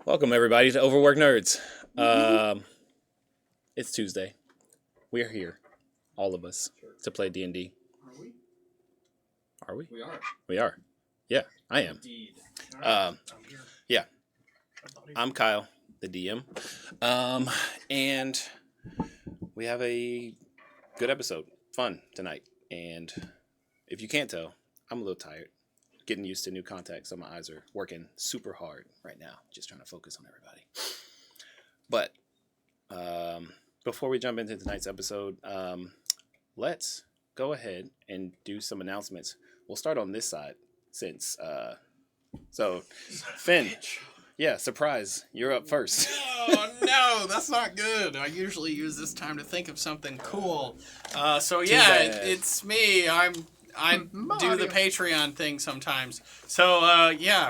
Welcome everybody to Overworked Nerds. It's Tuesday. We're here, all of us, to play D&D. Are we? Are we? We are. We are. Yeah, I am. Indeed. I'm here. Yeah, I'm Kyle, the DM, and we have a good episode, fun tonight. And if you can't tell, I'm a little tired, getting used to new contact, so my eyes are working super hard right now, just trying to focus on everybody. But before we jump into tonight's episode, let's go ahead and do some announcements. We'll start on this side since, Finn, yeah, surprise, you're up first. Oh, no, that's not good. I usually use this time to think of something cool. It's me. I do the Patreon thing sometimes. So,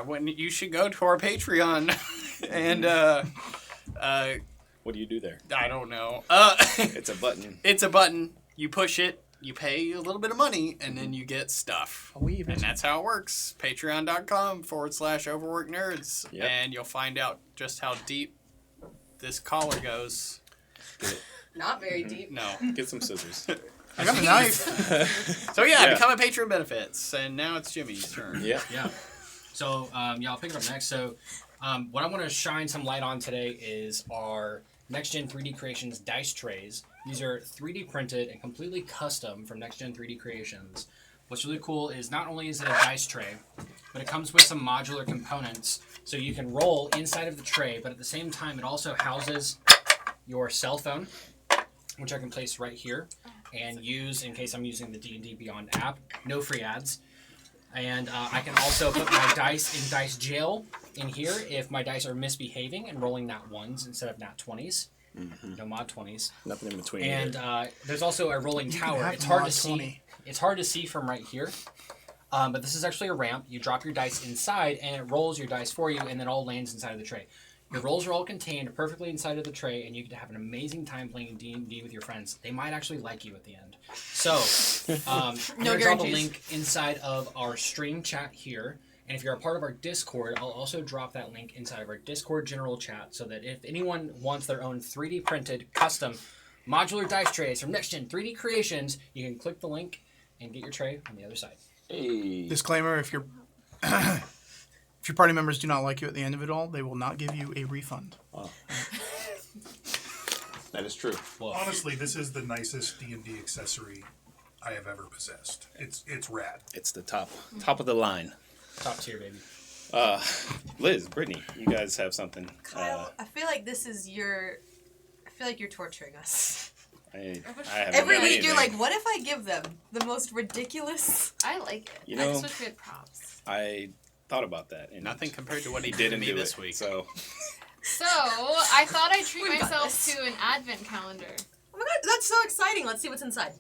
when you should go to our Patreon and, What do you do there? I don't know. It's a button. It's a button. You push it. You pay a little bit of money, and then you get stuff. And that's how it works. Patreon.com/overworked nerds. Yep. And you'll find out just how deep this collar goes. Not very deep. No. Get some scissors. I got a knife. Become a patron benefits. And now it's Jimmy's turn. Yeah. Yeah. So, I'll pick it up next. So, what I want to shine some light on today is our Next Gen 3D Creations dice trays. These are 3D printed and completely custom from Next Gen 3D Creations. What's really cool is not only is it a dice tray, but it comes with some modular components. So you can roll inside of the tray, but at the same time, it also houses your cell phone, which I can place right here and use in case I'm using the D&D Beyond app. No free ads. And I can also put my dice in dice jail in here if my dice are misbehaving and rolling nat 1s instead of nat 20s. Mm-hmm. No mod 20s. Nothing in between. And there's also a rolling tower. It's hard to see. It's hard to see from right here. But this is actually a ramp. You drop your dice inside, and it rolls your dice for you, and then all lands inside of the tray. Your rolls are all contained perfectly inside of the tray, and you get to have an amazing time playing D&D with your friends. They might actually like you at the end. So, I'm going to drop a link inside of our stream chat here. And if you're a part of our Discord, I'll also drop that link inside of our Discord general chat so that if anyone wants their own 3D printed, custom, modular dice trays from Next Gen 3D Creations, you can click the link and get your tray on the other side. Hey. Disclaimer, if your party members do not like you at the end of it all, they will not give you a refund. Oh. That is true. Whoa. Honestly, this is the nicest D&D accessory I have ever possessed. It's rad. It's the top of the line. Top tier, baby. Liz, Brittany, you guys have something. Kyle, I feel like you're torturing us. I have Every no week idea. you're like, what if I give them the most ridiculous? I like it. You I know, just wish we had props. I thought about that. And Nothing compared to what he did to didn't me do this it, week. So So, I thought I'd treat We've got myself this. to an advent calendar. Oh my god, that's so exciting. Let's see what's inside.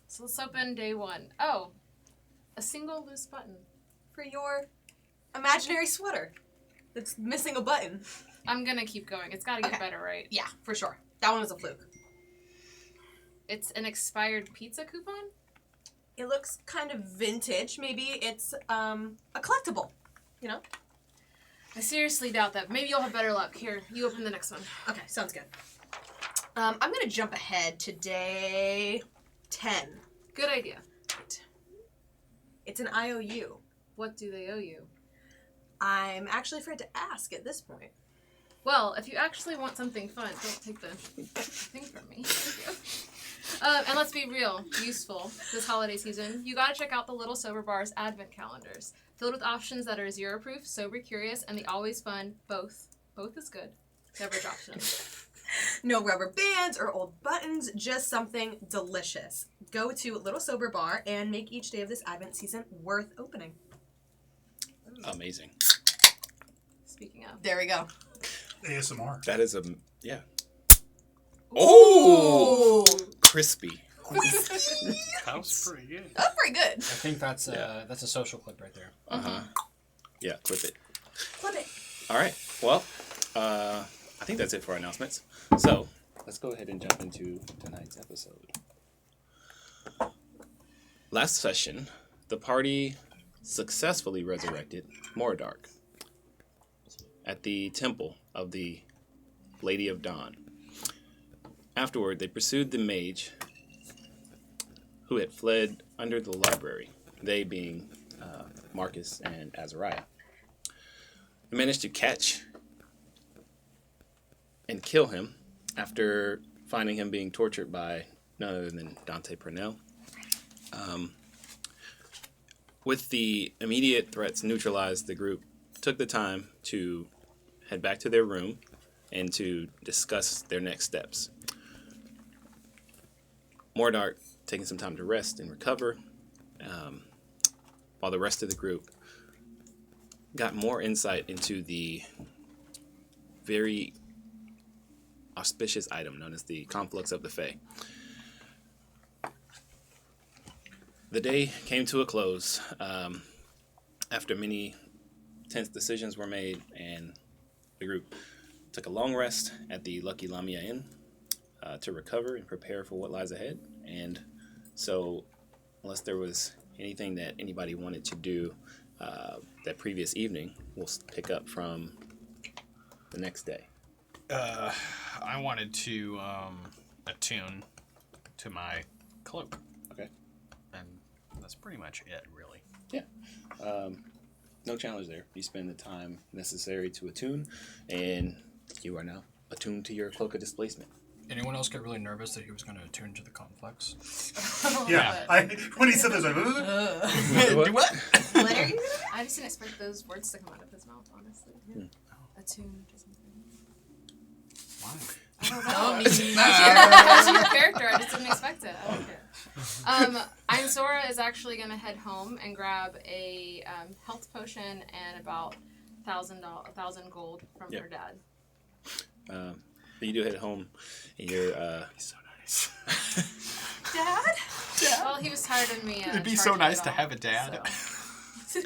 So let's open day 1. Oh, a single loose button. For your imaginary sweater that's missing a button. I'm gonna keep going. It's gotta get better, right? Yeah, for sure. That one was a fluke. It's an expired pizza coupon? It looks kind of vintage. Maybe it's a collectible, you know? I seriously doubt that. Maybe you'll have better luck. Here, you open the next one. Okay, sounds good. I'm going to jump ahead to day 10. Good idea. It's an IOU. What do they owe you? I'm actually afraid to ask at this point. Well, if you actually want something fun, don't take the thing from me. And let's be real, useful this holiday season. You gotta check out the Little Sober Bar's advent calendars, filled with options that are zero proof, sober curious, and the always fun both. Both is good. Beverage options. No rubber bands or old buttons, just something delicious. Go to Little Sober Bar and make each day of this advent season worth opening. amazing. Speaking of. There we go. ASMR. That is yeah. Oh! Crispy. That was pretty good. That's pretty good. I think that's a social clip right there. Yeah, clip it. Flip it. All right. Well, I think that's it for our announcements. So let's go ahead and jump into tonight's episode. Last session, the party successfully resurrected Mordark. at the temple of the Lady of Dawn. Afterward, they pursued the mage who had fled under the library, they being Marcus and Azariah. They managed to catch and kill him after finding him being tortured by none other than Dante Purnell. With the immediate threats neutralized, the group took the time to head back to their room and to discuss their next steps. Mordark taking some time to rest and recover, while the rest of the group got more insight into the very auspicious item known as the Conflux of the Fae. The day came to a close after many tense decisions were made, and the group took a long rest at the Lucky Lamia Inn to recover and prepare for what lies ahead. And so, unless there was anything that anybody wanted to do that previous evening, we'll pick up from the next day. I wanted to attune to my cloak. Okay. And that's pretty much it, really. Yeah. No challenge there. You spend the time necessary to attune, and you are now attuned to your cloak of displacement. Anyone else get really nervous that he was going to attune to the complex? Yeah. When he said this, I What? What are you? I just didn't expect those words to come out of his mouth, honestly. Attuned to something. Why? I don't know. It's your character. I just didn't expect it. I don't care. Ainsora is actually going to head home and grab a health potion and about $1,000 gold from her dad. But you do head home, and you're So nice. Dad? Well, he was tired of me. It'd be so charging nice it to off, have a dad. so.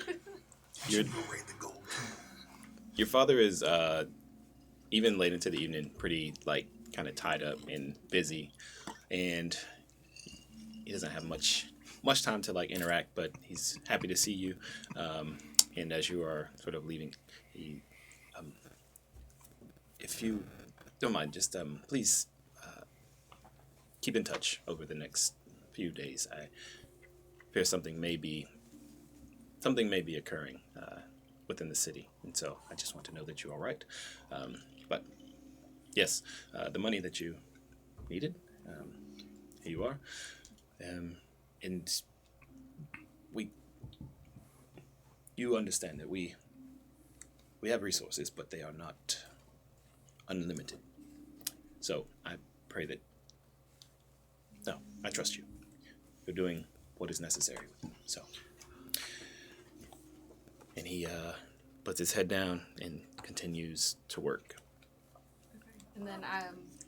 Your, go raid the gold. your father is even late into the evening, pretty kind of tied up and busy, and he doesn't have much time to interact. But he's happy to see you, and as you are sort of leaving, he, if you don't mind, just please keep in touch over the next few days. I fear something may be occurring within the city, and so I just want to know that you're all right. But yes, the money that you needed, here you are, and you understand that we have resources, but they are not unlimited. So I pray that. No, I trust you. You're doing what is necessary. So, and he puts his head down and continues to work. And then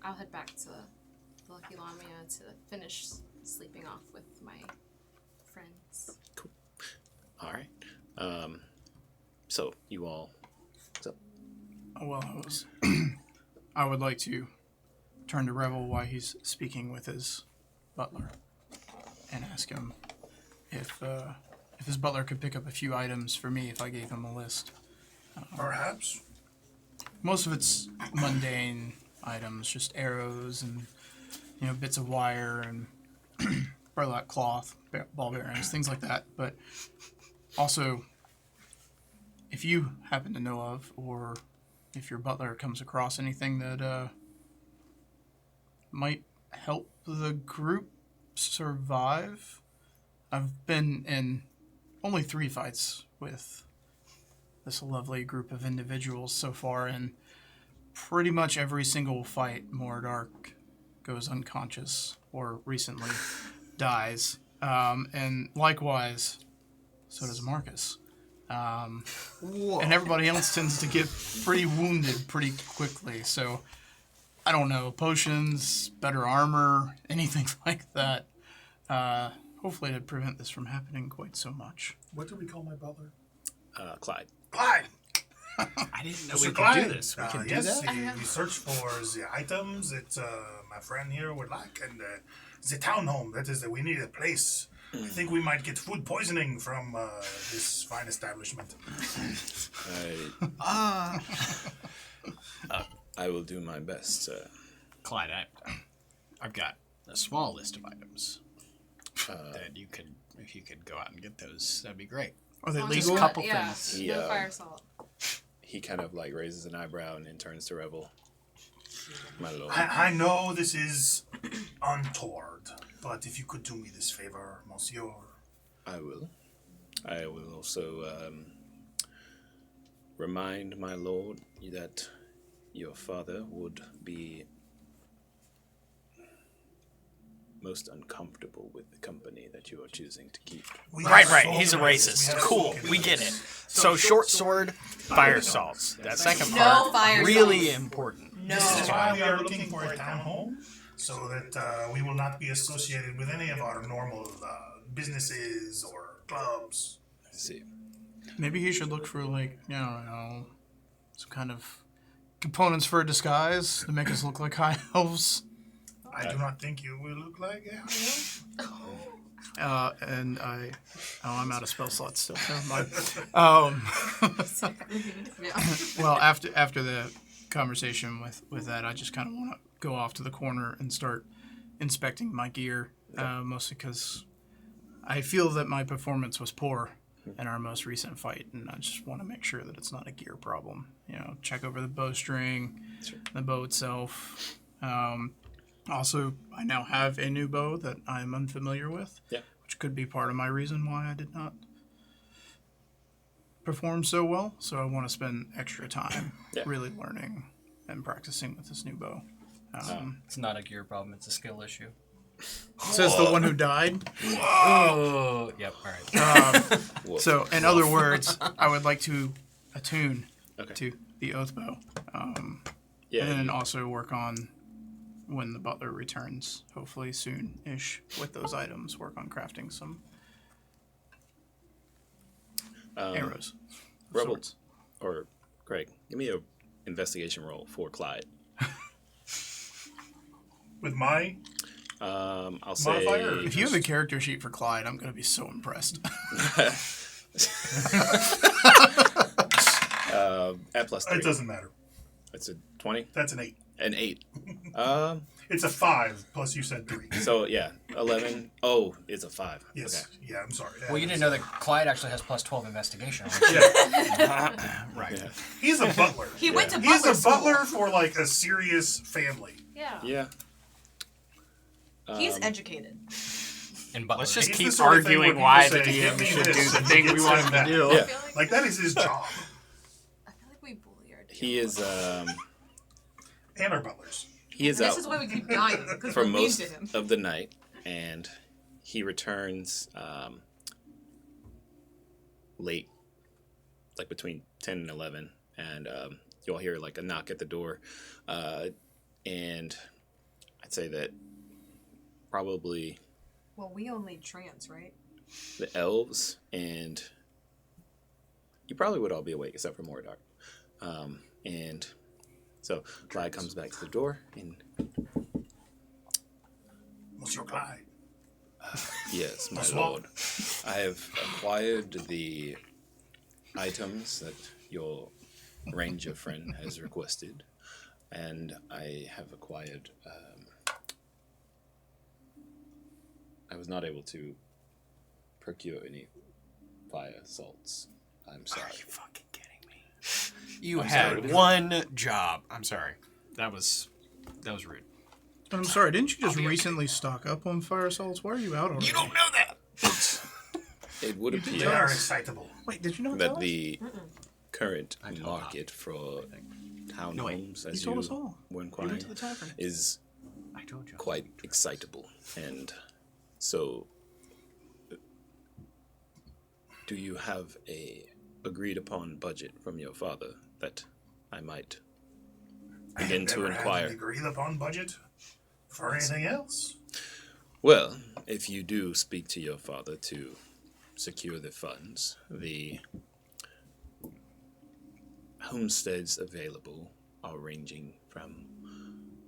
I'll head back to the Lucky Lamia to finish sleeping off with my friends. Cool. All right. So you all. So. Well, I would like to turn to Revel while he's speaking with his butler and ask him if his butler could pick up a few items for me if I gave him a list. Perhaps. Most of it's mundane items, just arrows and bits of wire and burlap cloth, ball bearings, things like that. But also, if you happen to know of, or if your butler comes across anything that might help the group survive. I've been in only 3 fights with this lovely group of individuals so far, and pretty much every single fight, Mordark goes unconscious or recently dies. And likewise, so does Marcus. And everybody else tends to get pretty wounded pretty quickly. So, I don't know, potions, better armor, anything like that. Hopefully to prevent this from happening quite so much. What do we call my butler? Clyde. Clyde! I didn't know Mr. we could Clyde. do this. We can do Yes, that? we search for the items that my friend here would like, and the townhome. That is, we need a place I think we might get food poisoning from this fine establishment. I will do my best, sir. Clyde, I've got a small list of items that you could, if you could go out and get those, that'd be great. Are they Just legal? a couple yeah, things. Yeah. No fire salt. He kind of like raises an eyebrow and then turns to Rebel. My lord. I know this is untoward, but if you could do me this favor, monsieur. I will. I will also remind my lord that your father would be most uncomfortable with the company that you are choosing to keep. Right. So He's a racist. We have Cool. spoken We of get this. it. So short sword, fire salts. That second No part, fire really salts. important. No. This is why we are looking for a town home, so that we will not be associated with any of our normal businesses or clubs. I see. Maybe he should look for, like, I don't know, some kind of components for a disguise to make us look like high elves. I do not think you will look like elves. And I'm out of spell slots still. Never mind. Yeah. Well, after the conversation with that, I just kind of want to go off to the corner and start inspecting my gear, mostly because I feel that my performance was poor in our most recent fight, and I just want to make sure that it's not a gear problem. Check over the bowstring, the bow itself. Also, I now have a new bow that I'm unfamiliar with, which could be part of my reason why I did not perform so well. So I want to spend extra time really learning and practicing with this new bow. It's not a gear problem, it's a skill issue. Says the one who died. Oh, yep, alright. So, in other words, I would like to attune Okay. to the oath bow, Yeah. and then also work on when the butler returns, hopefully soon-ish, with those items. Work on crafting some arrows, of Rebel sorts. or Greg, give me a investigation roll for Clyde. With my I'll say Modifier? If you have a character sheet for Clyde, I'm going to be so impressed. at +3. it doesn't matter. It's a 20, That's an 8. an 8. It's a 5 plus you said 3. So yeah, 11. Oh, it's a 5. Yes. Okay. Yeah, I'm sorry. Well, you didn't know that Clyde actually has plus 12 investigation. Yeah. Right. Yeah. He's a butler. He went to He's butler a school. butler for like a serious family. Yeah. Yeah. He's educated. And Butler. Let's just He's keep the sort of thing arguing where why people the say, DM "Give me should this," do the and thing he we gets want it him to back. do. Yeah. I feel like, Like that is his job. I feel like we bully our DM. He is And our butlers. he is And out this is why we keep dying, because for we're mean most to him. of the night, and he returns late, like between 10 and 11, and you'll hear like a knock at the door, and I'd say that probably Well, we only trans, right? the elves and you probably would all be awake except for Mordar. And so Clyde comes back to the door and Monsieur Clyde. yes, my Bonsoir. lord. I have acquired the items that your ranger friend has requested, and I have acquired. I was not able to procure any fire salts. I'm sorry. Are you fucking kidding me? You I'm had sorry. one job. I'm sorry. That was rude. I'm sorry, didn't you just recently stock up on fire salts? Why are you out already? You don't know that. It would They appear are excitable. Wait, did you not tell that us? the current told market for townhomes, You as told you us all. were You inquiring, went to the tavern. is I told you. quite excitable. And so, do you have a agreed upon budget from your father that I might begin to Never had inquire? an agreed upon budget for anything else. Well, if you do speak to your father to secure the funds, the homesteads available are ranging from,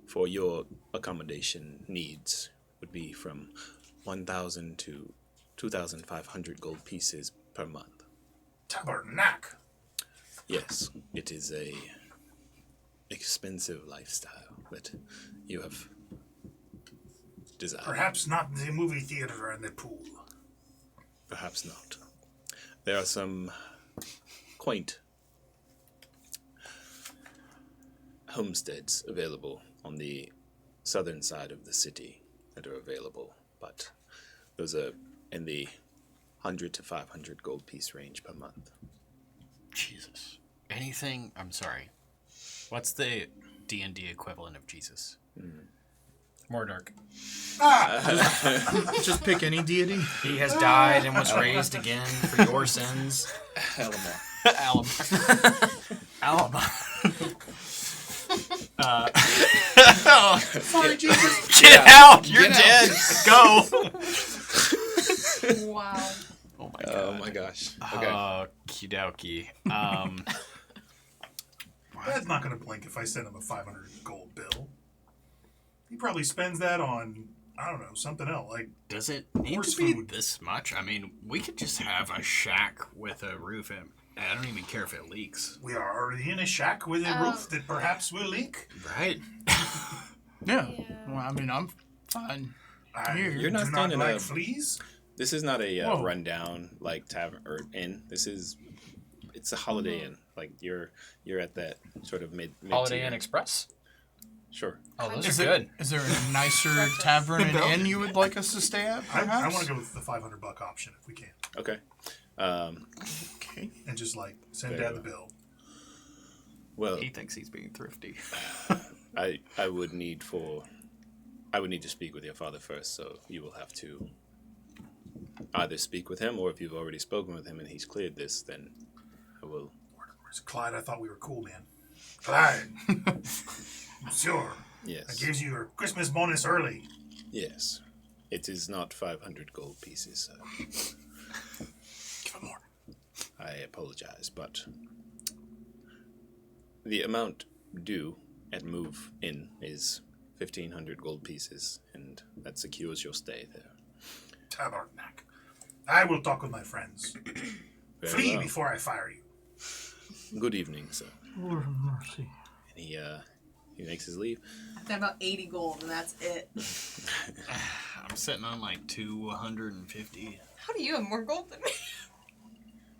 for your accommodation needs, would be from 1,000 to 2,500 gold pieces per month. Tabernacle. Yes, it is a expensive lifestyle that you have desired. Perhaps not the movie theater and the pool. Perhaps not. There are some quaint homesteads available on the southern side of the city that are available, but those are in the 100 to 500 gold piece range per month. Jesus. Anything? I'm sorry. What's the D&D equivalent of Jesus? Mordork. Just pick any deity. He has died and was raised again for your sins. Alamar. Alabama. Sorry, Jesus. Get out! You're Get dead. Go. Wow. Oh my god. Oh my gosh. Okay. Okie dokie. Dad's not going to blink if I send him a 500 gold bill. He probably spends that on, I don't know, something else. Like, Does it need Horse to be food. this much? I mean, we could just have a shack with a roof in. I don't even care if it leaks. we are already in a shack with a roof that perhaps will leak. Right? Yeah. Yeah. Well, I mean, I'm fine. I Here. You're not do staying not in like a- fleas. This is not a Whoa. rundown like tavern or inn. It's a Holiday Inn. Like you're at that sort of mid Holiday Inn Express. Sure. Oh, those Is are good. Is there a nicer tavern and inn you would like us to stay at, I perhaps? want to go with the $500 option if we can, Okay. Okay. and just like send Very Dad the well. bill. Well, He thinks he's being thrifty. I would need to speak with your father first, so you will have to either speak with him, or if you've already spoken with him and he's cleared this, then I will. Where's Clyde? I thought we were cool, man. Clyde. Sure. Yes. I gave you your Christmas bonus early. Yes. It is not 500 gold pieces. Give him more. I apologize, but the amount due at move in is 1,500 gold pieces, and that secures your stay there. Tabernacle. I will talk with my friends. Very Flee well. before I fire you. Good evening, sir. Lord have mercy. And he makes his leave. I've got about 80 gold, and that's it. I'm sitting on like 250. How do you have more gold than me?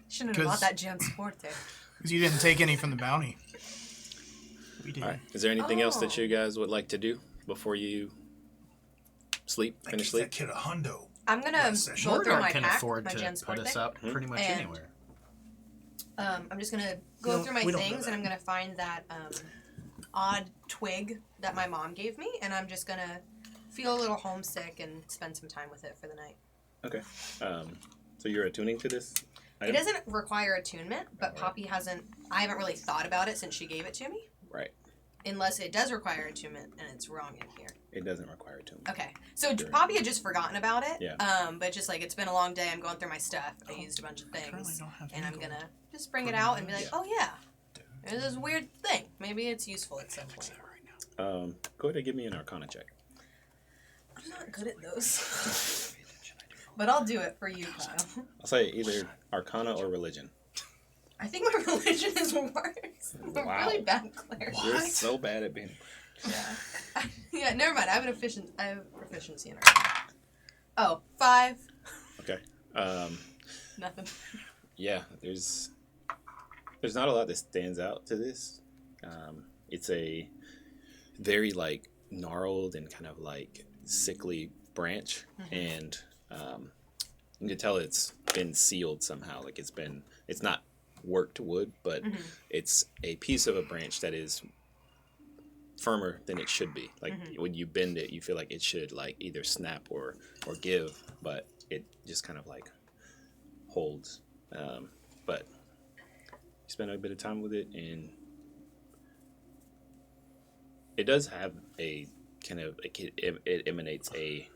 Shouldn't have 'Cause- bought that Gem Sporte. Because you didn't take any from the bounty. We did. All right. Is there anything else that Oh. you guys would like to do before you sleep? I Finish gave sleep? that kid a hundo. I'm gonna Last session. go through Mordor my can pack, afford my to Gem put Sporte. us up pretty much And- anywhere. I'm just gonna We go don't- through my we don't know things, and that. I'm gonna find that odd twig that my mom gave me, and I'm just gonna feel a little homesick and spend some time with it for the night. Okay. So you're attuning to this? It item? doesn't require attunement, but Poppy hasn't. I haven't really thought about it since she gave it to me. Right. Unless it does require attunement, and it's wrong in here. It doesn't require attunement. Okay, so Sure. Poppy had just forgotten about it. Yeah. But just like it's been a long day, I'm going through my stuff. I used a bunch of Currently things, don't have and any I'm gold. gonna just bring it out and be like, oh yeah, there's this weird thing. Maybe it's useful at some point. Go ahead and give me an Arcana check. I'm not good at those, but I'll do it for you, Kyle. I'll say either Arcana or Religion. I think my religion is worse. I'm a Wow. really bad cleric. You're so bad at being. Yeah. Yeah. Never mind. I have proficiency in it. Oh, 5. Okay. Nothing. Yeah, there's not a lot that stands out to this. It's a very like gnarled and kind of like sickly branch, and you can tell it's been sealed somehow. Like it's not worked wood, but it's a piece of a branch that is firmer than it should be. Like when you bend it, you feel like it should like either snap or give, but it just kind of like holds. But you spend a bit of time with it, and it does have a kind of it emanates a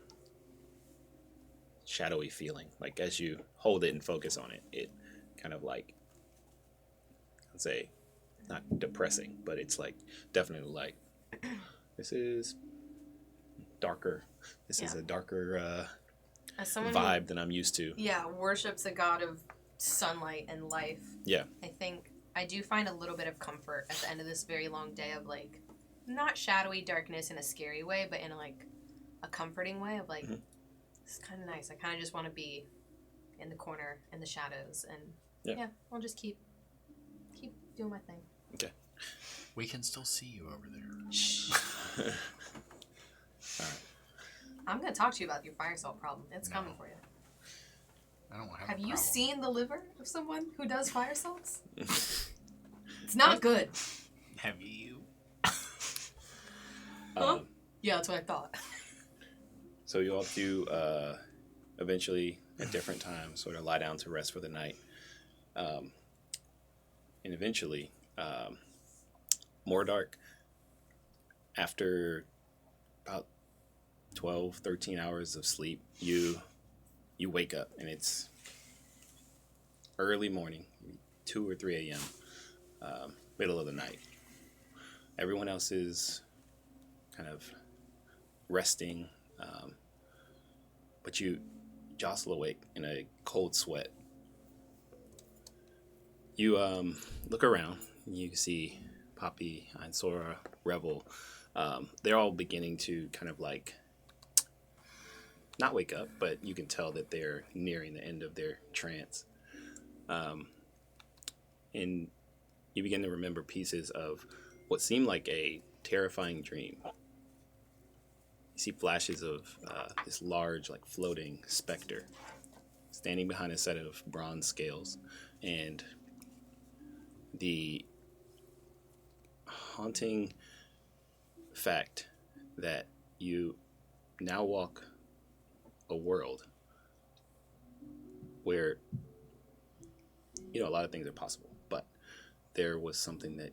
shadowy feeling. Like as you hold it and focus on it, it kind of like, I'd say, not depressing, but it's like definitely like this is darker. This is Yeah. a darker As someone who, vibe than I'm used to. yeah, worships a god of sunlight and life. Yeah. I think I do find a little bit of comfort at the end of this very long day of like, not shadowy darkness in a scary way, but in like a comforting way of like, it's kind of nice. I kind of just want to be in the corner in the shadows, and yeah, I'll just keep doing my thing. Okay. We can still see you over there. Shh. All right. I'm gonna talk to you about your fire salt problem. It's coming for you. I don't have. Have a you problem. seen the liver of someone who does fire salts? It's not good. Have you? Huh? Yeah, that's what I thought. So you all do eventually at different times sort of lie down to rest for the night. And eventually, more dark, after about 12, 13 hours of sleep, you wake up and it's early morning, 2 or 3 a.m., middle of the night. Everyone else is kind of resting, but you jostle awake in a cold sweat. You look around. You see Poppy, Sora, Revel. They're all beginning to kind of like not wake up, but you can tell that they're nearing the end of their trance. And you begin to remember pieces of what seemed like a terrifying dream. You see flashes of this large, like floating specter standing behind a set of bronze scales, and the haunting fact that you now walk a world where, you know, a lot of things are possible, but there was something that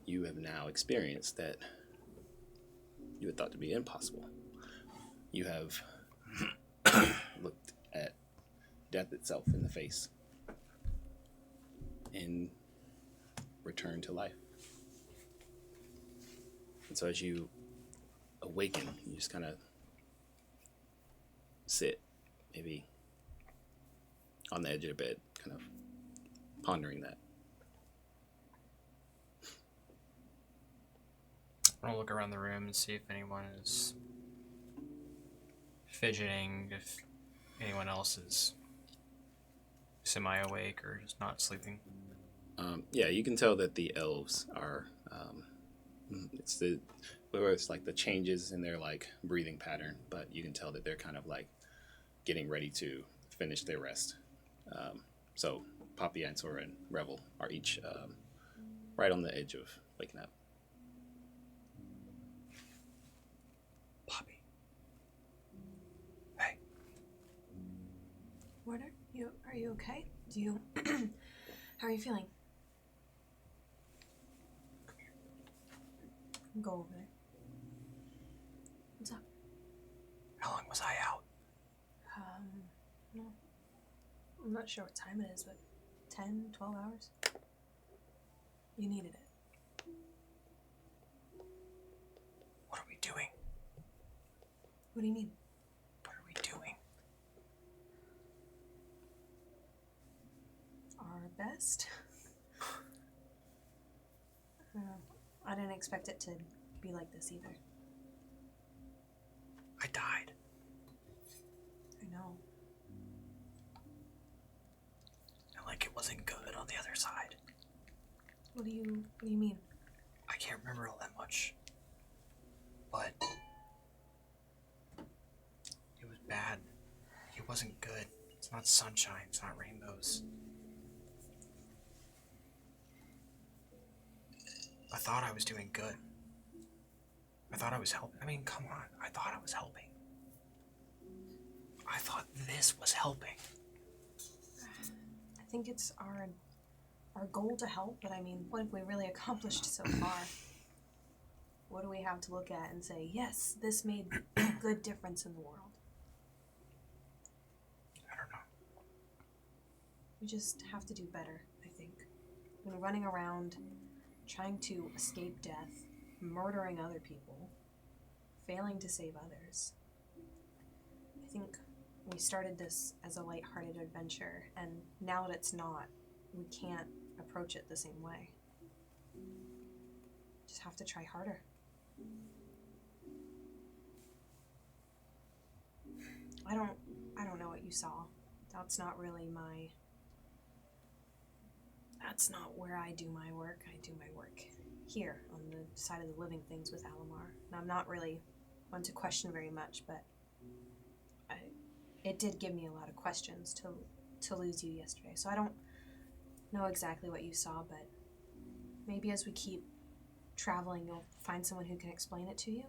you have now experienced that you had thought to be impossible. You have looked at death itself in the face and returned to life. And so as you awaken, you just kind of sit, maybe on the edge of the bed, kind of pondering that. I'll look around the room and see if anyone is fidgeting, if anyone else is semi-awake or just not sleeping. Yeah, you can tell that the elves are. It's like the changes in their like breathing pattern, but you can tell that they're kind of like getting ready to finish their rest. So Poppy, Ansora, and Revel are each right on the edge of waking up. Poppy. Hey. Warder, are you okay? Do you how are you feeling? Come here. Go over there. What's up? How long was I out? No. I'm not sure what time it is, but 10, 12 hours? You needed it. What are we doing? What do you mean? What are we doing? Our best? I didn't expect it to be like this either. I died. I know. And like it wasn't good on the other side. What do you mean? I can't remember all that much. But it was bad. It wasn't good. It's not sunshine, it's not rainbows. I thought I was doing good. I thought I was helping. I mean, come on. I thought I was helping. I thought this was helping. I think it's our goal to help, but I mean, what have we really accomplished so far? What do we have to look at and say, yes, this made a good difference in the world? I don't know. We just have to do better, I think. We've been running around trying to escape death, murdering other people, failing to save others. I think we started this as a lighthearted adventure, and now that it's not, we can't approach it the same way. Just have to try harder. I don't know what you saw. That's not really that's not where I do my work. I do my work here on the side of the living things with Alamar. And I'm not really one to question very much, but it did give me a lot of questions to lose you yesterday. So I don't know exactly what you saw, but maybe as we keep traveling, you'll find someone who can explain it to you.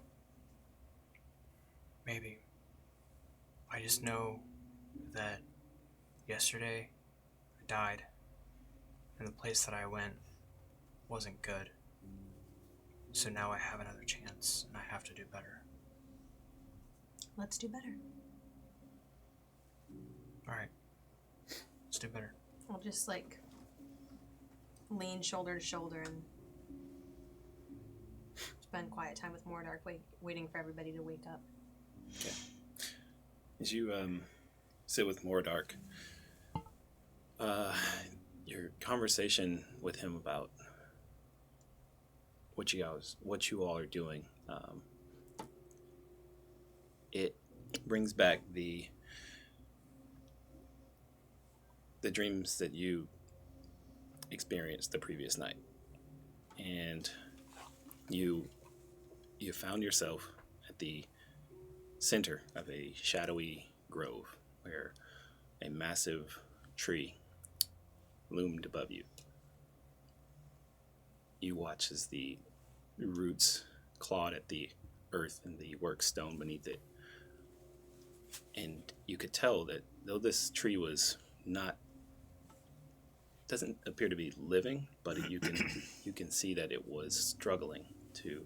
Maybe. I just know that yesterday I died, and the place that I went wasn't good. So now I have another chance, and I have to do better. Let's do better. Alright. Let's do better. I'll just, lean shoulder to shoulder and spend quiet time with Mordark, waiting for everybody to wake up. Okay. As you sit with Mordark, your conversation with him about what you all are doing, it brings back the dreams that you experienced the previous night, and you found yourself at the center of a shadowy grove where a massive tree loomed above you. You watch as the roots clawed at the earth and the work stone beneath it, and you could tell that though this tree doesn't appear to be living, but you can see that it was struggling to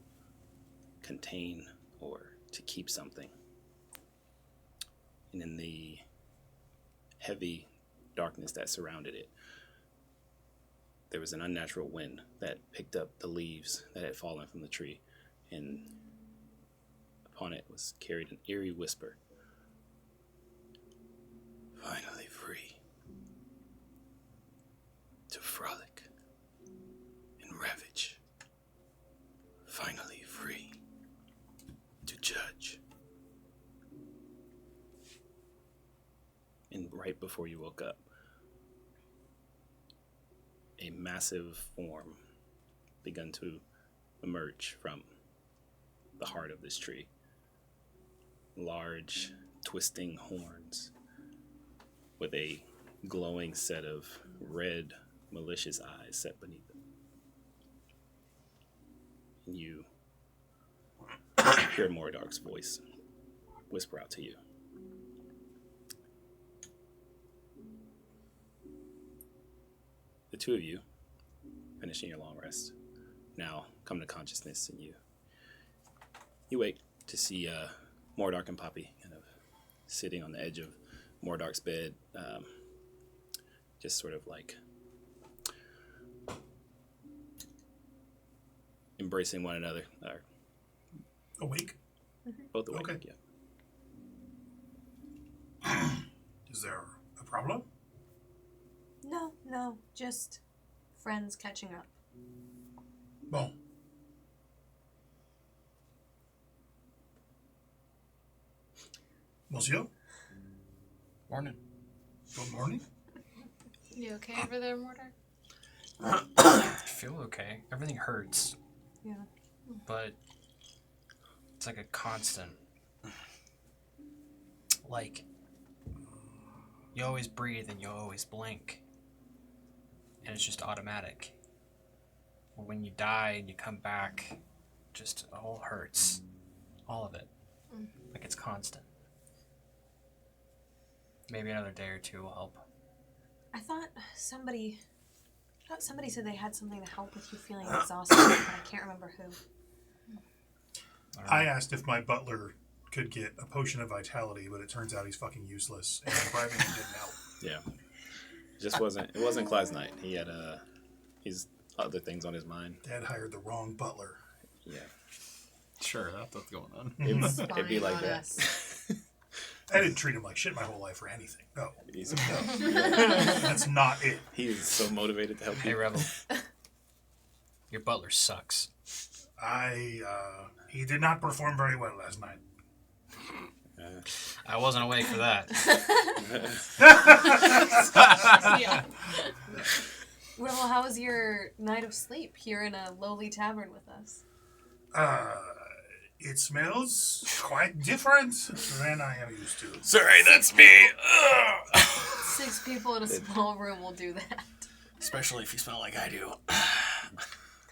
contain or to keep something. And in the heavy darkness that surrounded it, there was an unnatural wind that picked up the leaves that had fallen from the tree, and upon it was carried an eerie whisper. Finally free to frolic and ravage. Finally free to judge. And right before you woke up, a massive form began to emerge from the heart of this tree. Large, twisting horns with a glowing set of red, malicious eyes set beneath them. And you hear Mordark's voice whisper out to you. The two of you, finishing your long rest, now come to consciousness, and you wake to see Mordark and Poppy kind of sitting on the edge of Mordark's bed, just sort of embracing one another. Awake? Both awake, Okay. yeah. Is there a problem? No, just friends catching up. Bon. Monsieur? Morning. Good morning. You okay over there, Mortar? I feel okay. Everything hurts. Yeah. But it's like a constant. Like, you always breathe and you always blink. And it's just automatic. But when you die and you come back, just it all hurts. All of it. Like it's constant. Maybe another day or two will help. I thought somebody said they had something to help with you feeling exhausted, but I can't remember who. I asked if my butler could get a potion of vitality, but it turns out he's fucking useless, and bribing him didn't help. Yeah. It wasn't Clyde's night. He had his other things on his mind. Dad hired the wrong butler. Yeah. Sure, that's what's going on. It'd be like Spying on that. us. I didn't treat him like shit my whole life or anything. No. He's, That's not it. he is so motivated to help Hey, you. Rebel. Your butler sucks. He did not perform very well last night. I wasn't awake for that. Yeah. Well, how was your night of sleep here in a lowly tavern with us? It smells quite different than I am used to. Sorry, that's me. 6 people in a small room will do that. Especially if you smell like I do.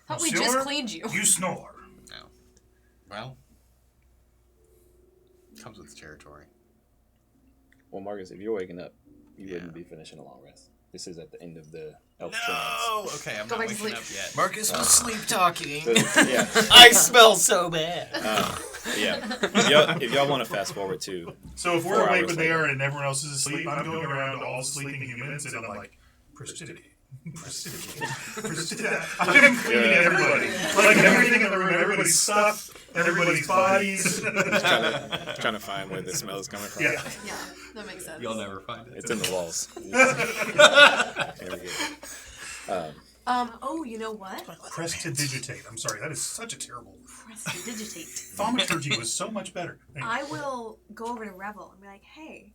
Thought we Monsieur, just cleaned you. You snore. No. Well, comes with the territory. Well, Marcus, if you're waking up, you wouldn't be finishing a long rest. This is at the end of the elf No! Okay, I'm Go not back to waking sleep. up yet. Marcus was sleep talking. trance. Yeah. I smell so bad. Yeah. If y'all want to fast forward to, So if we're 4 awake hours when they later. are and everyone else is asleep, I'm going around to all sleeping humans and I'm like, prestidigitating. I'm cleaning everybody. Like everything in the room, everybody's stuff, everybody's bodies. trying to find where the smell is coming from. Yeah. Yeah, that makes sense. You'll never find it. It's in the walls. There we go. Oh, you know what? Prestidigitate. I'm sorry, that is such a terrible. Prestidigitate. Thaumaturgy was so much better. Anyway. I will go over to Revel and be like, hey,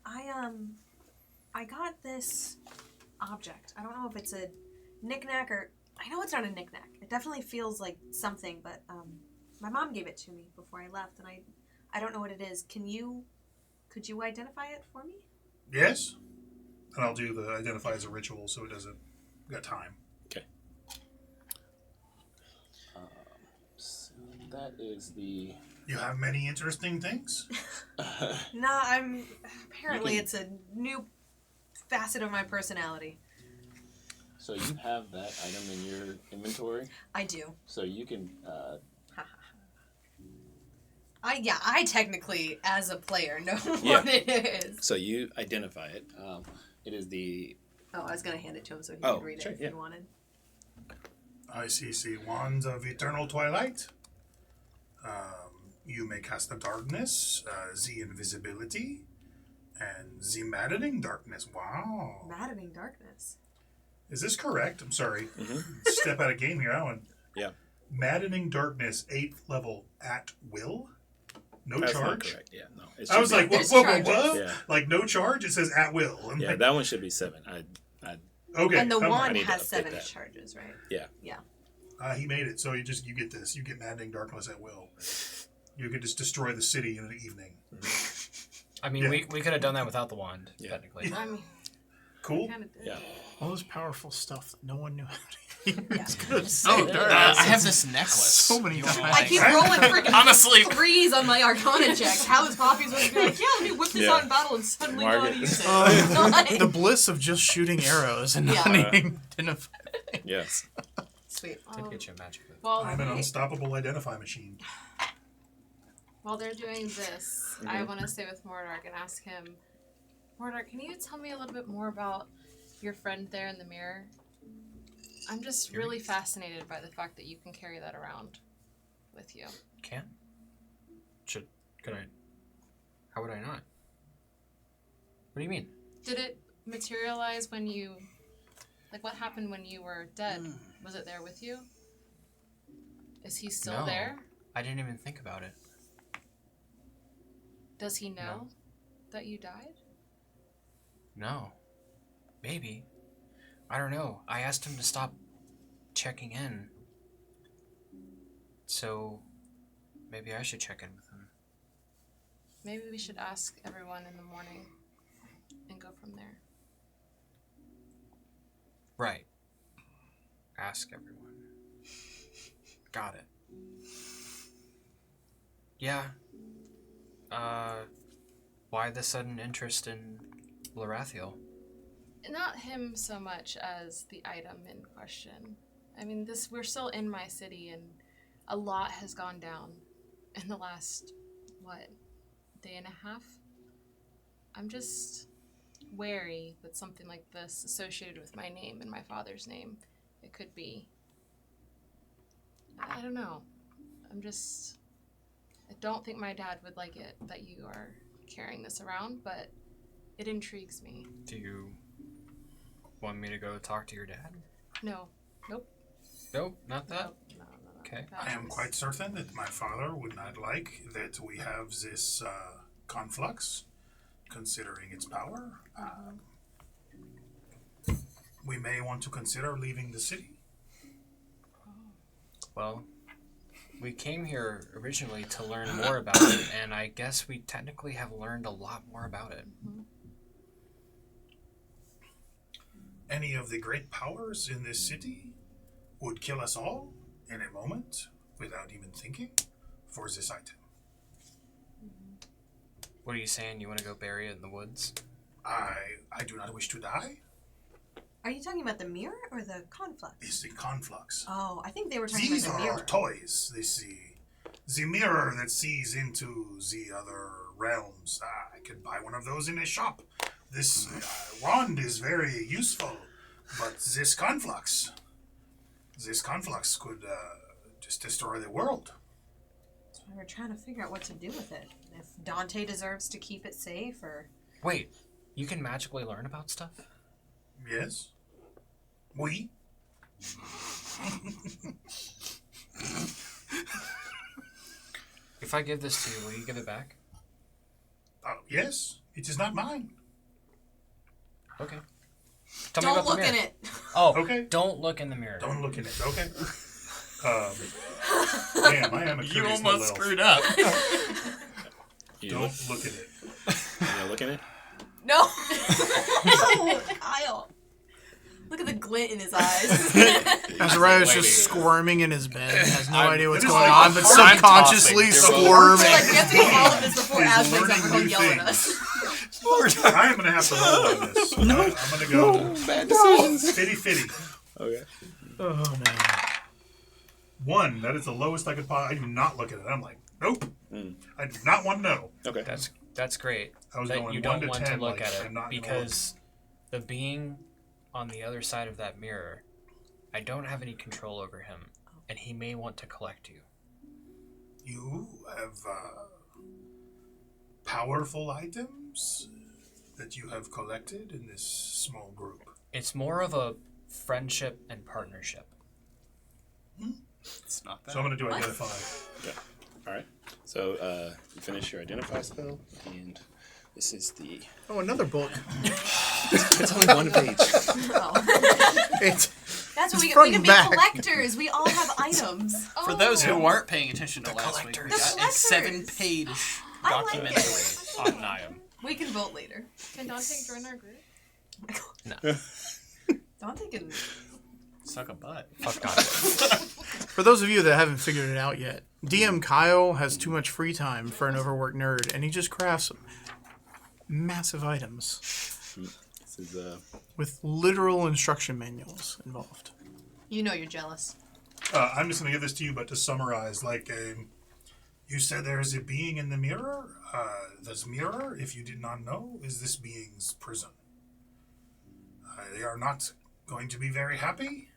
I got this object. I don't know if it's a knickknack or... I know it's not a knickknack. It definitely feels like something, but my mom gave it to me before I left, and I don't know what it is. Could you identify it for me? Yes? And I'll do the identify as a ritual so it doesn't... We got time. Okay. So that is the... You have many interesting things? Nah, apparently it's a new facet of my personality. So you have that item in your inventory. I do. So you can... I technically, as a player, know Yeah. what it is. So you identify it. It is the... Oh, I was going to hand it to him so he Oh, could read sure, it if yeah. he wanted. ICC Wands of Eternal Twilight. You may cast the darkness, the invisibility, and the maddening darkness. Wow. Maddening darkness. Is this correct? I'm sorry. Mhm. Step out of game here. I want Yeah. Maddening Darkness, 8th level at will. No That's not charge. correct. Yeah, no. It I should was be- like, There's whoa, charges. Yeah. Like no charge? It says at will. I'm Yeah, like, that one should be 7. okay. And the come on. I wand need to has update 7 that. charges, right? Yeah. Yeah. He made it. So you get this. You get Maddening Darkness at will. You could just destroy the city in an evening. I mean, Yeah. we could have done that without the wand, Yeah. technically. I mean, Cool. kind of did. Yeah. All this powerful stuff that no one knew how to use. Yeah. It's good. Oh, darn. I have this necklace. So many times. I keep rolling freaking I'm asleep. 3s on my Arcana checks. How is Poppy supposed to be like, yeah, let me whip this Yeah. out in battle and suddenly know how to Margaret. use it? Oh, the bliss of just shooting arrows and not Yeah. needing to identify. Yes. Sweet. Could get you a magic book. Well, I'm an unstoppable identify machine. while they're doing this, I want to stay with Mordark and ask him, Mordark, can you tell me a little bit more about your friend there in the mirror? I'm just really fascinated by the fact that you can carry that around with you. Can? Could I? How would I not? What do you mean? Did it materialize when you, like, what happened when you were dead? Was it there with you? Is he still No. there? I didn't even think about it. Does he know No. that you died? No. Maybe. I don't know. I asked him to stop checking in. So maybe I should check in with him. Maybe we should ask everyone in the morning and go from there. Right. Ask everyone. Got it. Yeah. Why the sudden interest in Lorathiel? Not him so much as the item in question. I mean, we're still in my city, and a lot has gone down in the last, day and a half? I'm just wary that something like this associated with my name and my father's name, it could be. I don't know. I don't think my dad would like it that you are carrying this around, but it intrigues me. Do you want me to go talk to your dad? No. Nope. Nope, not that. No. Okay. I am quite certain that my father would not like that we have this conflux, considering its power. We may want to consider leaving the city. Well, we came here originally to learn more about it, and I guess we technically have learned a lot more about it. Any of the great powers in this city would kill us all in a moment without even thinking for this item. What are you saying? You want to go bury it in the woods? I do not wish to die. Are you talking about the mirror or the conflux? It's the conflux. Oh, I think they were talking These about the are mirror. toys. They see the mirror that sees into the other realms. I could buy one of those in a shop. This wand is very useful, but this conflux could just destroy the world. That's why we're trying to figure out what to do with it. If Dante deserves to keep it safe, or Wait, you can magically learn about stuff? Yes. We. If I give this to you, will you give it back? Yes. It is not mine. Okay. Tell me don't about look the mirror. in it. Oh, Okay. Don't look in the mirror. Don't look in it. Okay. Damn, I am a You curious almost little screwed up. Don't look at it. You gonna look at it? No. No, Kyle. Look at the glint in his eyes. Azariah's just squirming in his bed. Has no idea what's it is going like on, but I'm subconsciously tossing. squirming. Like, we have to do all of this before He's Ashley's learning ever gonna new yell at things. us. I am going to have to roll on this. No. I'm going to go Bad decisions. fitty. Okay. Oh man. 1. That is the lowest I could possibly. I do not look at it. I'm like, nope. I do not want to know. Okay. That's great. I was that going you 1 don't to want 10. to look like, at I'm it not because the being on the other side of that mirror, I don't have any control over him, and he may want to collect you. You have powerful items that you have collected in this small group. It's more of a friendship and partnership. It's not that. So I'm going to do identify. Okay. All right. So you finish your identify spell, and this is the. Oh, another book. It's only one page. Oh. It's That's what we front can and be back. collectors. We all have items. For those who weren't paying attention to last week, we collectors. got a The 7-page I like documentary it. on Niam. We can vote later. Can Dante join our group? Dante can. Suck a butt. Fuck God. For those of you that haven't figured it out yet, DM Kyle has too much free time for an overworked nerd, and he just crafts massive items This is with literal instruction manuals involved. You know you're jealous. I'm just going to give this to you, but to summarize, you said there is a being in the mirror. This mirror, if you did not know, is this being's prison. They are not going to be very happy.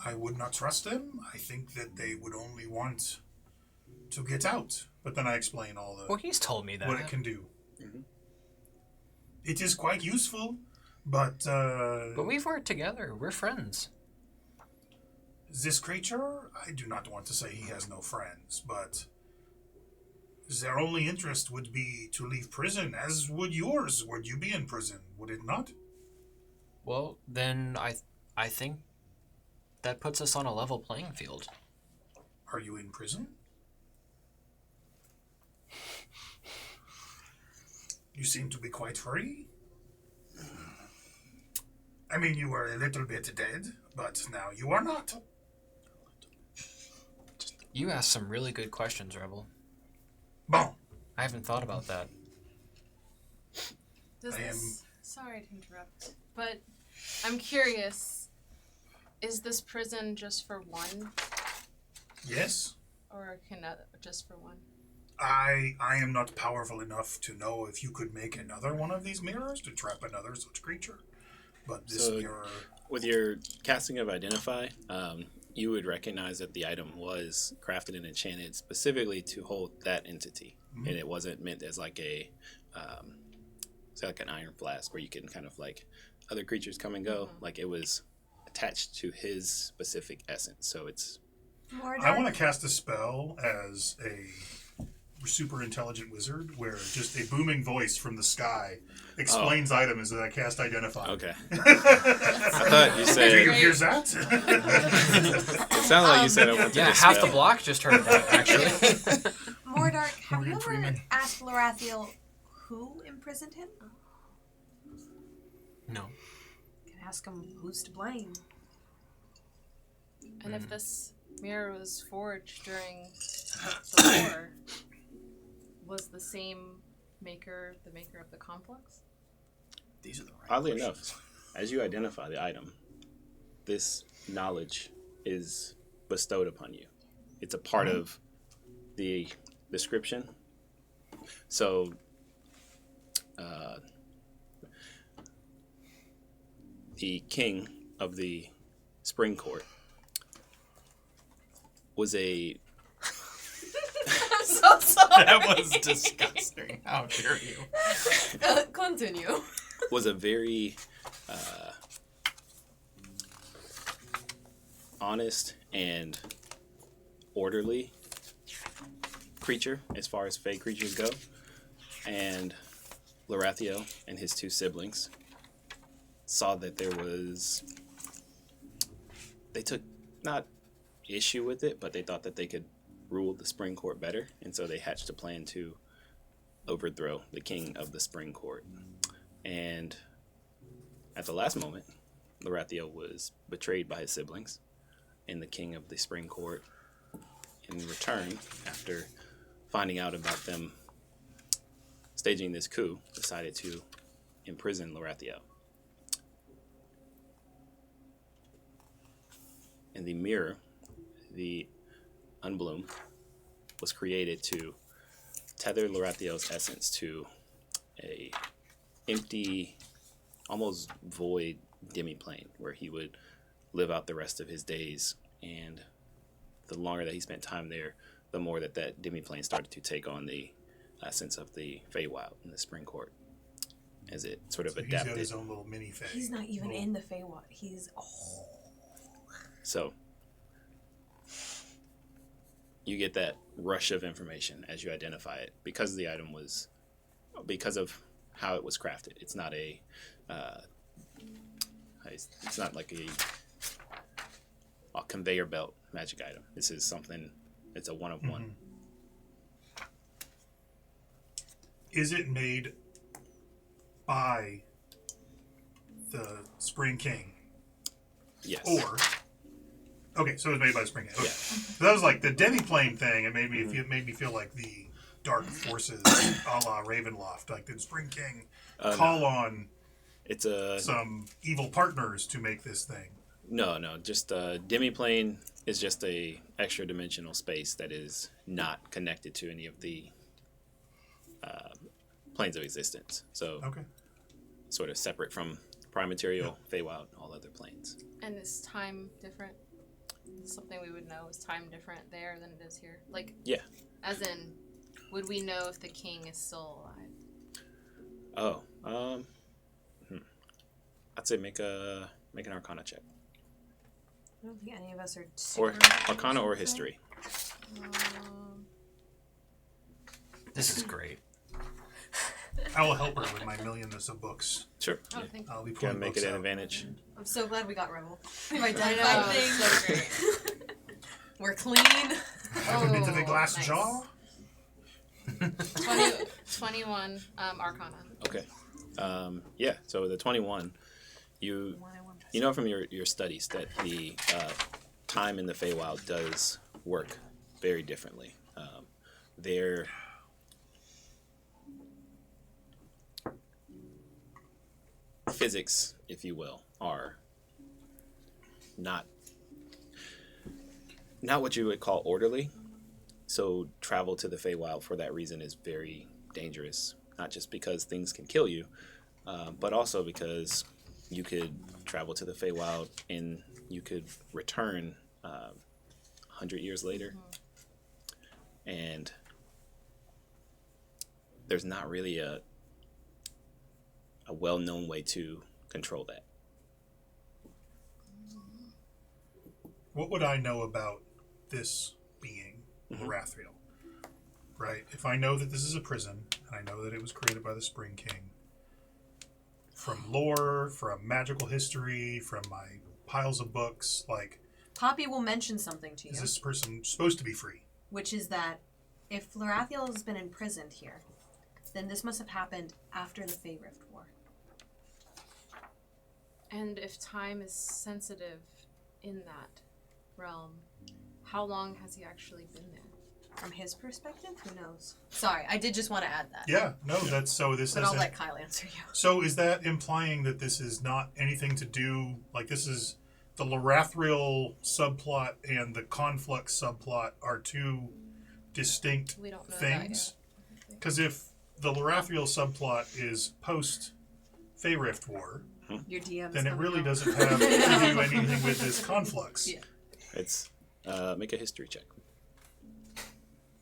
I would not trust them. I think that they would only want to get out. But then I explain all the Well, he's told me that. what it can do. It is quite useful, but But we've worked together. We're friends. this creature, I do not want to say he has no friends, but their only interest would be to leave prison, as would yours. Would you be in prison? Would it not? Well, then I think that puts us on a level playing field. Are you in prison? You seem to be quite free. I mean, you were a little bit dead, but now you are not. You asked some really good questions, Rebel. Bon. I haven't thought about that. Does I am- this... Sorry to interrupt, but I'm curious. Is this prison just for one, Yes. or can that just for one? I am not powerful enough to know if you could make another one of these mirrors to trap another such creature. But this So- mirror... with your casting of identify. you would recognize that the item was crafted and enchanted specifically to hold that entity, and it wasn't meant as like a, say like an iron flask where you can kind of like other creatures come and go. Like it was attached to his specific essence. So it's. I want to cast a spell as a super intelligent wizard where just a booming voice from the sky explains items that I cast identify. Okay. I thought you said. Do you hear that? It sounded like you said I wanted Yeah, to half spell. the block just heard that, actually. Mordark, have you Morgan ever Freeman. asked Lorathiel who imprisoned him? No. Can ask him who's to blame. And if this mirror was forged during the war, was the same maker the maker of the complex? These are the right Oddly questions. enough, as you identify the item, this knowledge is bestowed upon you. It's a part of the description. So, the king of the Spring Court was a I'm so sorry. That was disgusting. How dare you? Continue. was a very honest and orderly creature as far as fey creatures go. And Lorathiel and his two siblings saw that there was... They took not issue with it, but they thought that they could rule the Spring Court better. And so they hatched a plan to overthrow the king of the Spring Court. And at the last moment, Lorathiel was betrayed by his siblings, and the king of the Spring Court, in return, after finding out about them staging this coup, decided to imprison Lorathiel. And the mirror, the Unbloom, was created to tether Lorathiel's essence to a empty, almost void demiplane where he would live out the rest of his days. And the longer that he spent time there, the more that that demiplane started to take on the essence of the Feywild in the Spring Court, as it sort of So he's adapted. got his own little mini Fey. He's not even Little- in the Feywild. He's So you get that rush of information as you identify it because the item was, because of how it was crafted. It's not a, it's not like a conveyor belt magic item. This is something. It's a one of one. Is it made by the Spring King? Yes. Or okay, so it was made by the Spring King. Okay. Yeah. So that was like the demiplane thing, and it made me feel like the dark forces, a la Ravenloft. Like did Spring King call on It's a some evil partners to make this thing? no. Just demiplane is just a extra dimensional space that is not connected to any of the planes of existence. So Okay. sort of separate from prime material, Feywild, all other planes. And is time different? Something we would know. Is time different there than it is here? Like, Yeah. as in, would we know if the king is still alive? Oh, I'd say make an Arcana check, I don't think any of us are or super Arcana or History. This is great. I will help her with my millionness of books. Sure. Oh, thank you. I'll be Gotta pulling make books it an out. advantage. I'm so glad we got Rebel. We've I identified know, things. so great. We're clean. Ever been to the Oh, glass nice. jaw? 21 Arcana. Okay. Yeah. So the 21, you know from your studies that the time in the Feywild does work very differently. Their physics, if you will, are not what you would call orderly. So travel to the Feywild for that reason is very dangerous. Not just because things can kill you, but also because you could travel to the Feywild and you could return 100 years later. And there's not really a well-known way to control that. What would I know about this being, Lorathriel? Right? If I know that this is a prison, and I know that it was created by the Spring King, from lore, from magical history, from my piles of books, like, Poppy will mention something to you, is this person supposed to be free? which is that if Lorathiel has been imprisoned here, then this must have happened after the Fey Rift War. And if time is sensitive in that realm, how long has he actually been there? From his perspective, who knows? Sorry, I did just want to add that. Yeah, no, that's so this But isn't... I'll let Kyle answer you. So is that implying that this is not anything to do, like this is the Lorathriel subplot and the Conflux subplot are two distinct We don't know things? that yet. Because if the Lorathriel subplot is post Fey Rift War, Your DM is then it coming really out. doesn't have to do anything with this Conflux. Yeah. It's make a history check.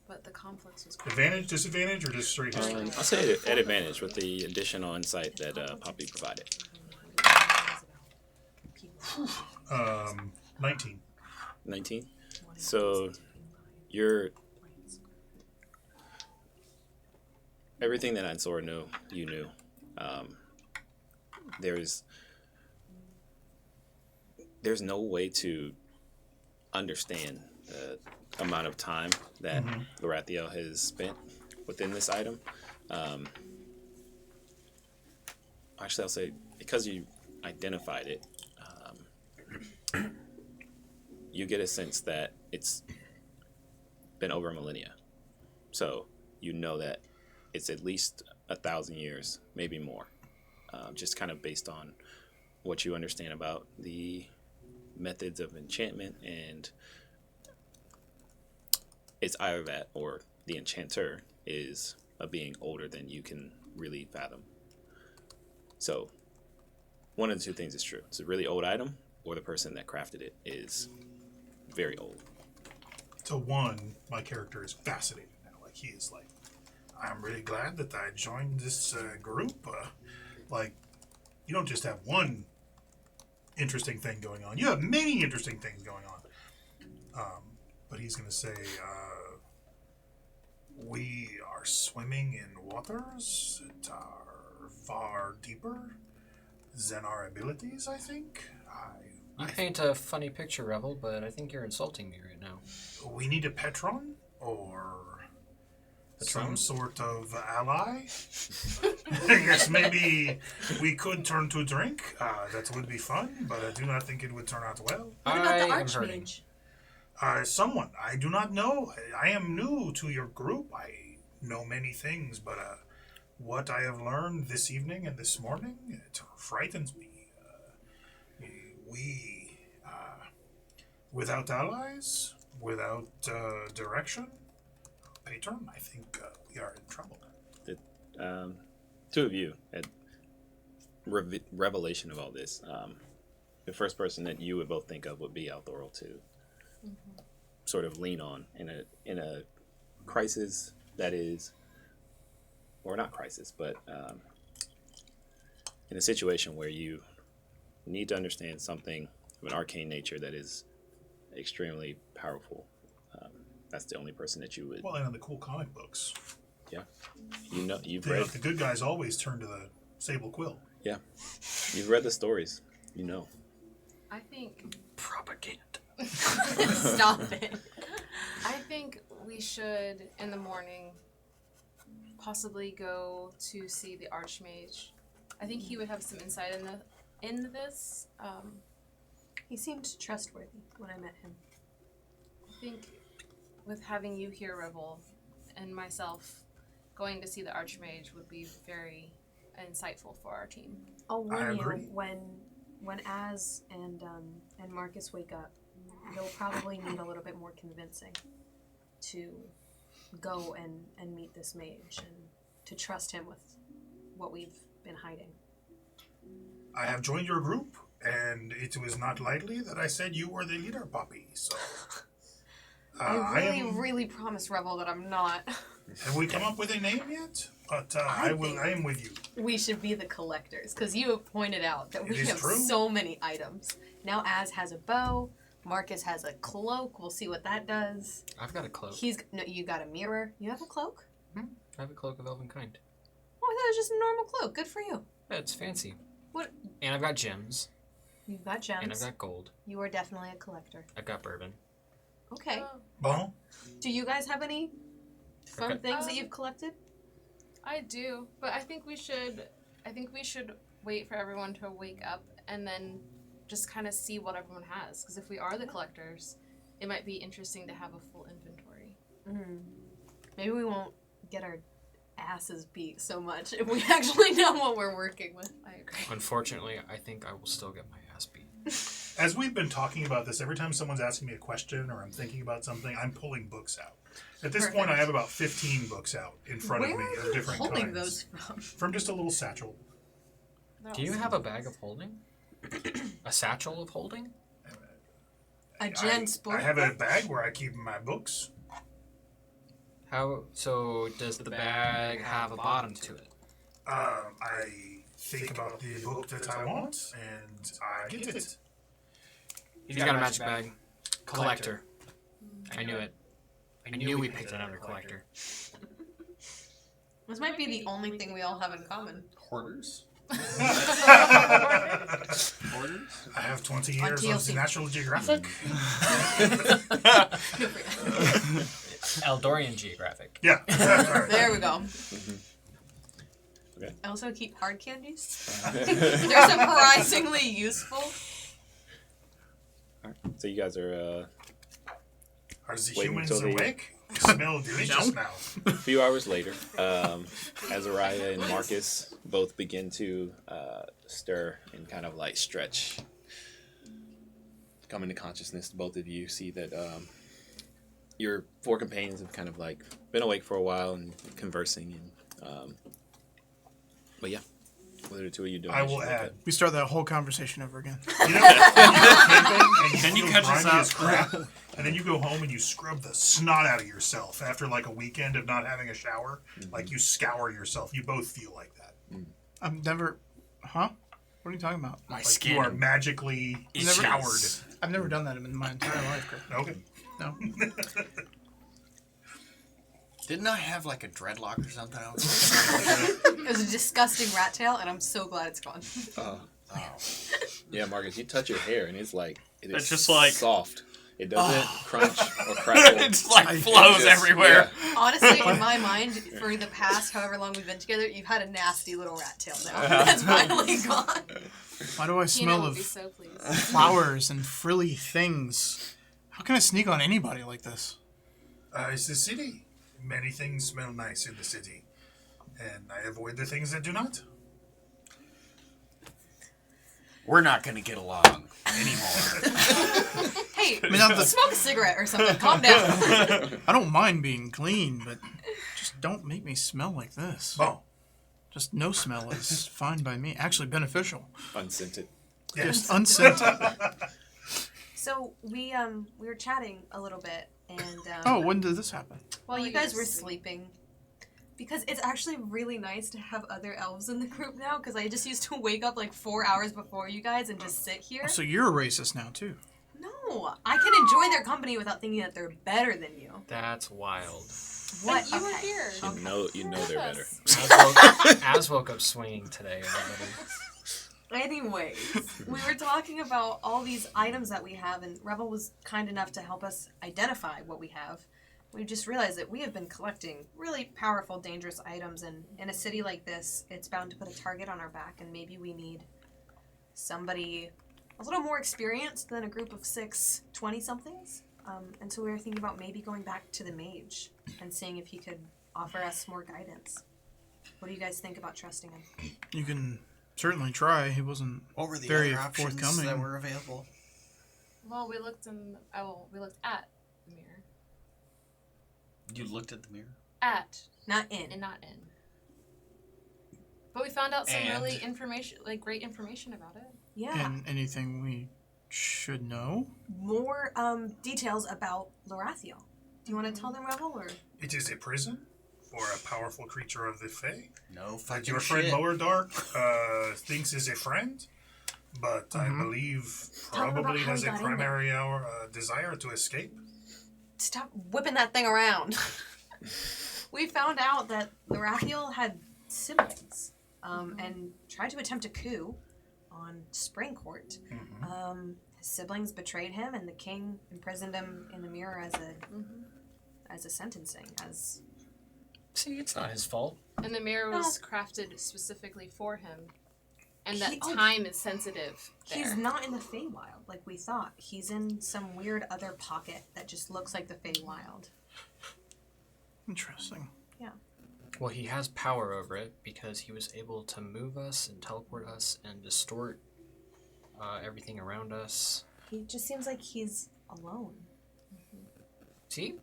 But the conflicts was Advantage, disadvantage, or just straight history? I'll say at advantage with the additional insight that Poppy provided. 19. 19. So you're everything that Ansora knew, you knew. There's no way to understand the amount of time that Lorathiel has spent within this item. Actually, I'll say because you identified it, you get a sense that it's been over a millennia. So you know that it's at least 1,000 years, maybe more, just kind of based on what you understand about the methods of enchantment, and it's either that or the enchanter is a being older than you can really fathom. So one of the two things is true. It's a really old item, or the person that crafted it is very old. So one, my character is fascinated now. Like he is like, I'm really glad that I joined this group. Like, you don't just have one interesting thing going on. You have many interesting things going on. But he's going to say, we are swimming in waters that are far deeper than our abilities, I think. You paint a funny picture, Rebel, but I think you're insulting me right now. We need a patron or some Patron? sort of ally. I guess maybe we could turn to drink. That would be fun, but I do not think it would turn out well. What about the I am hurting. Archmage? Someone. I do not know. I am new to your group. I know many things, but what I have learned this evening and this morning, it frightens me. We, without allies, without direction, patron, I think we are in trouble. Two of you at revelation of all this. The first person that you would both think of would be Althoril to sort of lean on in a crisis that is, or not crisis, but in a situation where you need to understand something of an arcane nature that is extremely powerful. That's the only person that you would. Well, and in the cool comic books, Yeah, you've the, read. the good guys always turn to the sable quill. Yeah, you've read the stories. You know. I think Propaganda. Stop it. I think we should in the morning possibly go to see the Archmage. I think he would have some insight in this. He seemed trustworthy when I met him. I think with having you here, Rebel, and myself going to see the Archmage would be very insightful for our team. I'll I warn you agree. when Az and Marcus wake up, they'll probably need a little bit more convincing to go and meet this mage and to trust him with what we've been hiding. I have joined your group, And it was not lightly that I said you were the leader, Poppy. So I really promise Revel that I'm not. Have we come up with a name yet? But I am with you. We should be the collectors, because you have pointed out that we It is have true. so many items. Now Az has a bow, Marcus has a cloak. We'll see what that does. I've got a cloak. You got a mirror. You have a cloak? I have a cloak of elven kind. Oh, I thought it was just a normal cloak. Good for you. Yeah, it's fancy. What? And I've got gems. You've got gems. And I've got gold. You are definitely a collector. I've got bourbon. Okay. Bon? Do you guys have any fun things that you've collected? I do, but I think we should wait for everyone to wake up and then just kind of see what everyone has. Because if we are the collectors, it might be interesting to have a full inventory. Mm. Maybe we won't get our asses beat so much if we actually know what we're working with. I agree. Unfortunately, I think I will still get my ass beat. As we've been talking about this, every time someone's asking me a question or I'm thinking about something, I'm pulling books out. At this point, I have about 15 books out in front of me of different holding kinds. those from? From just a little satchel. Do you have a bag of holding? A satchel of holding? A gen sport? I have a bag where I keep my books. How? So does the bag have a bottom to it? I think about the book that I want, and I get it. He's got a magic bag. Collector. I knew it. I knew we picked another collector. This might be the only thing we all have in common. Hoarders. Hoarders? I have 20 years of the National Geographic. Eldorian Geographic. Yeah. Right. There we go. Okay. I also keep hard candies. They're surprisingly useful. All right. So you guys are Are the Wait humans until they- awake? They smell delicious now. a few hours later. Azariah and Marcus both begin to stir and kind of like stretch. Come into consciousness. Both of you see that your four companions have kind of like been awake for a while and conversing. And but yeah, what are the two of you doing? I will add. We start that whole conversation over again. You know, when you're camping and Can you feel catch us grimy up? as crap, and then you go home and you scrub the snot out of yourself after like a weekend of not having a shower. Like you scour yourself. You both feel like that. I've never... Huh? What are you talking about? My Like skin. you are magically showered. I've never done that in my entire life, Chris. Okay. No. Didn't I have like a dreadlock or something? It was a disgusting rat tail, and I'm so glad it's gone. Yeah, Marcus, you touch your hair and it's like It's just like- soft. It doesn't crunch or crackle. It's like flows Just- everywhere. yeah. Honestly, in my mind, for the past however long we've been together, you've had a nasty little rat tail now. That's finally gone. Why do I Tina smell would of be so pleased. flowers and frilly things? How can I sneak on anybody like this? It's the city. Many things smell nice in the city. And I avoid the things that do not. We're not going to get along anymore. Hey, I'm the- smoke a cigarette or something. Calm down. I don't mind being clean, but just don't make me smell like this. Bon. Just no smell is fine by me. Actually beneficial. Unscented. Just unscented. So we were chatting a little bit, and Oh, when did this happen? while you guys were sleeping, because it's actually really nice to have other elves in the group now. Because I just used to wake up like 4 hours before you guys and just sit here. So you're a racist now, too. No, I can enjoy their company without thinking that they're better than you. That's wild. What? You were Okay. here. You know they're better. Az woke up swinging today. Everybody. Anyways, we were talking about all these items that we have, and Rebel was kind enough to help us identify what we have. We just realized that we have been collecting really powerful, dangerous items, and in a city like this, it's bound to put a target on our back, and maybe we need somebody a little more experienced than a group of 6 20-somethings. And so we were thinking about maybe going back to the mage and seeing if he could offer us more guidance. What do you guys think about trusting him? You can certainly try. He wasn't What were the very other options forthcoming. that were available? Well, we looked at the mirror. You looked at the mirror? At Not in. and not in. But we found out some And? really great information about it. Yeah. And anything we should know? More details about Lorathiel. Do you want to tell them, Rebel, or? It is a prison for a powerful creature of the Fae. No That fucking your friend shit. Lower Dark thinks is a friend, but I believe Tell them about probably how has he a got in there. primary desire to escape. Stop whipping that thing around. We found out that Lorathiel had siblings and tried to attempt a coup on Spring Court. His siblings betrayed him, and the king imprisoned him in the mirror as a sentencing. See, it's not his fault. And the mirror was crafted specifically for him. And that time is sensitive there. He's not in the Feywild like we thought. He's in some weird other pocket that just looks like the Feywild. Interesting. Well, he has power over it because he was able to move us and teleport us and distort everything around us. He just seems like he's alone. See?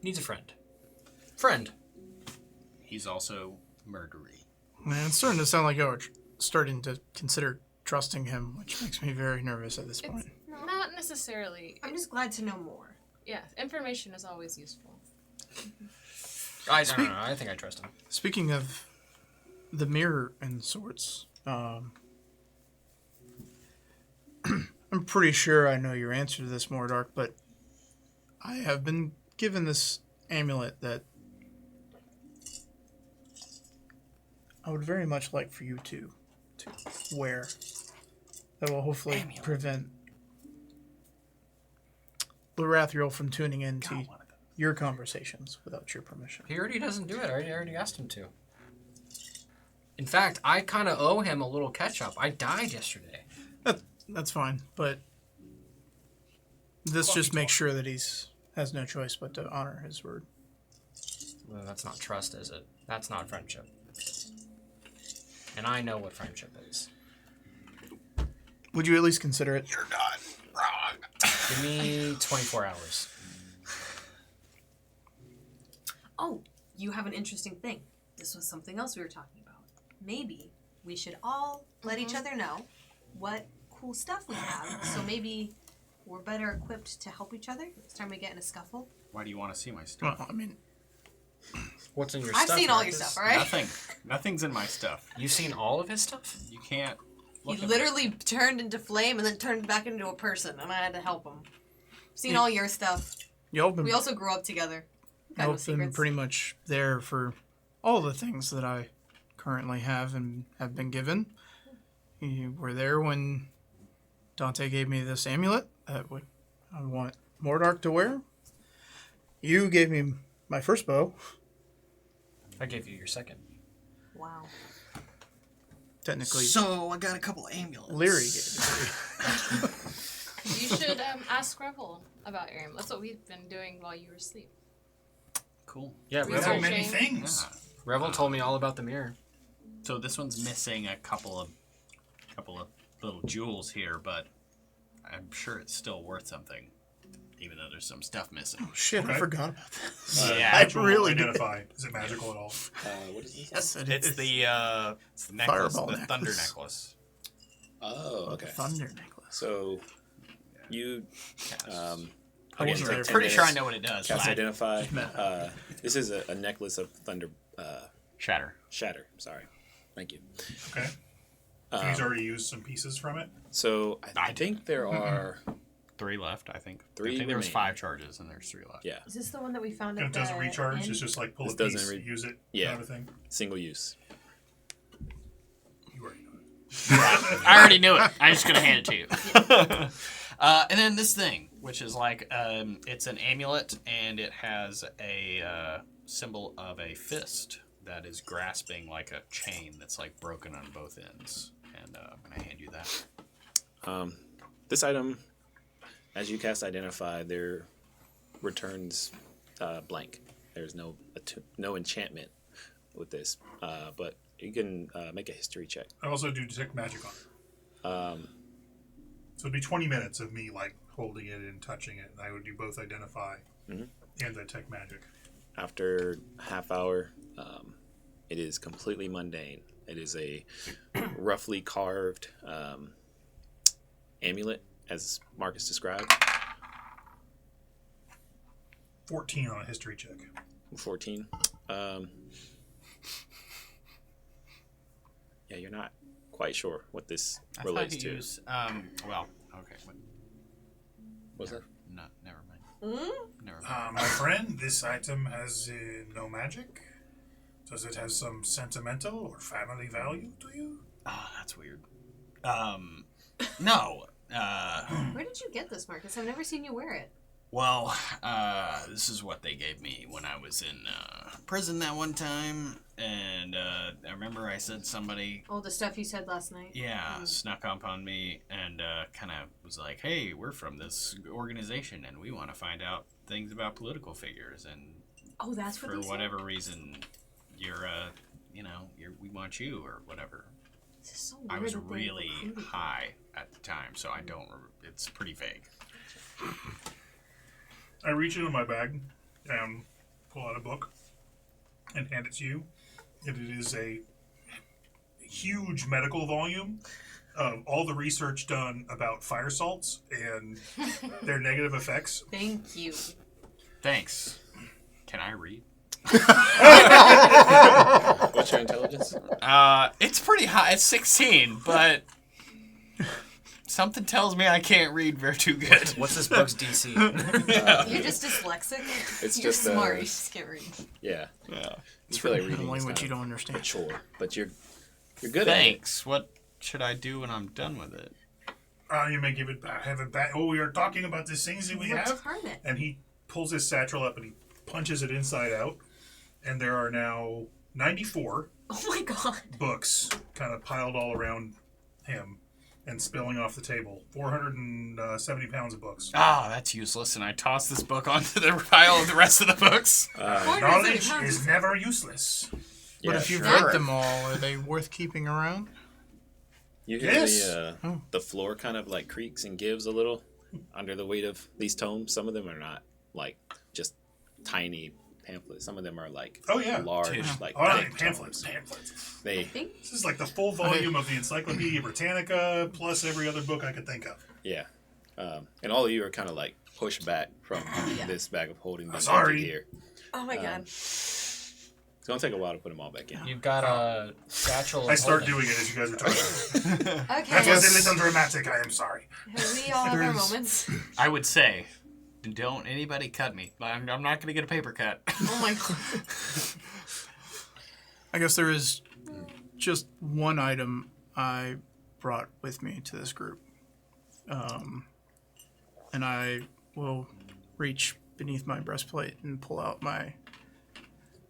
Needs a friend. Friend. He's also murdery. Man, it's starting to sound like you're starting to consider trusting him, which makes me very nervous at this point. Not necessarily. I'm just glad to know more. Yeah, information is always useful. I don't know. I think I trust him. Speaking of the mirror and sorts, I'm pretty sure I know your answer to this, Mordark, but I have been given this amulet that I would very much like for you to wear. That will hopefully prevent Lorathiel from tuning into your conversations without your permission. He already doesn't do it. I already asked him to. In fact, I kind of owe him a little catch-up. I died yesterday. That's fine, but this just makes sure that he's has no choice but to honor his word. Well, that's not trust, is it? That's not friendship. And I know what friendship is. Would you at least consider it? You're not wrong. Give me 24 hours. Oh, you have an interesting thing. This was something else we were talking about. Maybe we should all let each other know what cool stuff we have, so maybe we're better equipped to help each other next time we get in a scuffle. Why do you want to see my stuff? Well, I mean, What's in your I've stuff? seen all your Marcus? stuff, all right? Nothing. Nothing's in my stuff. You've seen all of his stuff? You can't. He look at literally turned into flame and then turned back into a person, and I had to help him. Seen all your stuff. y'all have been, We also grew up together. Got y'all no have been secrets. pretty much there for all the things that I currently have and have been given. You were there when Dante gave me this amulet that I want Mordark to wear. You gave me my first bow. I gave you your second. Wow. Technically, So I got a couple amulets. Leary gave it to me. You should ask Revel about your amulet. That's what we've been doing while you were asleep. Cool. Yeah, We have Revel, many Researching. things. Revel told me all about the mirror. So this one's missing a couple of little jewels here, but I'm sure it's still worth something, even though there's some stuff missing. Shit, I Okay. forgot about that. Yeah. I Magical really did. identify. Is it magical at all? What is this? Yes, It it's is. the necklace, Fireball the thunder necklace. necklace. Oh, okay. Thunder necklace. So you I again, wasn't take there 10 for Pretty sure I minutes, know what it does. cast but I- identify. This is a necklace of thunder Shatter. shatter. Sorry, thank you. Okay. So he's already used some pieces from it. So I think there are 3 left, I think. Three I think there was remain. 5 charges, and there's 3 left. yeah Is this the one that we found And at it doesn't the recharge. inn? It's just like pull This a piece, doesn't use it, yeah. kind of thing. single use. You already know it. I already knew it. I'm just gonna hand it to you. And then this thing, which is like it's an amulet, and it has a symbol of a fist that is grasping like a chain that's like broken on both ends. And I'm gonna hand you that. This item, as you cast identify, there returns blank. There's no enchantment with this, but you can make a history check. I also do detect magic on it. So it'd be 20 minutes of me like holding it and touching it, and I would do both identify and detect magic. After half hour, it is completely mundane. It is a roughly carved amulet, as Marcus described. 14 on a history check. 14. Yeah, you're not quite sure what this relates to. Well, okay. What's that? No, never mind. Never mind. My friend, this item has no magic. Does it have some sentimental or family value to you? Oh, that's weird. No. Where did you get this, Marcus? I've never seen you wear it. Well, this is what they gave me when I was in prison that one time, and I remember I said somebody, All the stuff you said last night. snuck up on me and kind of was like, "Hey, we're from this organization, and we want to find out things about political figures, and Oh, that's what for they said? whatever reason, you're, we want you or whatever." This is so weird I was that they really included high at the time, so I don't. It's pretty vague. I reach into my bag and pull out a book and hand it to you. And it is a huge medical volume of all the research done about fire salts and their negative effects. Thank you. Thanks. Can I read? What's your intelligence? It's pretty high. It's 16, but something tells me I can't read very too good. What's this book's DC? You're just dyslexic. It's You're just, smart. You just can't read. Yeah. Yeah. You feel like In a reading is language kind you of don't a understand. chore, but you're good at it. Thanks. What should I do when I'm done with it? You may give it back. Have it back. Oh, we are talking about these things that we have. Return it. And he pulls his satchel up and he punches it inside out. And there are now 94 Oh my god. books kind of piled all around him and spilling off the table. 470 pounds of books. Ah, that's useless, and I toss this book onto the pile of the rest of the books. Knowledge is never useless. But if you've sure. read them all, are they worth keeping around? You hear Yes. the floor kind of like creaks and gives a little under the weight of these tomes. Some of them are not like just tiny pamphlets. Some of them are like Oh, yeah. large, Dude. like Oh, thick pamphlets. tomes. Pamphlets. They This is like the full volume of the Encyclopedia Britannica plus every other book I could think of. yeah, and all of you are kind of like pushed back from this bag of holding them Sorry. empty here. Oh my god. It's gonna take a while to put them all back in. You've got a satchel. I of start holding. doing it as you guys are talking. Okay. That was a little dramatic, I am sorry. We all have our There's- moments. I would say, don't anybody cut me. I'm not going to get a paper cut. Oh my god. I guess there is just one item I brought with me to this group. And I will reach beneath my breastplate and pull out my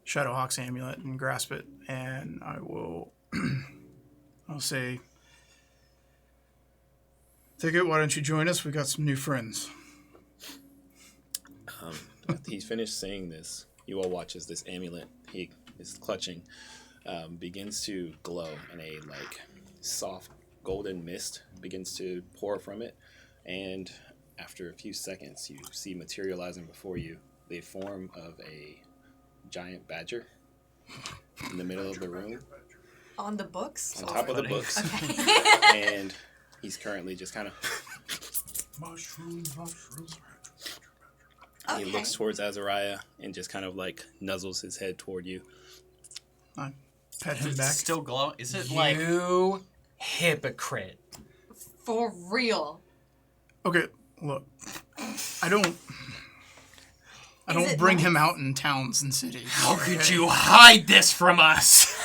Shadowhawk's amulet and grasp it, and I will I'll say, Thicket, why don't you join us? We got some new friends. After he's finished saying this, you all watch as this amulet he is clutching begins to glow, and a like soft golden mist begins to pour from it. And after a few seconds, you see materializing before you the form of a giant badger in the middle of the room, On the books? on top of the books, Okay. and he's currently just kind of. Mushrooms. He looks towards Azariah and just kind of like nuzzles his head toward you. I pet him It's back. still glow. Is it like... You hypocrite. For real. Okay, look. I don't it bring nice? him out in towns and cities. How could you hide this from us?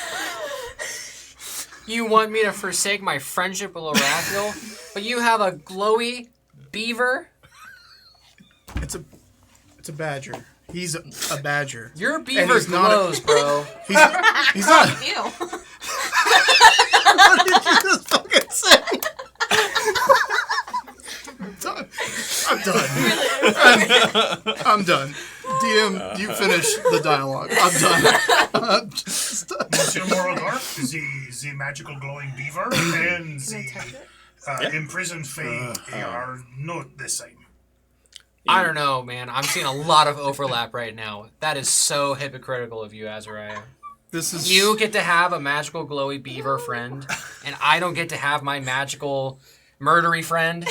You want me to forsake my friendship with Lorathiel, but you have a glowy beaver? It's a badger. He's a badger. Your beaver he's not a- glows, bro. He's not. Ew. What did you just fucking say? I'm done. I'm done. DM, you finish the dialogue. I'm done. I'm just done. Monsieur Moraldorf, the magical glowing beaver, and the imprisoned Fae are not the same. I don't know, man. I'm seeing a lot of overlap right now. That is so hypocritical of you, Azariah. This is You get to have a magical glowy beaver friend, and I don't get to have my magical murdery friend.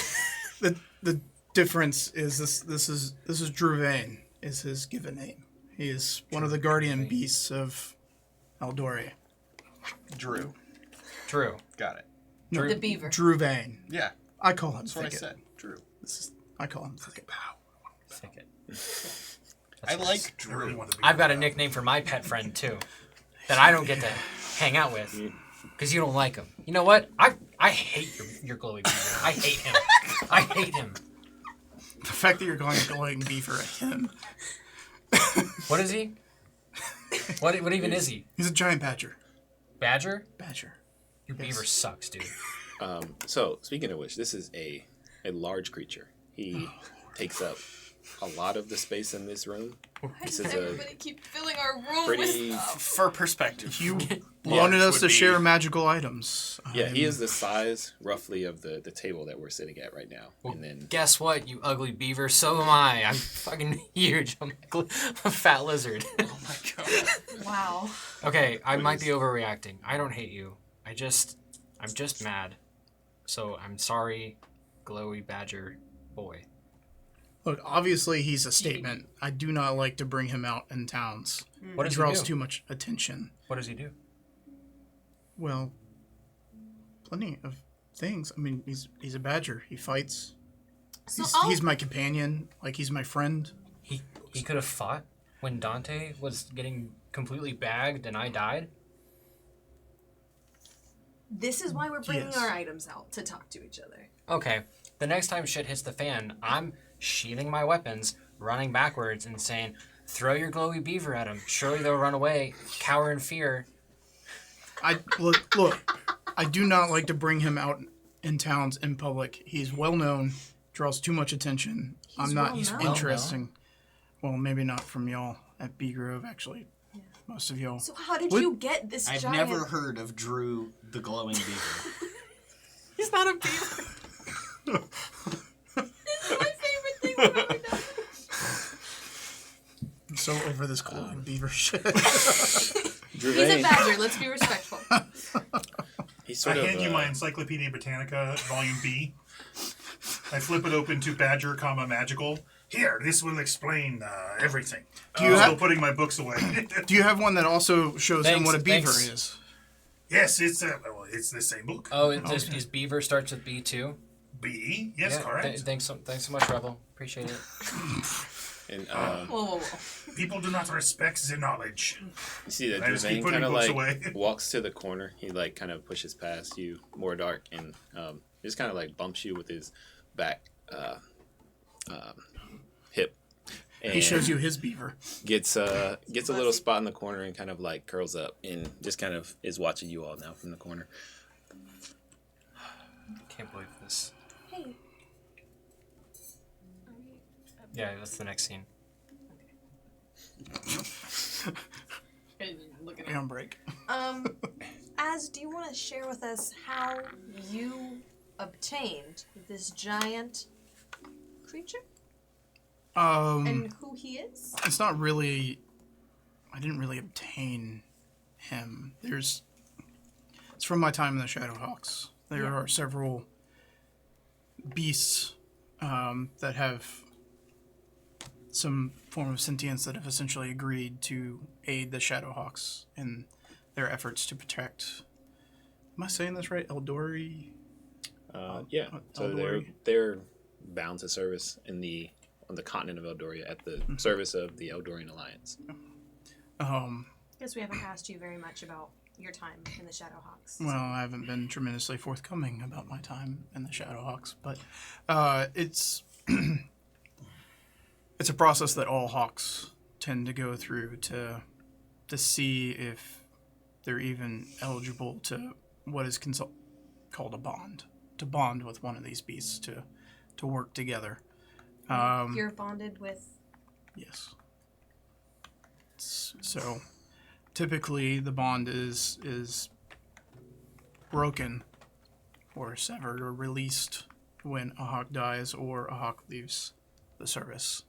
The difference is this is Druvain is his given name. He is one of the guardian beasts of Eldori. Drew. True. Got it. The beaver. Druvain. Yeah, I call him that's what I Thicket. said. Drew. I call him Thicket. Thicket. I like I Drew. really want to be I've got a proud. nickname for my pet friend too, that I don't get to hang out with because you don't like him. You know what? I hate your glowy beaver. I hate him. I hate him. The fact that you're calling a glowing beaver a him. What is he? What even is he? He's a giant badger. Badger? Badger. Your beaver sucks, dude. So speaking of which, this is a large creature. He takes up a lot of the space in this room. Why This does is a everybody keep filling our room pretty. with stuff? For perspective. You wanted us would to be- share magical items. Yeah, he is the size roughly of the table that we're sitting at right now. Well, And then guess what, you ugly beaver? So am I. I'm fucking huge. I'm a fat lizard. Oh my god. Wow. Okay, I might be overreacting. I don't hate you. I'm just mad. So I'm sorry, glowy badger boy. Look, obviously he's a statement. I do not like to bring him out in towns. What He does draws he do? too much attention. What does he do? Well, plenty of things. I mean, he's a badger. He fights. So He's my companion. Like, he's my friend. He could have fought when Dante was getting completely bagged and I died. This is why we're bringing Yes. our items out to talk to each other. Okay, the next time shit hits the fan, I'm sheathing my weapons, running backwards, and saying, "Throw your glowy beaver at him. Surely they'll run away, cower in fear." Look. I do not like to bring him out in towns in public. He's well known, draws too much attention. He's well-known. interesting. Well, maybe not from y'all at B Grove, actually. Most of y'all. So how did What- you get this I've giant... never heard of Drew the glowing beaver. He's not a beaver. This is my favorite thing we've ever done. I'm so over this glowing beaver shit. He's a Druvain, badger. Let's be respectful. he's I sort of. hand you my Encyclopedia Britannica, Volume B. I flip it open to Badger, magical. Here, this will explain everything. you I'm have- still putting my books away. Do you have one that also shows him Thanks, what a beaver thanks. is? Yes, it's the same book. Oh, his beaver starts with B too. B. Yes, correct. Thanks so much, Rebel. Appreciate it. And Whoa. People do not respect the knowledge. you see that I just keep Druvain putting kind of books like away. walks to the corner. He like kind of pushes past you, more dark, and just kind of like bumps you with his back hip. And He shows you his beaver. gets a little spot in the corner and kind of like curls up and just kind of is watching you all now from the corner. Can't believe this. Hey, Yeah, that's the next scene. Look at Be on break. Az, do you want to share with us how you obtained this giant creature and who he is? It's not really. I didn't really obtain him. It's from my time in the Shadowhawks. There are several beasts that have some form of sentience that have essentially agreed to aid the Shadowhawks in their efforts to protect. Am I saying this right? Eldori? Yeah, so Eldori? they're bound to service on the continent of Eldoria at the service of the Eldorian Alliance. Guess we haven't asked you very much about your time in the Shadowhawks. Well, I haven't been tremendously forthcoming about my time in the Shadowhawks, but it's it's a process that all hawks tend to go through to see if they're even eligible to what is called a bond, to bond with one of these beasts, to work together. You're bonded with. Yes. So, typically, the bond is broken or severed or released when a hawk dies or a hawk leaves the service.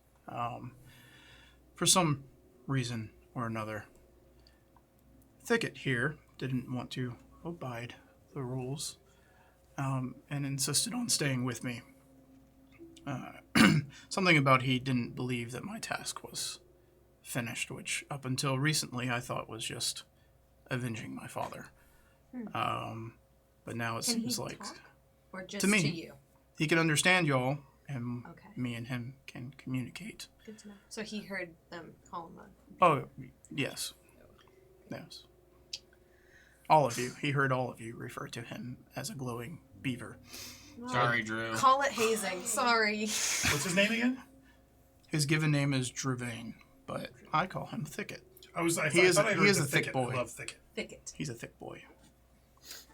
For some reason or another. Thicket here didn't want to abide the rules. and insisted on staying with me. Something about he didn't believe that my task was finished, which up until recently I thought was just avenging my father. But now it Can seems he like talk? Or just to me. to you? He can understand y'all, and Okay. me and him can communicate. Good to know. So he heard them call him Oh, yes. Yes. All of you. He heard all of you refer to him as a glowing beaver. Sorry, Drew. Call it hazing. Sorry. What's his name again? His given name is Druvane, but I call him Thicket. I He is thought I a- he heard is the a thick thicket. boy. I love thicket. Thicket. He's a thick boy.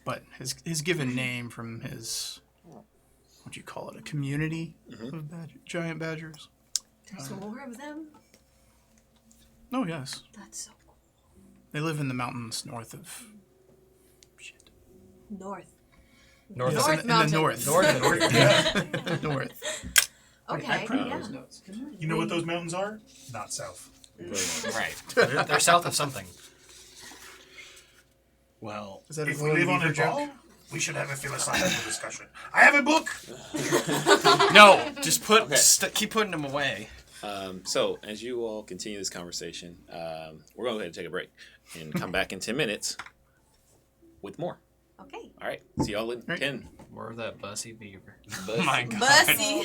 But his given name from his, what do you call it, a community of giant badgers? There's more of them? Oh, yes. That's so cool. They live in the mountains north of... Shit. North. North. Yes, North in the Mountain. north. North. Yeah. North. Okay. Yeah. You know what those mountains are? Not south. Right. They're south of something. Well, Is that If a we live on beaver a joke? ball, we should have a philosophical discussion. I have a book. no, just put Okay. keep putting them away. So, as you all continue this conversation, we're going to go ahead and take a break and come back in 10 minutes with more. Okay. All right. See y'all in Right. 10. More of that bussy beaver. Oh my God. Bussy.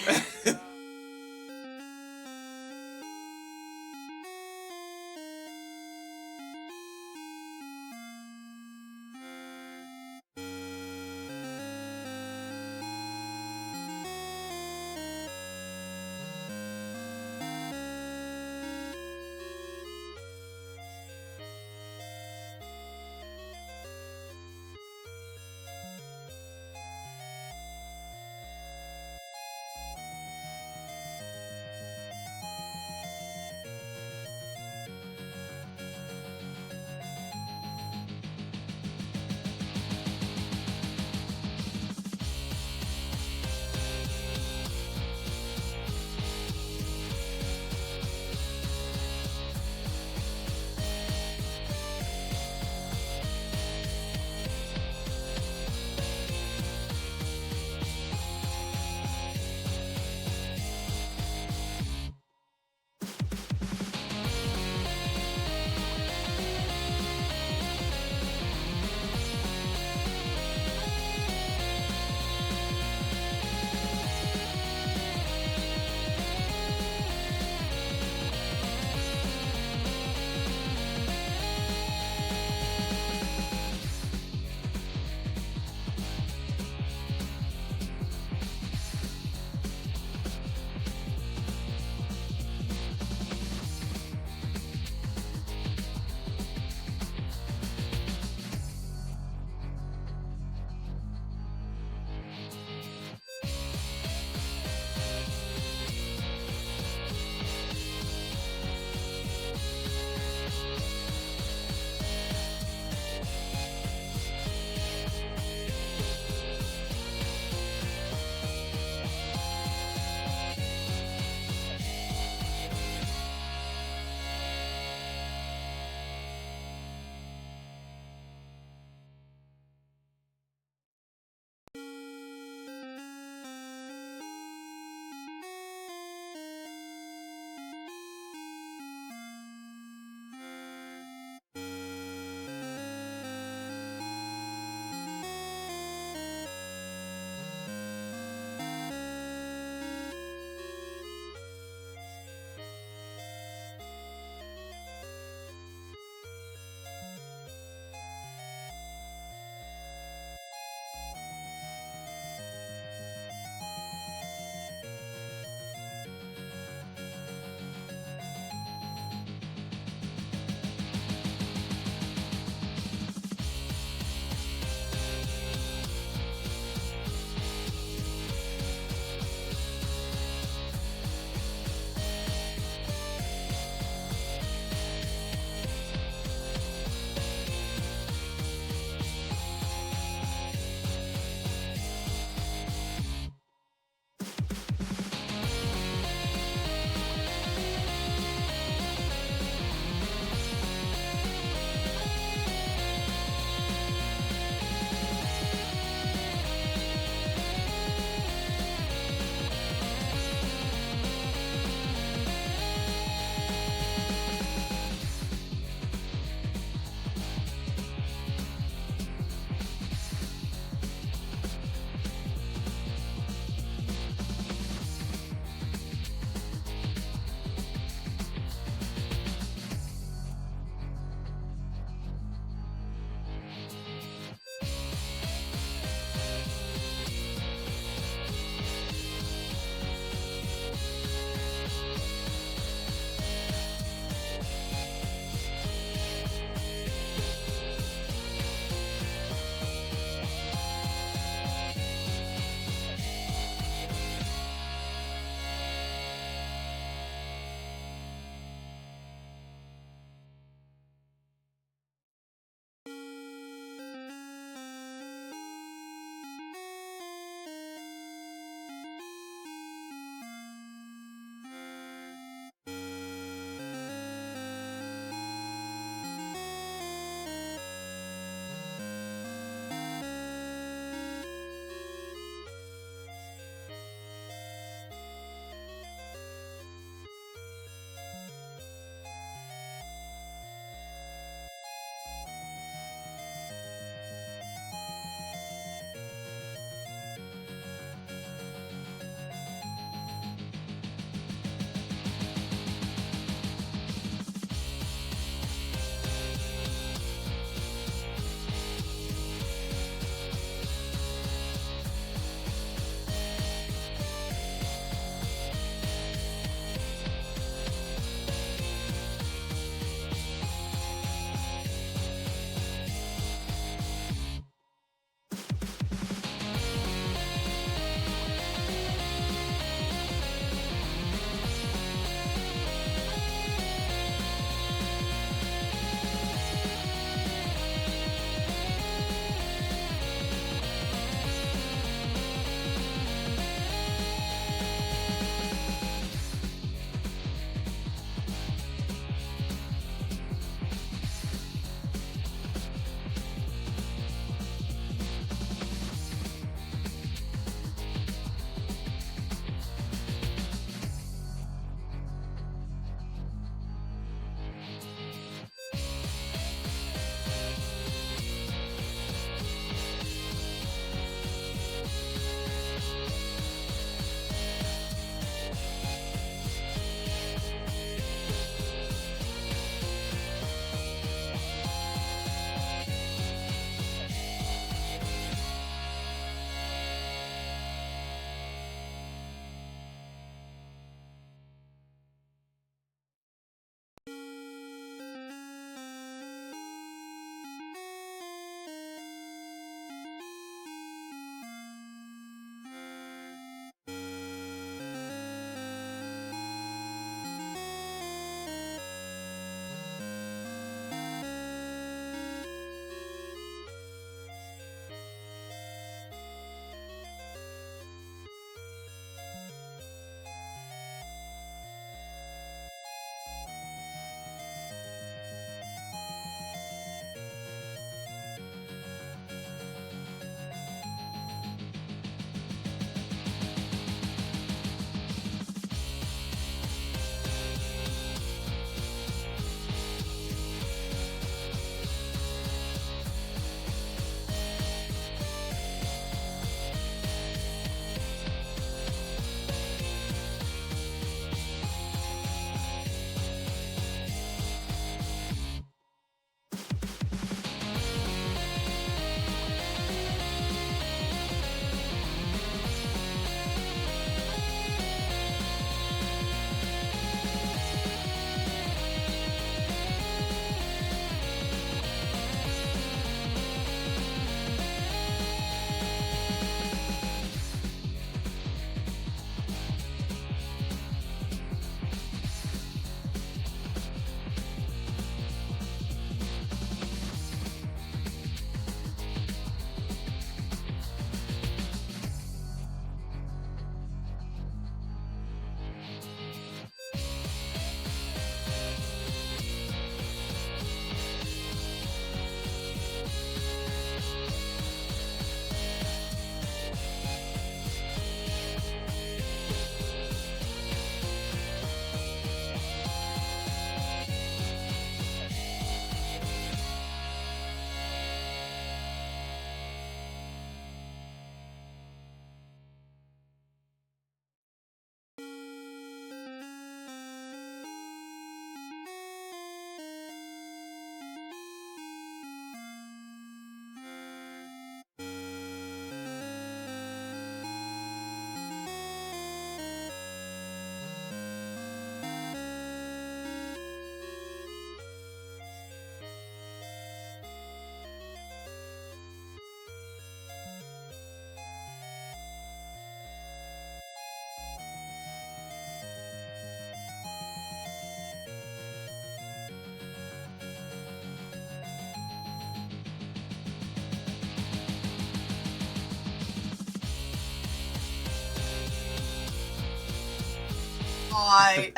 God.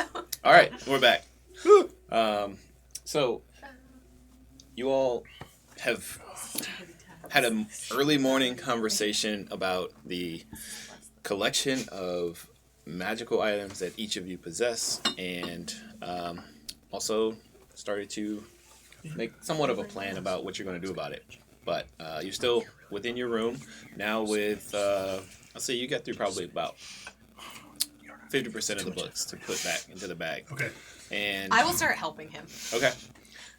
All right, we're back. So you all have had an early morning conversation about the collection of magical items that each of you possess, and also started to make somewhat of a plan about what you're going to do about it. But you're still within your room now with, I'll say you got through probably about 50% of the books to put back into the bag. Okay. And I will start helping him. Okay.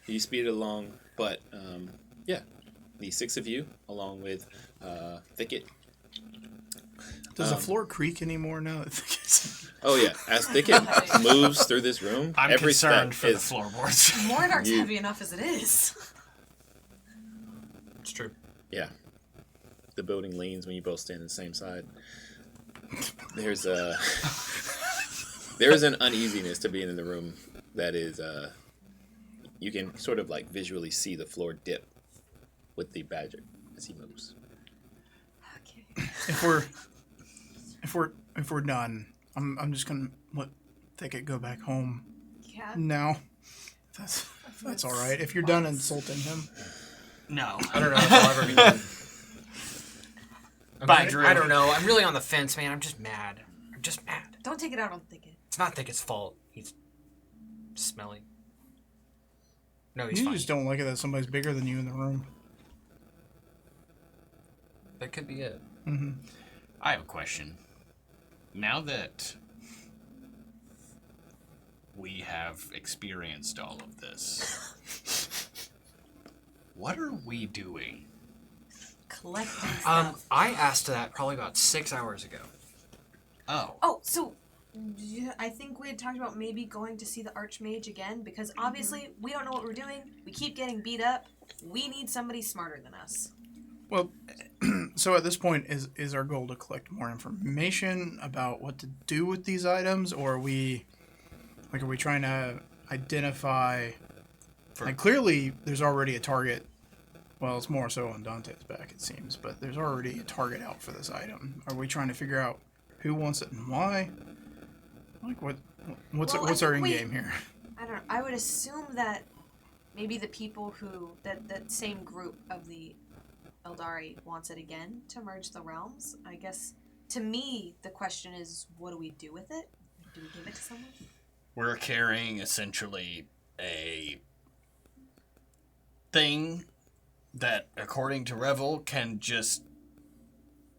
You speed it along, but yeah, the 6 of you, along with Thicket. Does the floor creak anymore now? Oh yeah, as Thicket moves through this room, I'm every concerned step for the is floorboards. Mordark's You- heavy enough as it is. It's true. yeah. The building leans when you both stand on the same side. There's a there is an uneasiness to being in the room that is you can sort of like visually see the floor dip with the badger as he moves. Okay. If we're done, I'm just gonna let Thicket go back home Yeah. now. That's all right. If you're done insulting him, No. I don't know if I'll ever be done. Bye, Drew. I don't know. I'm really on the fence, man. I'm just mad. I'm just mad. Don't take it out on Thicket. It's not Thicket's fault. He's smelly. No, he's you fine. just don't like it that somebody's bigger than you in the room. That could be it. Mm-hmm. I have a question. Now that we have experienced all of this, what are we doing? Collecting stuff. I asked that probably about 6 hours ago. Oh. Oh, so yeah, I think we had talked about maybe going to see the Archmage again, because obviously we don't know what we're doing. We keep getting beat up. We need somebody smarter than us. Well, so at this point, is our goal to collect more information about what to do with these items, or are we trying to identify? Like clearly, there's already a target. Well, it's more so on Dante's back, it seems, but there's already a target out for this item. Are we trying to figure out who wants it and why? Like what's Well, what's I our think end game here? I don't know. I would assume that maybe the people who that same group of the Eldari wants it again to merge the realms. I guess to me the question is, what do we do with it? Do we give it to someone? We're carrying essentially a thing that, according to Revel, can just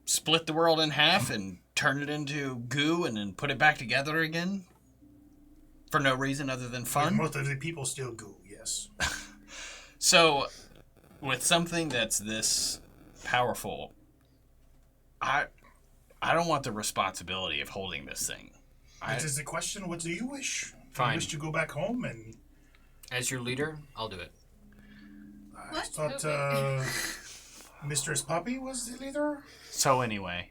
split the world in half and turn it into goo and then put it back together again for no reason other than fun. Most of the people still go, yes. So, with something that's this powerful, I don't want the responsibility of holding this thing. It is the question, what do you wish? Fine. You wish to go back home and... As your leader, I'll do it. I thought Mistress Poppy was the leader? So anyway,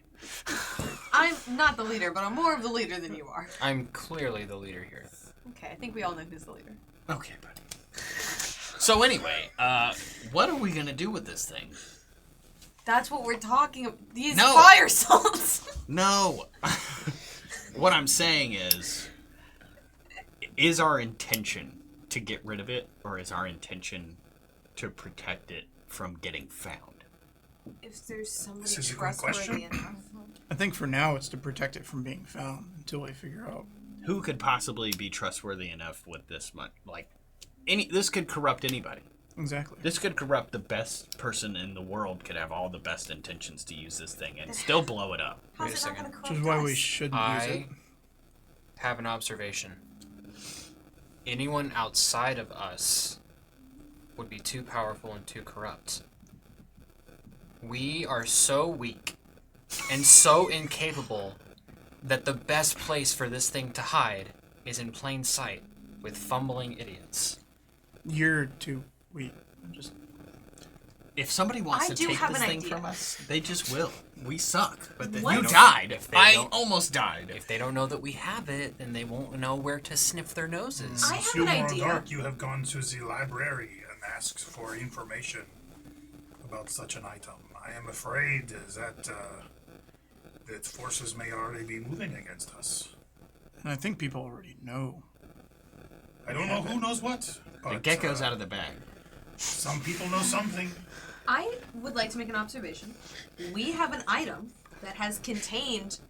I'm not the leader, but I'm more of the leader than you are. I'm clearly the leader here. Okay, I think we all know who's the leader. okay, buddy. So anyway, what are we gonna do with this thing? That's what we're talking about. These No. fire salts. No. What I'm saying is our intention to get rid of it, or is our intention to protect it from getting found? If there's somebody This is a good trustworthy question. enough. I think for now it's to protect it from being found until we figure out. Who could possibly be trustworthy enough with this much? Like, this could corrupt anybody. Exactly. This could corrupt the best person in the world. Could have all the best intentions to use this thing and still blow it up. How's Wait a it not second. gonna corrupt Which is why we us? shouldn't use it. I have an observation. Anyone outside of us would be too powerful and too corrupt. We are so weak and so incapable that the best place for this thing to hide is in plain sight with fumbling idiots. You're too weak. Just If somebody wants I to do take have this an thing idea. from us, they just will. We suck. But What? you died. If they I don't- almost died. If they don't know that we have it, then they won't know where to sniff their noses. I have Monsieur an idea. Dark, you have gone to the library and asked for information about such an item. I am afraid that forces may already be moving against us. And I think people already know. I don't know who knows what. The But, gecko's out of the bag. Some people know something. I would like to make an observation. We have an item that has contained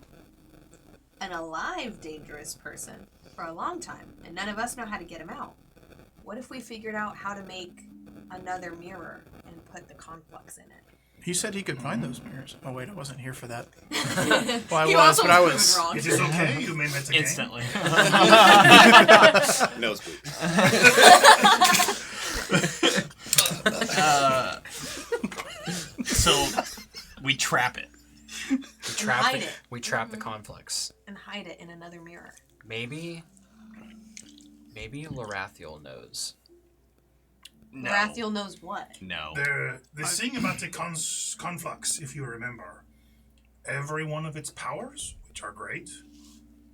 an alive dangerous person for a long time, and none of us know how to get him out. What if we figured out how to make another mirror and put the conflux in it? He said he could find those mirrors. Oh wait, I wasn't here for that. Well, I He was, also but I proven was. wrong. It is okay. You may met again. Instantly. Nosebleed. So we trap it. hide it. We trap the conflicts. And hide it in another mirror. Maybe Lorathiel knows. No. Rathiel knows what. No. The thing about the conflux, if you remember, every one of its powers, which are great,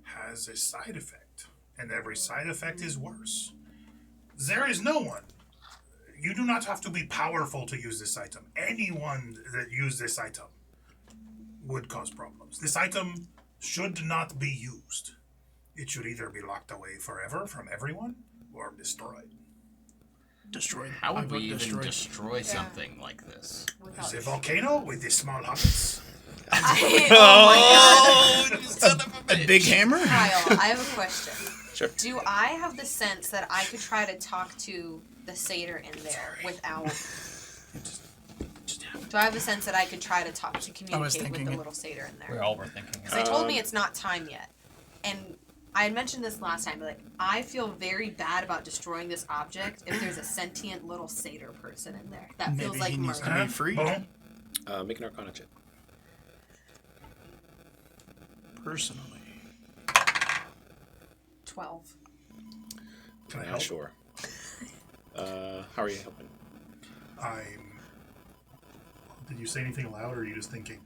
has a side effect. And every side effect is worse. There is no one. You do not have to be powerful to use this item. Anyone that uses this item would cause problems. This item should not be used. It should either be locked away forever from everyone or destroyed. Destroyed. How I would vote we even destroyed. destroy something like this? Is a volcano with the small hobbits? Oh my A big hammer? Kyle, I have a question. Sure. Do I have the sense that I could try to talk to the satyr in there without... Do I have a sense that I could try to communicate with thinking the it. little satyr in We there? all were thinking. Because they told me it's not time yet. And I had mentioned this last time, but like, I feel very bad about destroying this object if there's a sentient little satyr person in there. That feels Maybe like he needs to murder. be freed. Bon. Make an Arcana check. Personally. 12. Can I Not help? sure. How are you helping? Did you say anything aloud, or are you just thinking?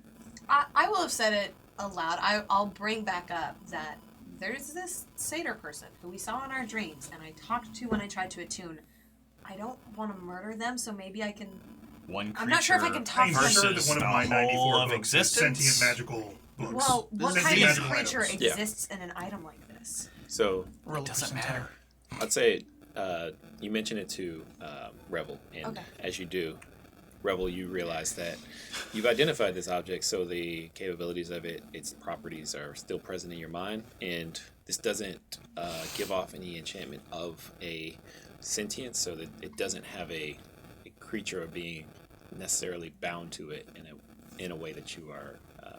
I will have said it aloud. I'll bring back up that there's this satyr person who we saw in our dreams, and I talked to when I tried to attune. I don't want to murder them, so maybe I can... One creature. I'm not sure if I can talk I'm to them. sure that versus one of the my 94 whole of books is existence? sentient magical books. Well, what Sentient kind of magical creature items. Yeah. exists in an item like this? So Roll doesn't percentile. matter. I'd say you mention it to Revel, and Okay. as you do, Revel, you realize that you've identified this object, so the capabilities of it, its properties are still present in your mind, and this doesn't give off any enchantment of a sentience, so that it doesn't have a creature or being necessarily bound to it in a way that you are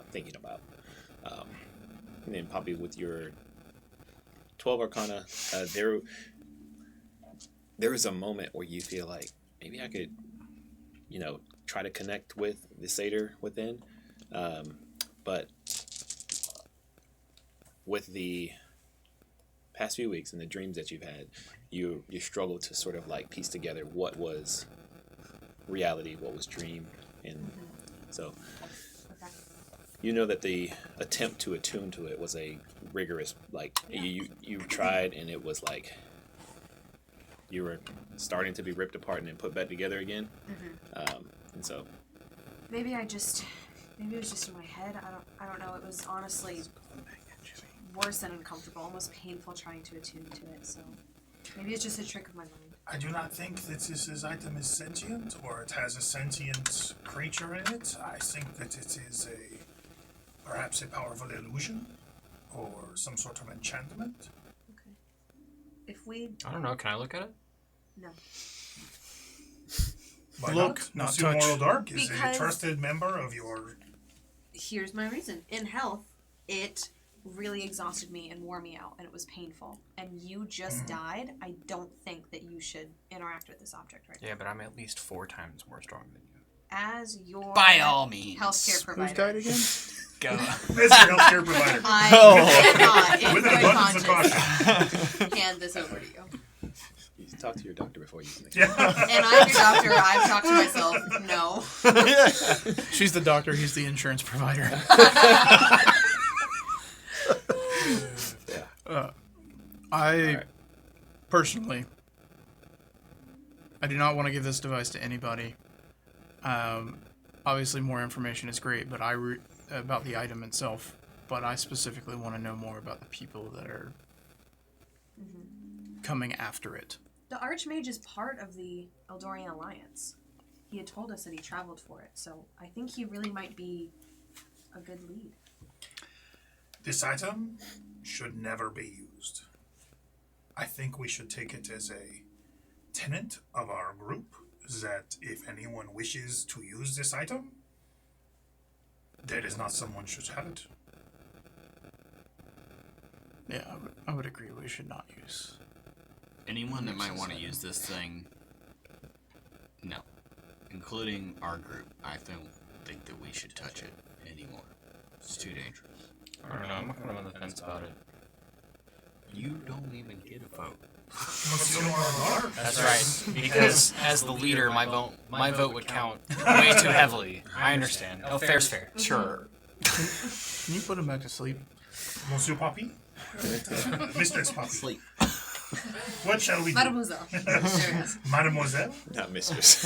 thinking about. And then probably with your 12 Arcana, there is a moment where you feel like maybe I could, try to connect with the satyr within, but with the past few weeks and the dreams that you've had, you struggle to sort of like piece together what was reality, what was dream, and so Okay. you know that the attempt to attune to it was a rigorous, like you tried, and it was like you were starting to be ripped apart and then put back together again. And so Maybe it was just in my head. I don't know. It was honestly worse than uncomfortable, almost painful trying to attune to it. So maybe it's just a trick of my mind. I do not think that this item is sentient, or it has a sentient creature in it. I think that it is perhaps a powerful illusion, or some sort of enchantment. Okay. If we I don't know. Can I look at it? no. Why Look, not? not Monsieur touch. Moral Dark is Because- a trusted member of your... Here's my reason. In health, it really exhausted me and wore me out, and it was painful. And you just died. I don't think that you should interact with this object right now. Yeah, but I'm at least 4 times more strong than you. As your By all means. healthcare Who's provider, died again? Go. Mr. Healthcare Provider. I cannot, in With an good abundance of conscience, hand this over to you. you talk to your doctor before you make Yeah. And I'm your doctor. I've talked to myself. No. She's the doctor, he's the insurance provider. I personally, I do not want to give this device to anybody. Obviously, more information is great, but about the item itself. But I specifically want to know more about the people that are coming after it. The Archmage is part of the Eldorian Alliance. He had told us that he traveled for it, so I think he really might be a good lead. This item should never be used. I think we should take it as a tenet of our group that if anyone wishes to use this item, that is not someone should have it. Yeah, I would agree. We should not use. Anyone that might want to use this thing, no. Including our group. I don't think that we should touch it anymore. It's too dangerous. I don't know. I'm kind of on the fence about it. You don't even get a vote. That's right. Because as the leader, my vote would count way too heavily. I understand. Oh, fair's fair. Sure. Can you put him back to sleep? Monsieur Poppy? Mistress Poppy. Sleep. What shall we do? Mademoiselle. Mademoiselle? Not mistress.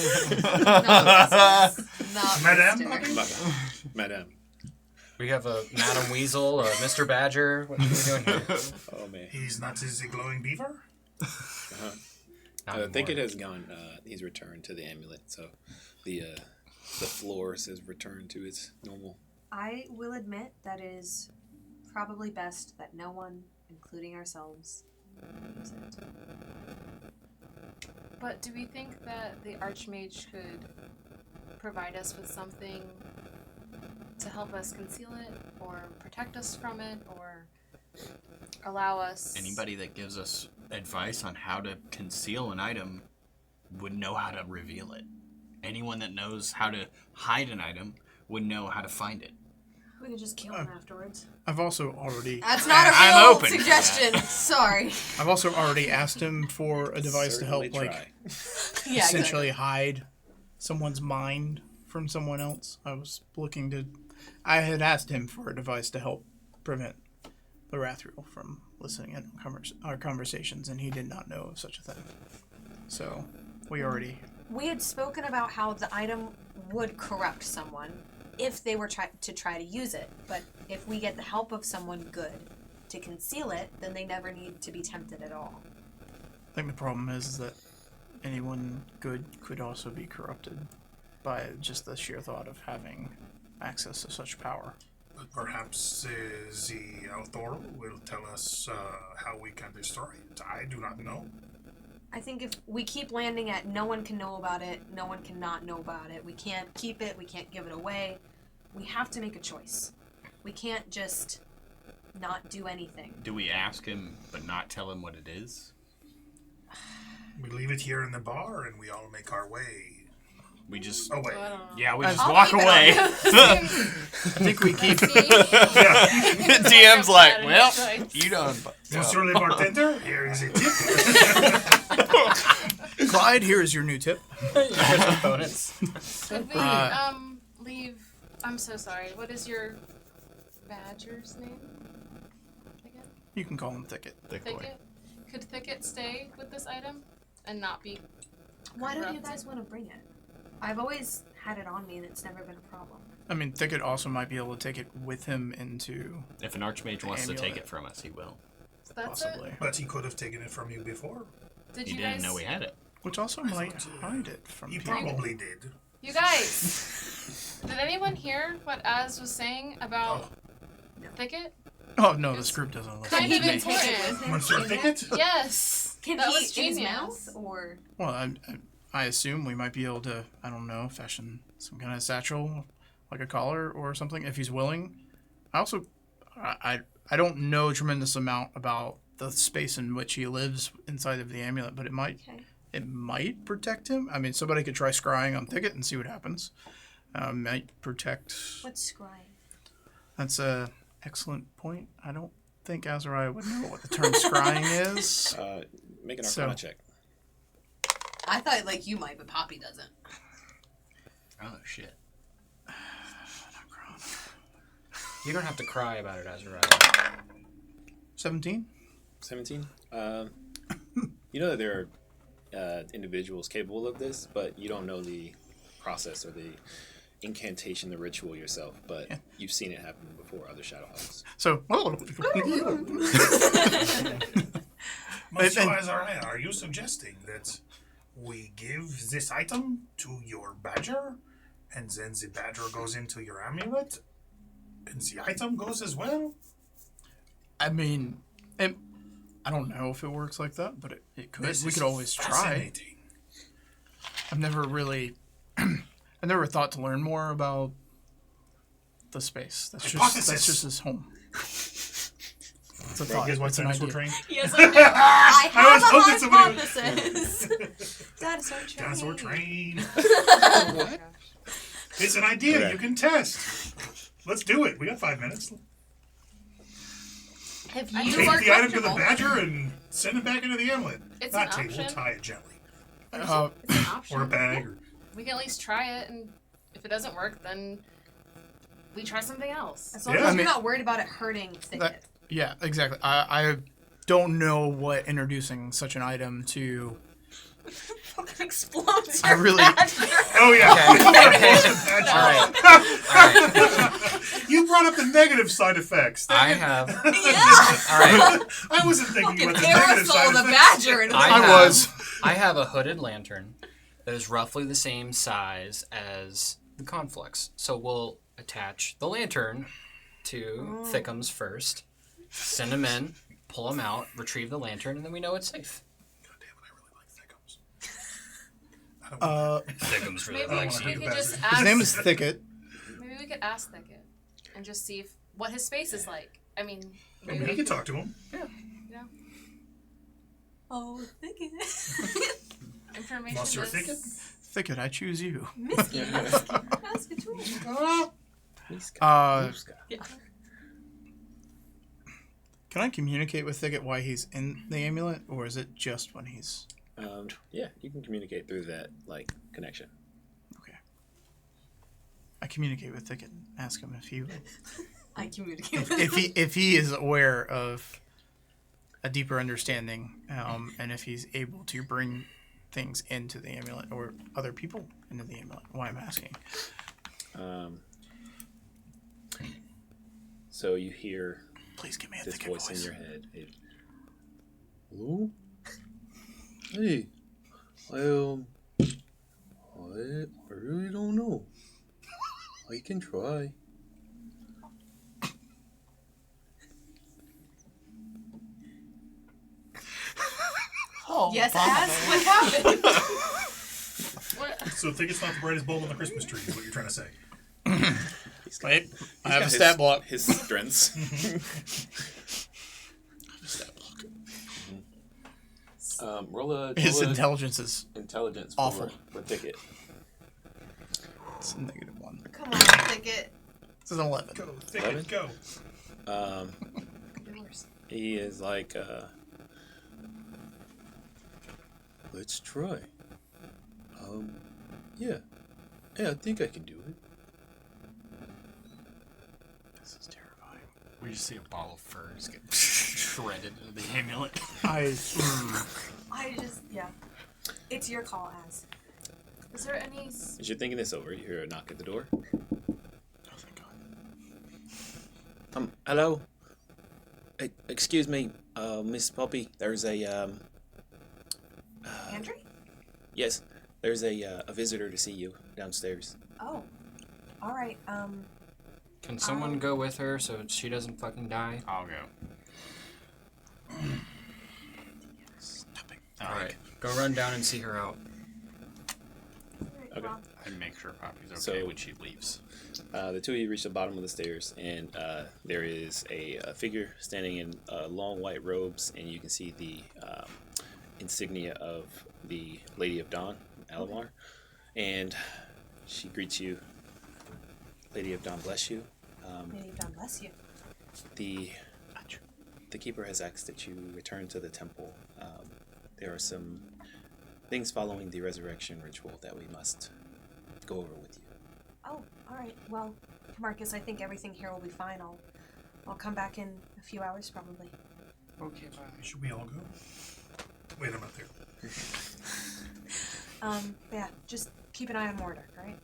Not Madame? Mister. Madame. We have a Madam Weasel, a Mr. Badger. What are we doing here? Oh, man. He's not his glowing beaver? I think it has gone. He's returned to the amulet, so the floor says return to its normal. I will admit that it is probably best that no one, including ourselves, use it. But do we think that the Archmage could provide us with something to help us conceal it, or protect us from it, or allow us... Anybody that gives us advice on how to conceal an item would know how to reveal it. Anyone that knows how to hide an item would know how to find it. We could just kill him afterwards. I've also already. That's not a I'm real open to suggestion. Sorry. I've also already asked him for a device to help, Certainly like, try. Yeah, essentially hide someone's mind from someone else. I had asked him for a device to help prevent Lorathriel from listening in on our conversations, and he did not know of such a thing. So, we had spoken about how the item would corrupt someone if they were to try to use it. But if we get the help of someone good to conceal it, then they never need to be tempted at all. I think the problem is that anyone good could also be corrupted by just the sheer thought of having access to such power. But perhaps the author will tell us how we can destroy it. I do not know. I think if we keep landing at no one can know about it, no one can not know about it, we can't keep it, we can't give it away, we have to make a choice. We can't just not do anything. Do we ask him but not tell him what it is? We leave it here in the bar and we all make our way We just... away. Yeah, we just I'll walk keep it away. on. I think we keep. DM's like, well, you done. Monsieur le bartender, here is a tip. Clyde, here is your new tip. Opponents. Could we leave... I'm so sorry. What is your badger's name? Again? You can call him Thicket. Thicket? Could Thicket stay with this item and not be... Why don't you corrupted? guys want to bring it? I've always had it on me and it's never been a problem. I mean, Thicket also might be able to take it with him into If an archmage wants to take Amulet. it from us, he will. So that's possibly, But he could have taken it from you before. it? Did He you didn't guys... know we had it. which also might hide it from He people. probably did. You guys! Did anyone hear what Az was saying about Thicket? Oh no, this group doesn't listen Kind to of me. important. Monsieur Thicket? Yes! Can that he was in his genius. mouth or? Well, I assume we might be able to, I don't know, fashion some kind of satchel, like a collar or something, if he's willing. I also, I don't know a tremendous amount about the space in which he lives inside of the amulet, but it might protect him. I mean, somebody could try scrying on Thicket and see what happens. Might protect. What's scrying? That's a excellent point. I don't think Azariah would know what the term scrying is. Make an Arcana So- check. I thought like you might, but Poppy doesn't. Oh, shit. You don't have to cry about it, Azariah. 17? 17. You know that there are individuals capable of this, but you don't know the process or the incantation, the ritual yourself. But you've seen it happen before, other Shadowhawks. So, Monsieur Azariah, are you suggesting that we give this item to your badger, and then the badger goes into your amulet, and the item goes as well? I mean, I don't know if it works like that, but it could. This We is could always try. fascinating. I've never really, I never thought to learn more about the space. That's just his home. It's a You thought. guys watch It's an Dinosaur idea. Train? Yes, I do. I was hoping somebody would. hypothesis. Dinosaur train. Dinosaur Train. What? It's an idea Okay. you can test. Let's do it. We got 5 minutes. If Take you are the item to the comfortable, badger and send it back into the amulet. It's Not an take, we'll option. tie it gently. it's an option. Or a bag. Or, We can at least try it, and if it doesn't work, then we try something else. As long Yeah. as I you're mean- not worried about it hurting Thicket. Yeah, exactly. I don't know what introducing such an item to. Fucking explodes I your really- badger. oh, yeah. All right. You brought up the negative side effects. I have. Yeah. All right. I wasn't thinking Fucking about the negative aerosol side the effects. badger. And I have a hooded lantern that is roughly the same size as the conflux. So we'll attach the lantern to Thickums first, send him in, pull him out, retrieve the lantern, and then we know it's safe. God damn it, I really like Thickums. I don't want Thickums really Maybe likes we you. could just His ask. name is Thicket. Maybe we could ask Thicket and just see what his space is like. I mean, I mean, you can talk to him. yeah. Oh, Thicket. Information Monsieur is. Thicket? Thicket, I choose you. Misky. Ask it to him. Can I communicate with Thicket why he's in the amulet, or is it just when he's? Yeah, you can communicate through that connection. Okay. I communicate with Thicket and ask him if he I communicate with him. if he is aware of a deeper understanding, and if he's able to bring things into the amulet or other people into the amulet. Why I'm asking. So you hear Please give me a this Thicket voice voice. in your head. Hello? Hey, I really don't know. I can try. Oh, Yes, ask what happened. What? So Thicket's not the brightest bulb on the Christmas tree, is what you're trying to say. Wait, I He's have got a stat block. His strengths. Roll His a intelligence is intelligence awful. for Thicket. it's a -1. Come on, Thicket. This is an 11. Go, Thicket, go. He is like, let's try. Yeah, I think I can do it. This is terrifying. We just see a ball of furs get shredded into the amulet. I just, yeah. It's your call, Az. Is there any? As you're thinking this over, you hear a knock at the door. Oh, thank God. Hello? Excuse me, Miss Poppy. There's a, Andrew? yes, there's a visitor to see you downstairs. Oh. Alright, Can someone go with her so she doesn't fucking die? I'll go. All right, go run down and see her out. Okay. And make sure Poppy's okay So- when she leaves. The two of you reach the bottom of the stairs, and there is a figure standing in long white robes, and you can see the insignia of the Lady of Dawn, Alamar. And she greets you. Lady of Dawn bless you. Lady God bless you. The keeper has asked that you return to the temple. There are some things following the resurrection ritual that we must go over with you. Oh, alright. Well, Marcus, I think everything here will be fine. I'll come back in a few hours, probably. Okay, bye. Should we all go? Wait, I'm up there. Yeah, just keep an eye on Mortar, right?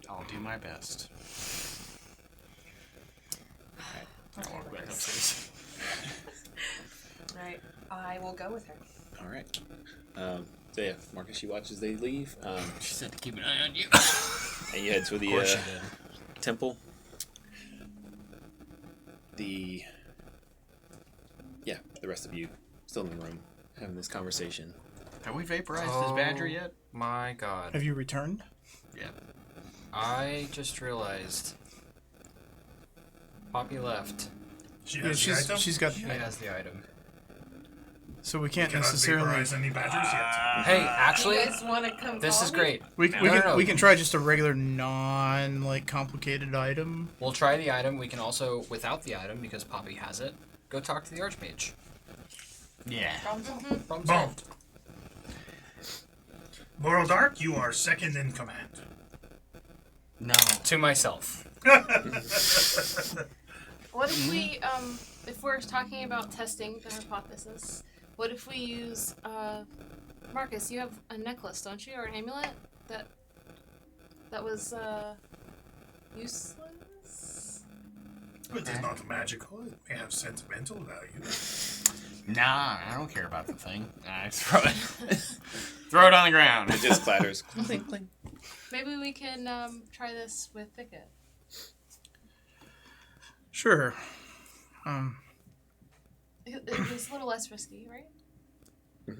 I'll do my best. Okay, I'll walk back Marcus. upstairs. All right, I will go with her. All right. So yeah, Marcus, you watch as they leave. She said to keep an eye on you. And you head to the Of course she did. temple. The rest of you still in the room having this conversation. Have we vaporized this badger yet? My God. Have you returned? Yeah. I just realized Poppy left. She has the item. She's got She the item. has the item. So we can't Cannot necessarily. vaporize any badgers yet. Hey, You actually, guys want to come? this call is me? great. We can try just a regular complicated item. We'll try the item. We can also, without the item, because Poppy has it, go talk to the Archmage. Yeah. Problem Boom. solved. Moral Dark, you are second in command. No. To myself. What if we, if we're talking about testing the hypothesis, what if we use, Marcus, you have a necklace, don't you, or an amulet that was useless? It is not magical. It may have sentimental value. Nah, I don't care about the thing. I throw it. Throw it on the ground. It just clatters. Clink, clink. Maybe we can try this with Thicket. Sure. It's a little less risky, right?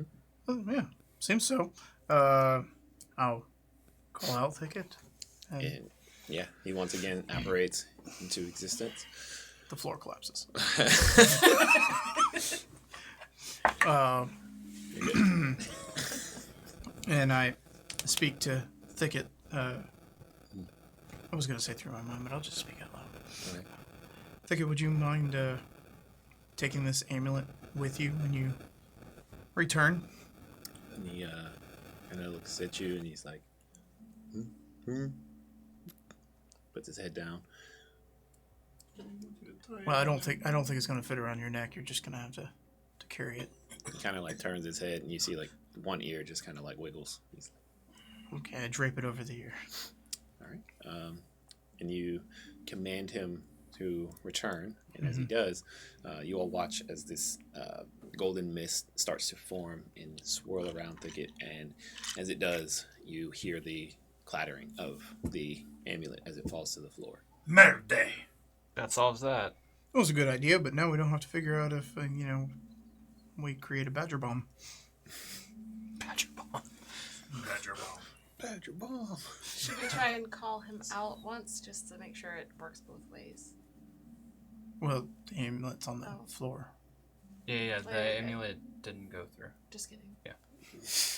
Yeah, seems so. I'll call out Thicket. And And yeah, he once again apparates into existence. the floor collapses. And I speak to Thicket. I was going to say through my mind, but I'll just speak out loud. Right. Thicket, would you mind taking this amulet with you when you return? And he kind of looks at you and he's like, puts his head down. Well, I don't think it's going to fit around your neck. You're just going to have to carry it. He kind of like turns his head and you see like one ear just kind of like wiggles. He's Okay, I drape it over the ear. all right. And you command him to return. And as he does, you all watch as this golden mist starts to form and swirl around Thicket. And as it does, you hear the clattering of the amulet as it falls to the floor. Merde. That solves that. It was a good idea, but now we don't have to figure out if, we create a badger bomb. Badger bomb. Badger bomb. Badger bomb. Should we try and call him out once just to make sure it works both ways? Well, the amulet's on the Oh. floor. Yeah, the Okay. amulet didn't go through. Just kidding. Yeah.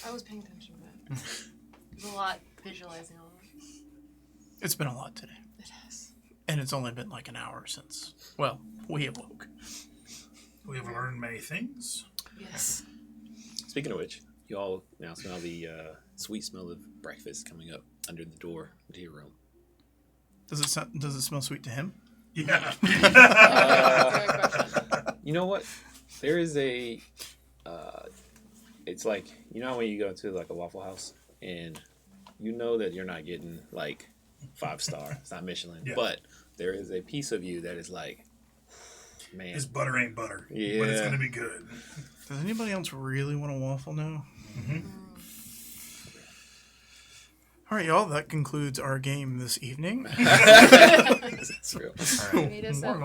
I was paying attention, but there's a lot visualizing all of it. It's been a lot today. It has. And it's only been like an hour since, well, we awoke. We have learned many things. Yes. Speaking of which, you all now smell the sweet smell of breakfast coming up under the door to your room. Does it smell sweet to him? Yeah. Great question. You know what? There is a. It's like, you know when you go to like a Waffle House and you know that you're not getting like 5-star. It's not Michelin, Yeah. but there is a piece of you that is like, man. This butter ain't butter. But it's Yeah. going to be good. Does anybody else really want a waffle now? All right, y'all. That concludes our game this evening. That's real. We need a set.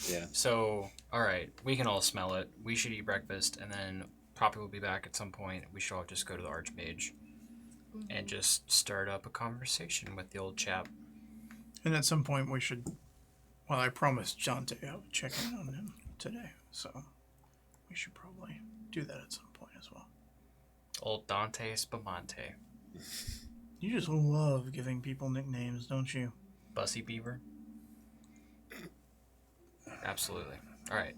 Yeah. So, alright, we can all smell it. We should eat breakfast, and then Poppy will be back at some point. We should all just go to the Archmage and just start up a conversation with the old chap. And at some point we should. Well, I promised Jonte I would check in on him today, so we should probably do that at some point as well. Old Dante Spumante. You just love giving people nicknames, don't you? Bussy Beaver. Absolutely. Alright.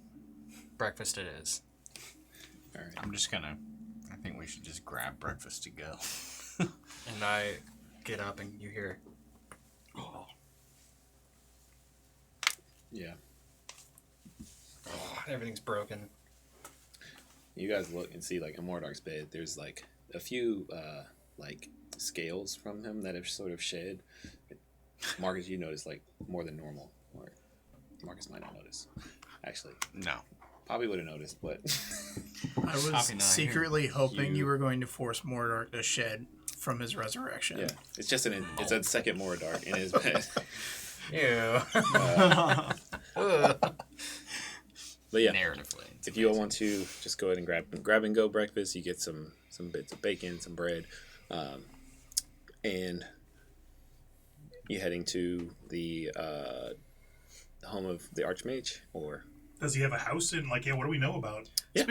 Breakfast it is. All right. I'm just gonna. I think we should just grab breakfast to go. And I get up and you hear, Yeah. everything's broken. You guys look and see like in Mordark's bed, there's like a few like scales from him that have sort of shed. Marcus, you notice like more than normal. Or Marcus might not notice. Actually, No. Probably would have noticed, but I was Copy not secretly hoping You- you were going to force Mordor to shed from his resurrection. yeah, it's just it's a second more dark in his bed. Ew. But yeah, Narratively. if you all want to, just go ahead and grab and go breakfast. You get some bits of bacon, some bread, and you heading to the home of the Archmage, or Does he have a house in, like, yeah, what do we know about? Yeah.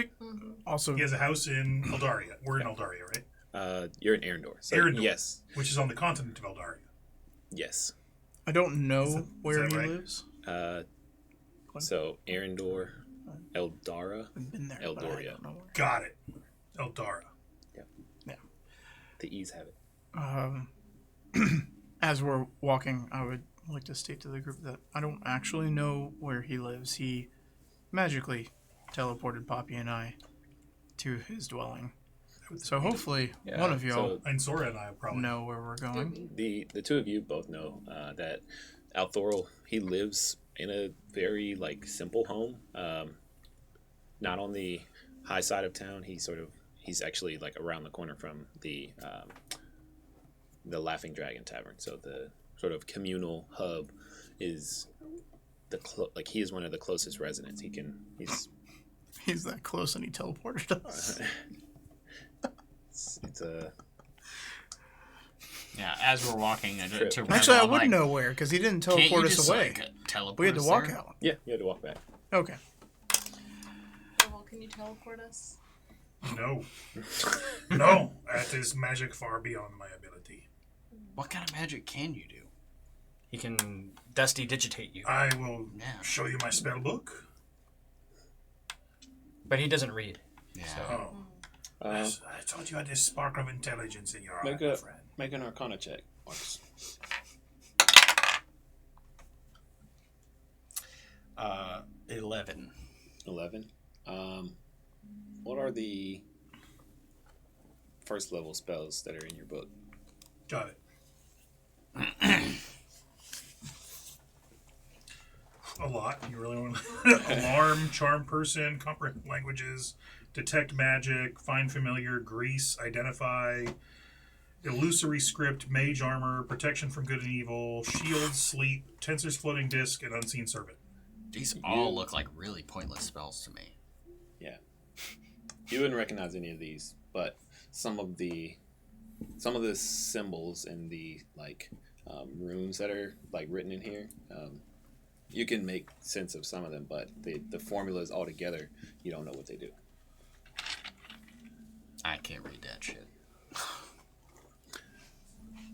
Also, He has a house in Eldaria. We're in Eldaria, right? you're in Arendor. So Arendor. yes, Which is on the continent of Eldaria. yes. I don't know Is where that he right? lives. So Arendor, Eldara, I've been there, but I Eldoria. don't know where. Got it. Eldara. The E's have it. As we're walking, I would like to state to the group that I don't actually know where he lives. He magically teleported Poppy and I to his dwelling. So hopefully one of y'all And Sora and I probably know where we're going. The two of you both know that Althoril, he lives in a very simple home. Not on the high side of town. He's actually around the corner from the Laughing Dragon Tavern. So the sort of communal hub is he is one of the closest residents. He's that close and he teleported us. It's a Yeah, as we're walking to Rendell, Actually, I I'm wouldn't like, know where because he didn't can't you teleport us just, away. teleport We had to us walk there? out. yeah. You had to walk back. Okay. Oh, well, can you teleport us? No. No. That is magic far beyond my ability. What kind of magic can you do? He can dusty digitate you, I will Yeah. show you my spell book. but he doesn't read. Yeah. Oh. I thought you had this spark of intelligence in your eye, Make my a friend. make an Arcana check, Marcus. 11. 11. What are the first level spells that are in your book? Got it. A lot. You really want to alarm, charm person, comprehend languages, detect magic, find familiar, grease, identify, illusory script, mage armor, protection from good and evil, shield, sleep, tensor's floating disc, and unseen servant. These all look like really pointless spells to me. Yeah. You wouldn't recognize any of these, but some of the symbols and the runes that are written in here, you can make sense of some of them, but the formulas altogether, you don't know what they do. I can't read that shit.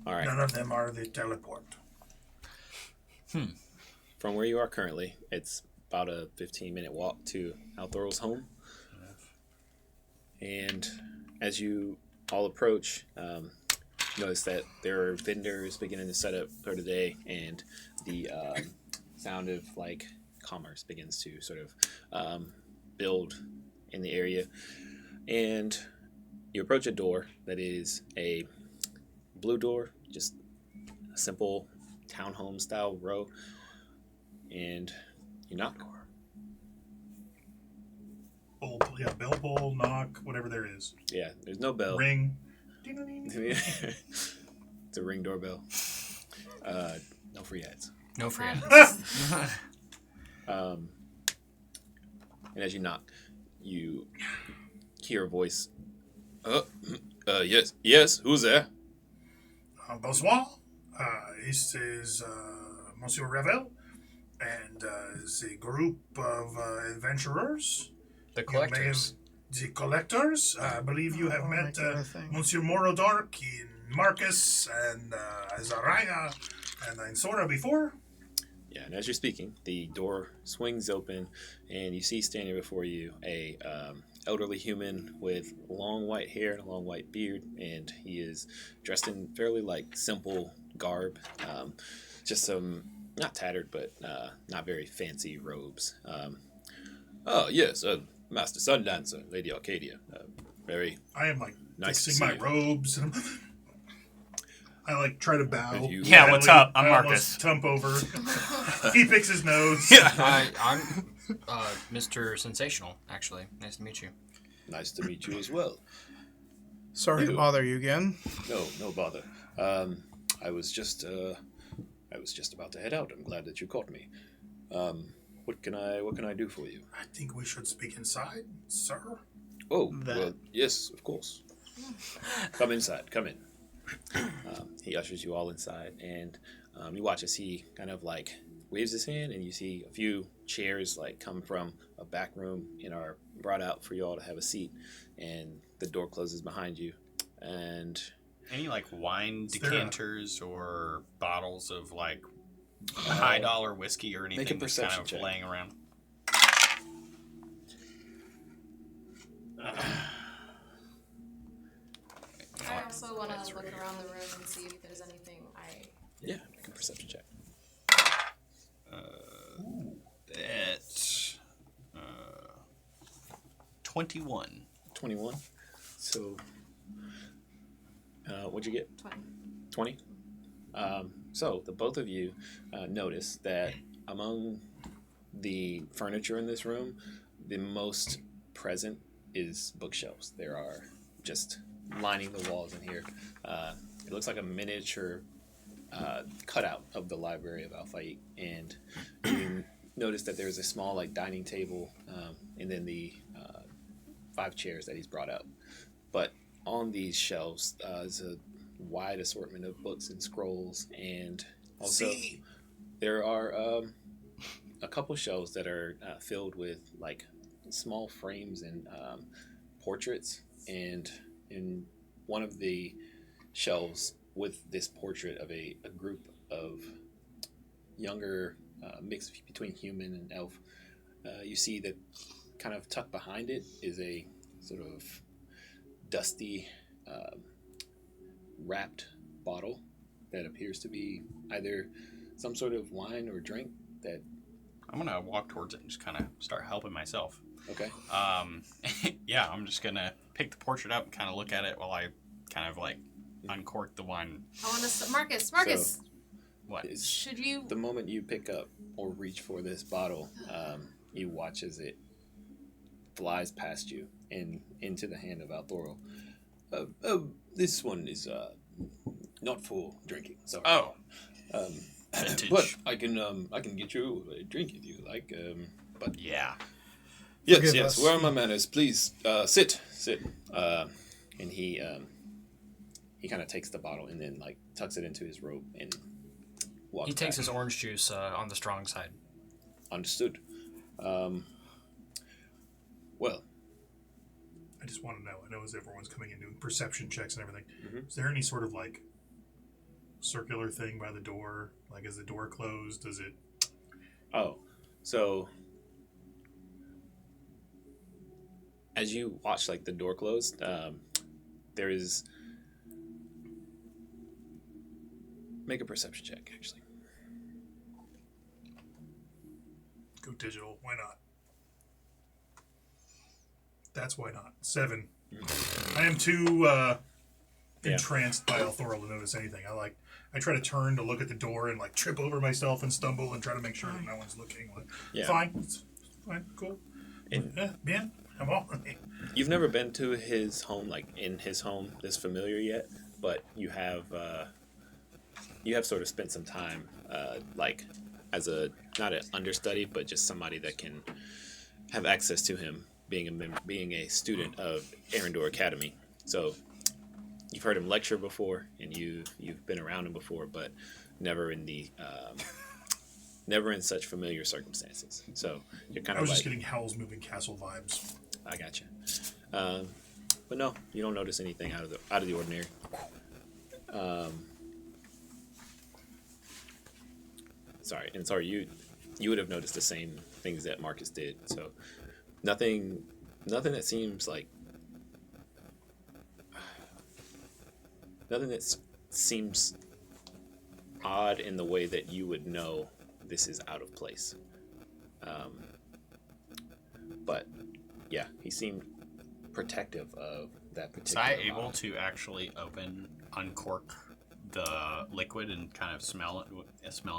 All right. None of them are the teleport. From where you are currently, it's about a 15-minute walk to Althoril's home. And as you all approach, notice that there are vendors beginning to set up for the day, and the sound of commerce begins to sort of build in the area. And you approach a door that is a blue door, just a simple townhome style row, and you knock. Bell pull, knock, whatever there is. Yeah, there's no bell. Ring. It's a ring doorbell. No free ads. No free ads. And as you knock, you hear a voice. Yes, who's there? Bonsoir. This is Monsieur Revel and the group of adventurers. The You may have- collectors. The collectors. I believe you have Oh, met that kind of thing. Monsieur Morodark in Marcus and Zaraya and Sora before. Yeah, and as you're speaking, the door swings open, and you see standing before you a elderly human with long white hair and a long white beard, and he is dressed in fairly simple garb, just some not tattered but not very fancy robes. Oh yes, Master Sundancer, Lady Arcadia, very I am nice to fixing see my you. robes and I try to bow. Have you- Yeah, what's up? I'm I Marcus. almost tump over. He picks his nose. I'm Mr. Sensational, actually. Nice to meet you. Nice to meet you as well. Sorry to You. bother you again. No bother. I was just about to head out. I'm glad that you caught me. What can I do for you? I think we should speak inside, sir. Oh, That- well, yes, of course. Come inside. Come in. He ushers you all inside, and you watch as he kind of like waves his hand, and you see a few chairs like come from a back room and are brought out for you all to have a seat, and the door closes behind you, and Any like wine Is there a- decanters or bottles of like high dollar whiskey or make a anything that's kind perception of check. laying around? I also want to look around the room and see if there's anything yeah, make a perception check. That's 21. 21. So, what'd you get? 20. 20? So, the both of you notice that among the furniture in this room, the most present is bookshelves. There are just lining the walls in here. It looks like a miniature cutout of the Library of Al-Faiq, and you notice that there's a small like dining table, and then the 5 chairs that he's brought up. But on these shelves is a wide assortment of books and scrolls, and also there are a couple shelves that are filled with like small frames and portraits, and in one of the shelves with this portrait of a group of younger mix between human and elf, you see that kind of tucked behind it is a sort of dusty wrapped bottle that appears to be either some sort of wine or drink that I'm gonna walk towards it and just kind of start helping myself. okay. Yeah, I'm just gonna pick the portrait up and kind of look at it while I kind of like uncork the wine. I want to. Marcus, So, What? is should you? the moment you pick up or reach for this bottle, you watch as it flies past you and into the hand of Althoril. This one is not for drinking. Sorry. Oh, Um, vintage. but I can get you a drink if you like. But Yeah. yes, Forgive yes. us. Where are my manners? Please sit. And he kind of takes the bottle and then like tucks it into his robe and walks. He takes back. his orange juice on the strong side. Understood. Well, I just want to know. I know as everyone's coming in doing perception checks and everything. Mhm. Is there any sort of like circular thing by the door? Like, is the door closed? Does it? oh, so as you watch like the door closed, there is. Make a perception check, actually. Go digital. Why not? That's why not. 7. I am too entranced by Althoril to notice anything. I try to turn to look at the door and like trip over myself and stumble and try to make sure that no one's looking. Like, Yeah. Fine. It's fine. Cool. And Bien. I'm all right. you've never been to his home, like in his home, this familiar yet, but you have sort of spent some time, like as a not an understudy, but just somebody that can have access to him, being a student of Arendor Academy. So you've heard him lecture before, and you've been around him before, but never in the never in such familiar circumstances. So you're kind I of was like, just getting Howl's Moving Castle vibes. I gotcha. But no, you don't notice anything out of the ordinary. Sorry, you would have noticed the same things that Marcus did. So nothing that seems like seems odd in the way that you would know this is out of place. But yeah, he seemed protective of that Was particular I able bottle. to actually uncork the liquid and kind of smell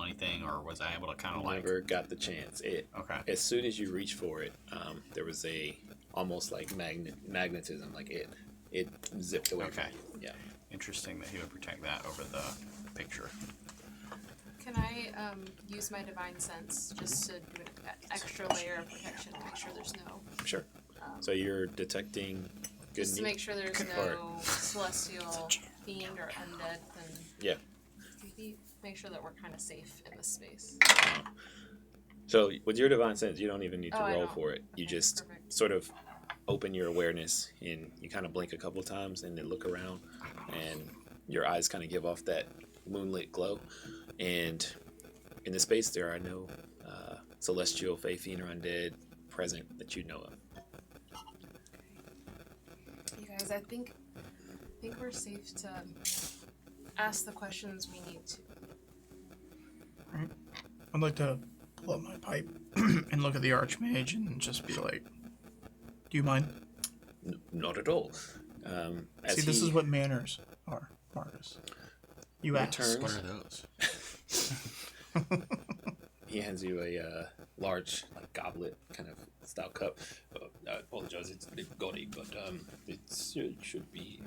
anything, or was I able to kind of like? Never got the chance. Okay. As soon as you reach for it, there was almost like magnetism, like it zipped away. Okay. From you. Yeah. Interesting that he would protect that over the picture. Can I use my divine sense just to do an extra layer of protection to make sure there's no... Sure. So you're detecting good Just to make sure there's or- no celestial fiend or undead, and Yeah. make sure that we're kind of safe in this space. So with your divine sense, you don't even need to Oh, I roll don't. for it. You Okay, just perfect. sort of open your awareness and you kind of blink a couple times and then look around and your eyes kind of give off that moonlit glow. And in the space, there are no celestial, fae, fiend, or undead present that you know of. You guys, I think we're safe to ask the questions we need to. I'd like to pull up my pipe and look at the Archmage and just be like, do you mind? Not at all. See, this is what manners are, Marcus. You ask. returns. What are those? He hands you a large goblet, kind of stout cup. I apologize, it's a bit gaudy, but it should be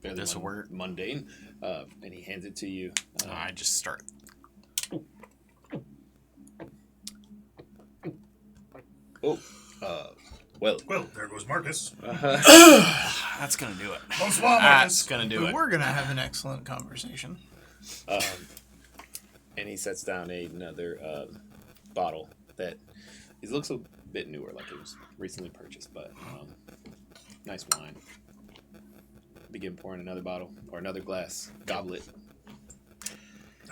fairly This will work? mundane. And he hands it to you. I just start. Well, Well, there goes Marcus. That's gonna do it. Bonsoir, That's Marcus. gonna do it. We're going to have an excellent conversation. and he sets down another bottle that it looks a bit newer, like it was recently purchased, but nice wine. Begin pouring another bottle or another glass goblet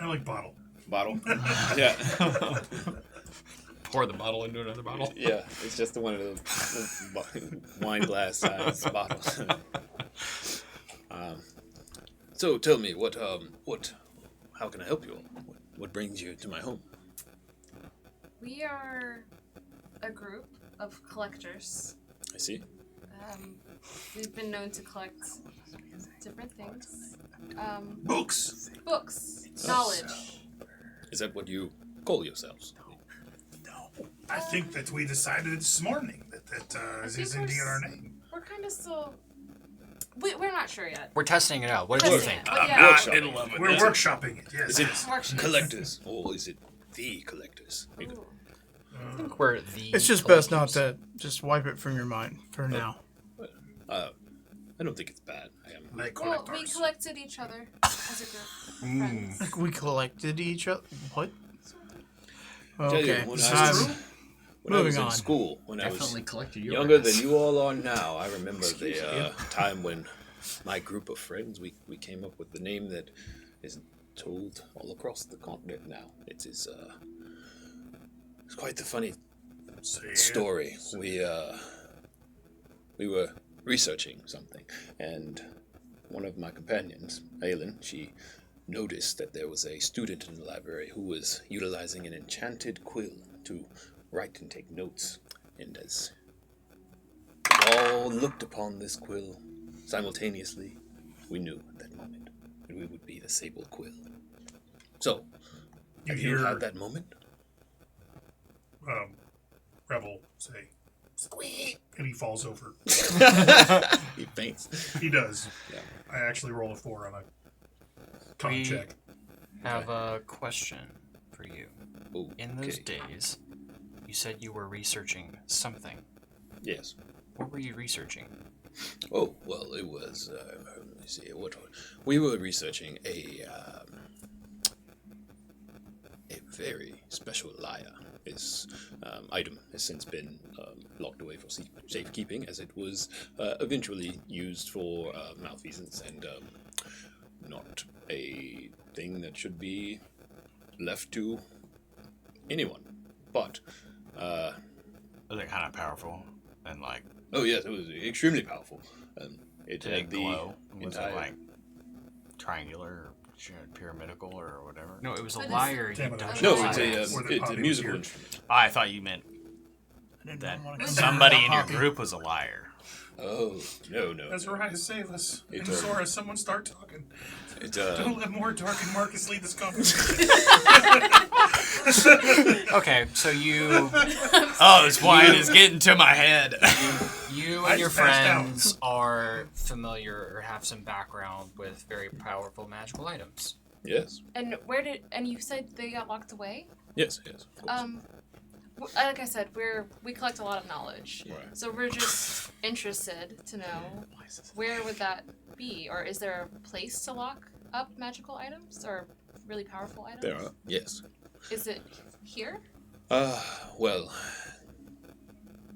I like bottle. bottle. Yeah. Pour the bottle into another bottle. Yeah, it's just one of those wine glass size bottles. So tell me, how can I help you? What brings you to my home? We are a group of collectors. I see. We've been known to collect different things. Books. Books, knowledge. Is that what you call yourselves? I think that we decided this morning that is think we're indeed our name. We're kind of still... We're not sure yet. We're testing it out. What did you Testing think? it, but yeah. Workshop. in love with We're it. workshopping it. Yes. Is it yes. Workshop. collectors or is it the collectors? Ooh. I think we're the. It's just best not to just wipe it from your mind for now. I don't think it's bad. I am. Like Well, we collectors. collected each other as a group. Friends. Like we collected each other. What? Tell you, Okay. when This I is was, true? when I was Moving in on. school, when I was Definitely collected your younger ass. than you all are now, I remember the time when my group of friends, we came up with the name that is told all across the continent now. It is it's quite the funny story. We were researching something, and one of my companions, Aylin, she noticed that there was a student in the library who was utilizing an enchanted quill to write and take notes. And as we all looked upon this quill simultaneously, we knew at that moment that we would be the Sable Quill. So, You have you hear had that moment? Rebel say, "Squeak," and he falls over. He faints. He does. Yeah. I actually roll a 4 on a con We- check. Have a question for you. Oh, In those okay. days, you said you were researching something. Yes. What were you researching? Oh, well, it was, let me see, we were researching a very special lyre. This item has since been locked away for safekeeping, as it was eventually used for malfeasance and not a thing that should be left to anyone. But, Was it kind of powerful and like oh yes, it was extremely powerful. It did had it the glow? Was entire... it like triangular or pyramidal or whatever? No, it was a But it's- lyre. Damn it, you I dug No, into. it's a musical instrument. I thought you meant I didn't that wanna come somebody back in your happy. group was a liar. Oh, no. Azariah, save us. It, And Zora, someone start talking. It, Don't let more Dark and Marcus lead this conversation. Okay, so you Oh, this wine is getting to my head. you I and your just passed out. friends are familiar or have some background with very powerful magical items. yes. And you said they got locked away? Yes, of course. Like I said, we collect a lot of knowledge. Right. So we're just interested to know where would that be, or is there a place to lock up magical items or really powerful items? There are, yes. Is it here? Well,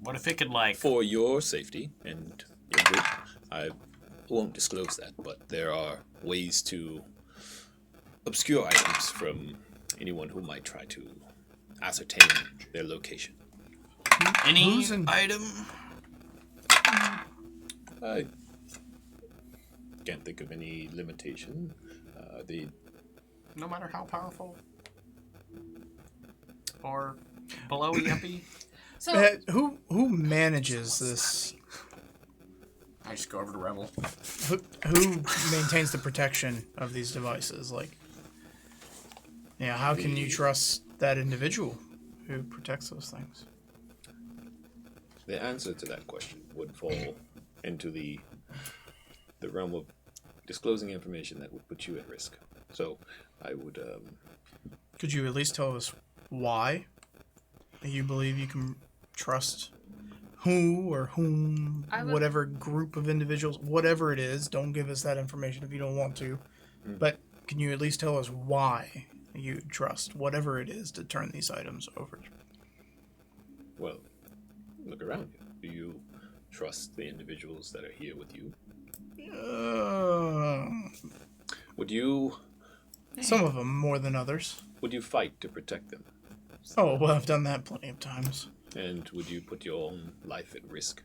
What if it could, like... for your safety and your group, I won't disclose that, but there are ways to obscure items from anyone who might try to ascertain their location. Any Who's in- item? I can't think of any limitation. No matter how powerful or below yuppie. So Who manages this? I just go over to Rebel. Who maintains the protection of these devices? Like, yeah, how can you trust that individual who protects those things? The answer to that question would fall into the realm of disclosing information that would put you at risk. So I would Could you at least tell us why you believe you can trust who or whom, I would- whatever group of individuals, whatever it is? Don't give us that information if you don't want to. But can you at least tell us why you trust whatever it is to turn these items over? well, look around you. Do you trust the individuals that are here with you? Would you Some of them more than others. fight to protect them? Oh, well, I've done that plenty of times. And would you put your own life at risk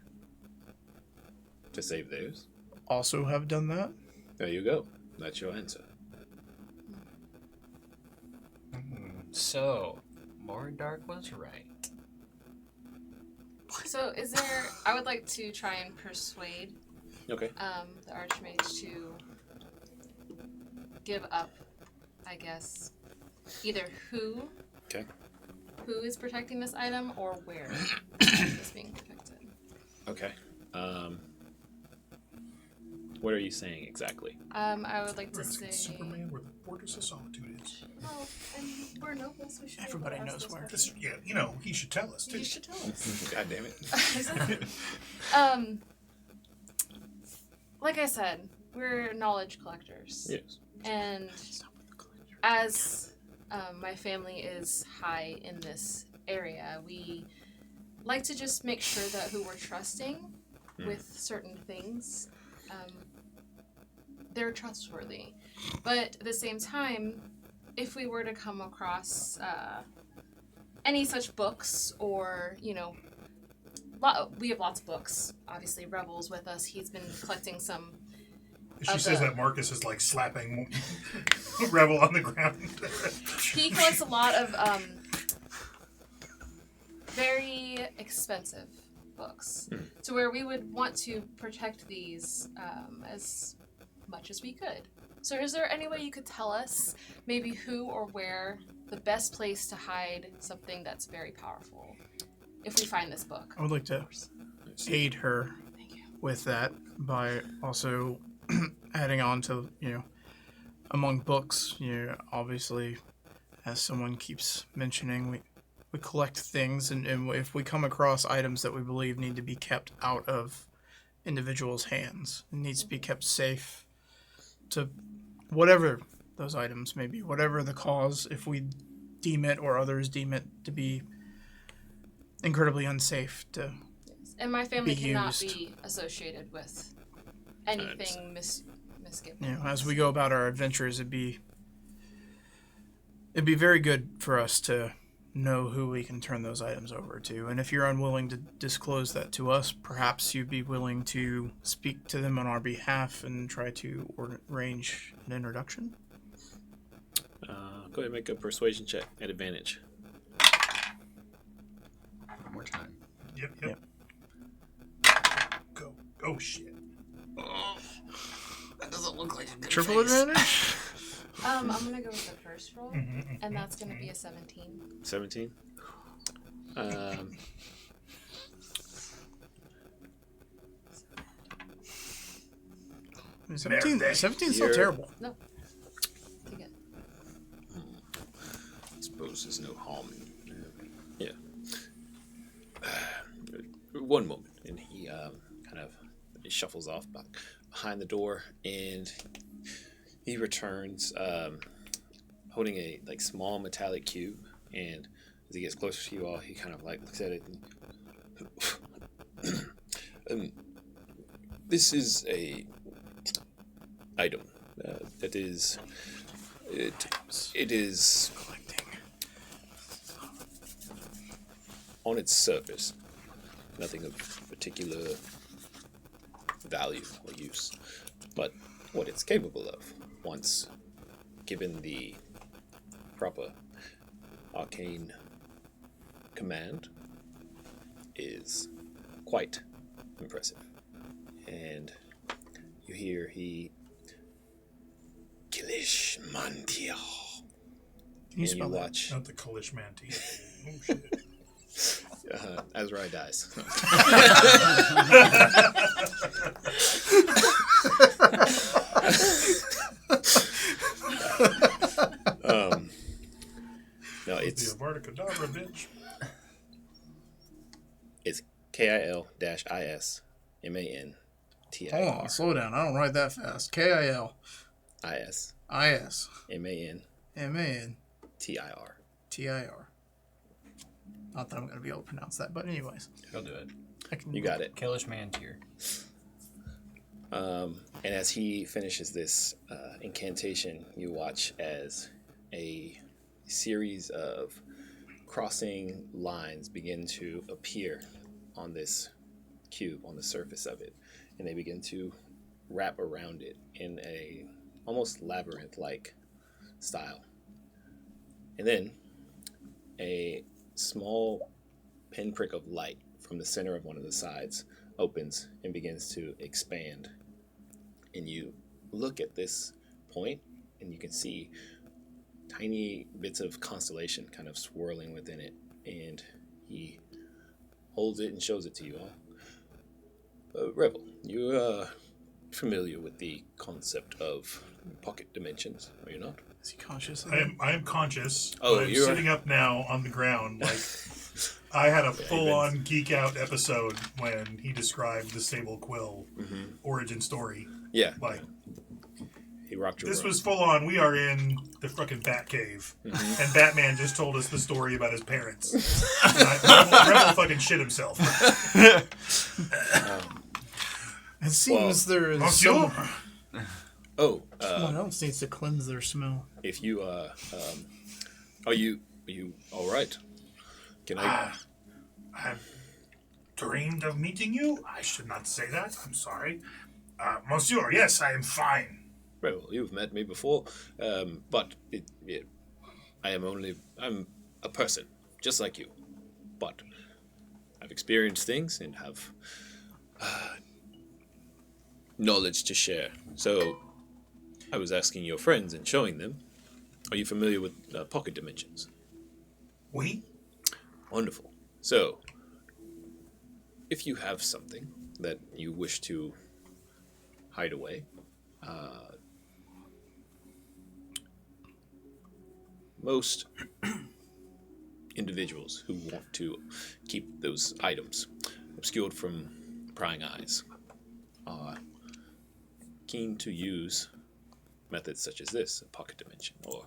to save theirs? Also have done that. There you go. That's your answer. So, Mordark was right. So is there? I would like to try and persuade Okay. the Archmage to give up, I guess, either who is protecting this item or where it's being protected. Okay. What are you saying exactly? I would like to We're in say. Superman, where the Fortress of Solitude is. Oh, and we're nobles. We should. be able Everybody to ask knows those where. questions. Just, yeah, he should tell us, too. You should tell us. God damn it. Like I said, we're knowledge collectors. Yes. And as my family is high in this area, we like to just make sure that who we're trusting with certain things, they're trustworthy. But at the same time, if we were to come across any such books or, we have lots of books. Obviously, Rebel's with us. He's been collecting some. She says that Marcus is like slapping Rebel on the ground. He collects a lot of very expensive books, to where we would want to protect these as much as we could. So is there any way you could tell us maybe who or where the best place to hide something that's very powerful if we find this book? I would like to aid her with that by also adding on to, among books, obviously, as someone keeps mentioning, we collect things, and if we come across items that we believe need to be kept out of individuals' hands, it needs to be kept safe to whatever those items may be, whatever the cause, if we deem it or others deem it to be incredibly unsafe to And my family be cannot used. be associated with anything misgiven. As we go about our adventures, it'd be very good for us to know who we can turn those items over to. And if you're unwilling to disclose that to us, perhaps you'd be willing to speak to them on our behalf and try to arrange an introduction. Go ahead and make a persuasion check at advantage. One more time. Yep. Go. Oh shit. That doesn't look like a good Triple face. advantage? I'm gonna go with the first roll, Mm-hmm. and that's gonna be a 17. 17. 17, 17 is still You're- terrible. Take it. I suppose there's no harm in. Yeah. One moment, and he kind of shuffles off back behind the door, and he returns holding a small metallic cube. And as he gets closer to you all, he kind of looks at it. And, this is a item that is it is on its surface nothing of particular value or use, but what it's capable of once given the proper arcane command is quite impressive. And you hear he Kilish Mantia. Can you And spell you that? watch Not the Kalish Manti. Oh shit. Azrai dies. No, The it's Avada-Kedavra, bitch. KIL-ISMANTIR. Hold on, slow down. I don't write that fast. KIL IS IS MANTIR. MANTIR. Not that I'm going to be able to pronounce that, but anyways. He'll do it. I can, You got it. Kalish Mantir. And as he finishes this incantation, you watch as a series of crossing lines begin to appear on this cube, on the surface of it, and they begin to wrap around it in a almost labyrinth-like style. And then a small pinprick of light from the center of one of the sides opens and begins to expand. And you look at this point and you can see tiny bits of constellation kind of swirling within it. And he holds it and shows it to you all. Rebel, you're familiar with the concept of pocket dimensions, are you not? is he conscious? I am conscious. Oh, but I'm you're- sitting up now on the ground. I had a full-on geek out episode when he described the Sable Quill origin story. Yeah. Like, He rocked your this world. was full on. We are in the fucking Batcave, and Batman just told us the story about his parents. Rebel fucking shit himself. It seems there is Monsieur? someone else needs to cleanse their smell. If you are you all right? Can I? I've dreamed of meeting you. I should not say that. I'm sorry. Monsieur, yes, I am fine. Well, you've met me before, but I'm a person just like you, but I've experienced things and have knowledge to share. So I was asking your friends and showing them. Are you familiar with pocket dimensions? We? Wonderful. So, if you have something that you wish to hide away, most individuals who want to keep those items obscured from prying eyes are keen to use methods such as this, a pocket dimension, or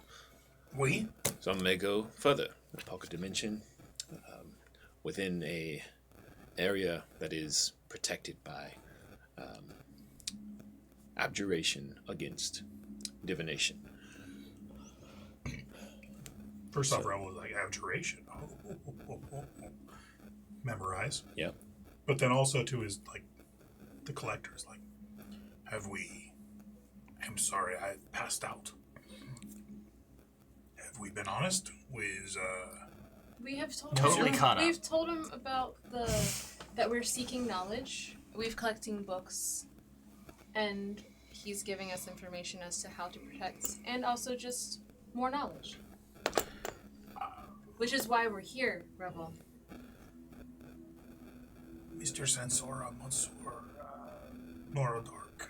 We? some may go further. A pocket dimension within a area that is protected by abjuration against divination. First off, Rebel was like, abjuration. Memorize. Yep. But then also, too, is like, the collectors, like, have we... I'm sorry, I passed out. Have we been honest with, We have told Totally him. caught up. We've told him about that we're seeking knowledge. we've collecting books, and he's giving us information as to how to protect, and also just more knowledge. Which is why we're here, Rebel. Mr. Sensora, Monsieur Norodark,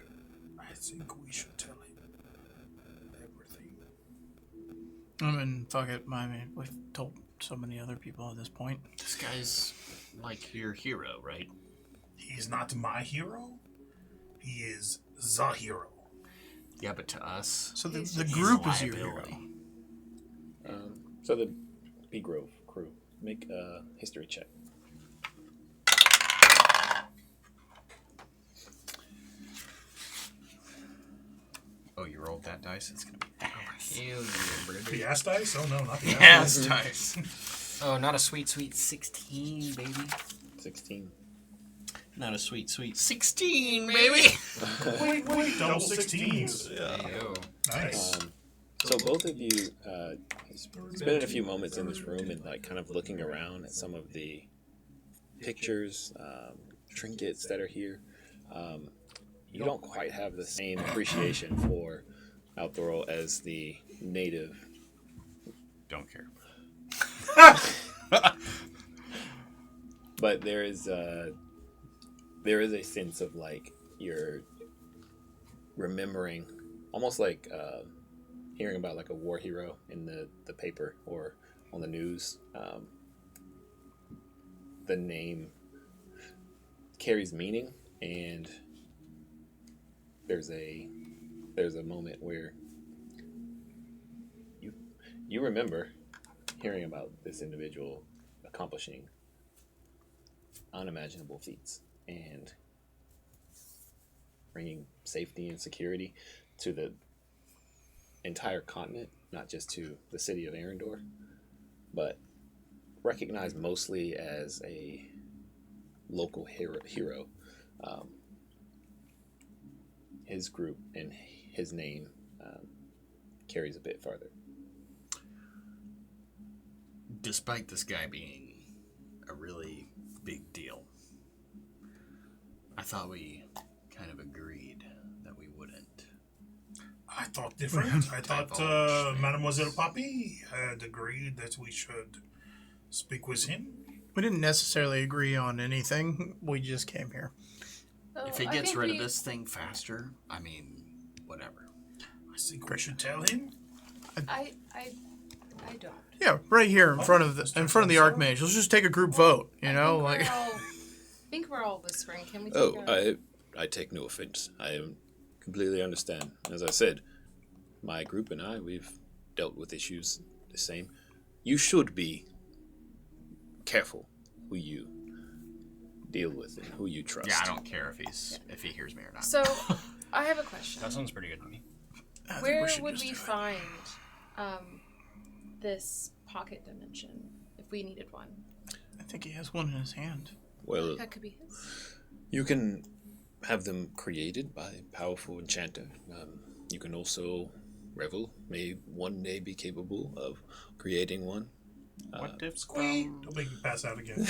I think we should tell him everything. I mean, fuck it. I mean, we've told so many other people at this point. This guy's like your hero, right? He is not my hero. He is the hero. Yeah, but to us, So the he's group a is your hero. liability. So the B Grove crew, make a history check. Oh, you rolled that dice? It's gonna be ass. Hell yeah, brother. The ass dice? Oh no, not the Ass ass dice. Oh, not a sweet, sweet 16, baby. 16. Not a sweet, sweet 16, baby. Wait, double 16s. Yo. Nice. So both of you spending a few moments in this room and like kind of looking around at some of the pictures, trinkets that are here. You don't quite have the same appreciation for Althorol as the native. Don't care. But there is a sense of like you're remembering, almost like hearing about like a war hero in the paper or on the news. The name carries meaning, and there's a moment where you remember hearing about this individual accomplishing unimaginable feats and bringing safety and security to the entire continent, not just to the city of Arendor, but recognized mostly as a local hero. His group and his name carries a bit farther. Despite this guy being a really big deal, I thought we kind of agreed that we wouldn't. I thought different. I thought Mademoiselle Poppy had agreed that we should speak with him. We didn't necessarily agree on anything. We just came here. If he gets rid of this thing faster, I mean, whatever. I think we should tell him. I don't. Yeah, right here in front of the Archmage. Let's just take a group vote. You know, like. I think we're all whispering. Can we take I take no offense. I completely understand. As I said, my group and we've dealt with issues the same. You should be careful who you deal with and who you trust. Yeah, I don't care if he hears me or not. So, I have a question. That sounds pretty good to me. Where would we find this pocket dimension if we needed one? I think he has one in his hand. Well, That could be his. you can have them created by a powerful enchanter. You can also, Revel may one day be capable of creating one. What if Don't make me pass out again.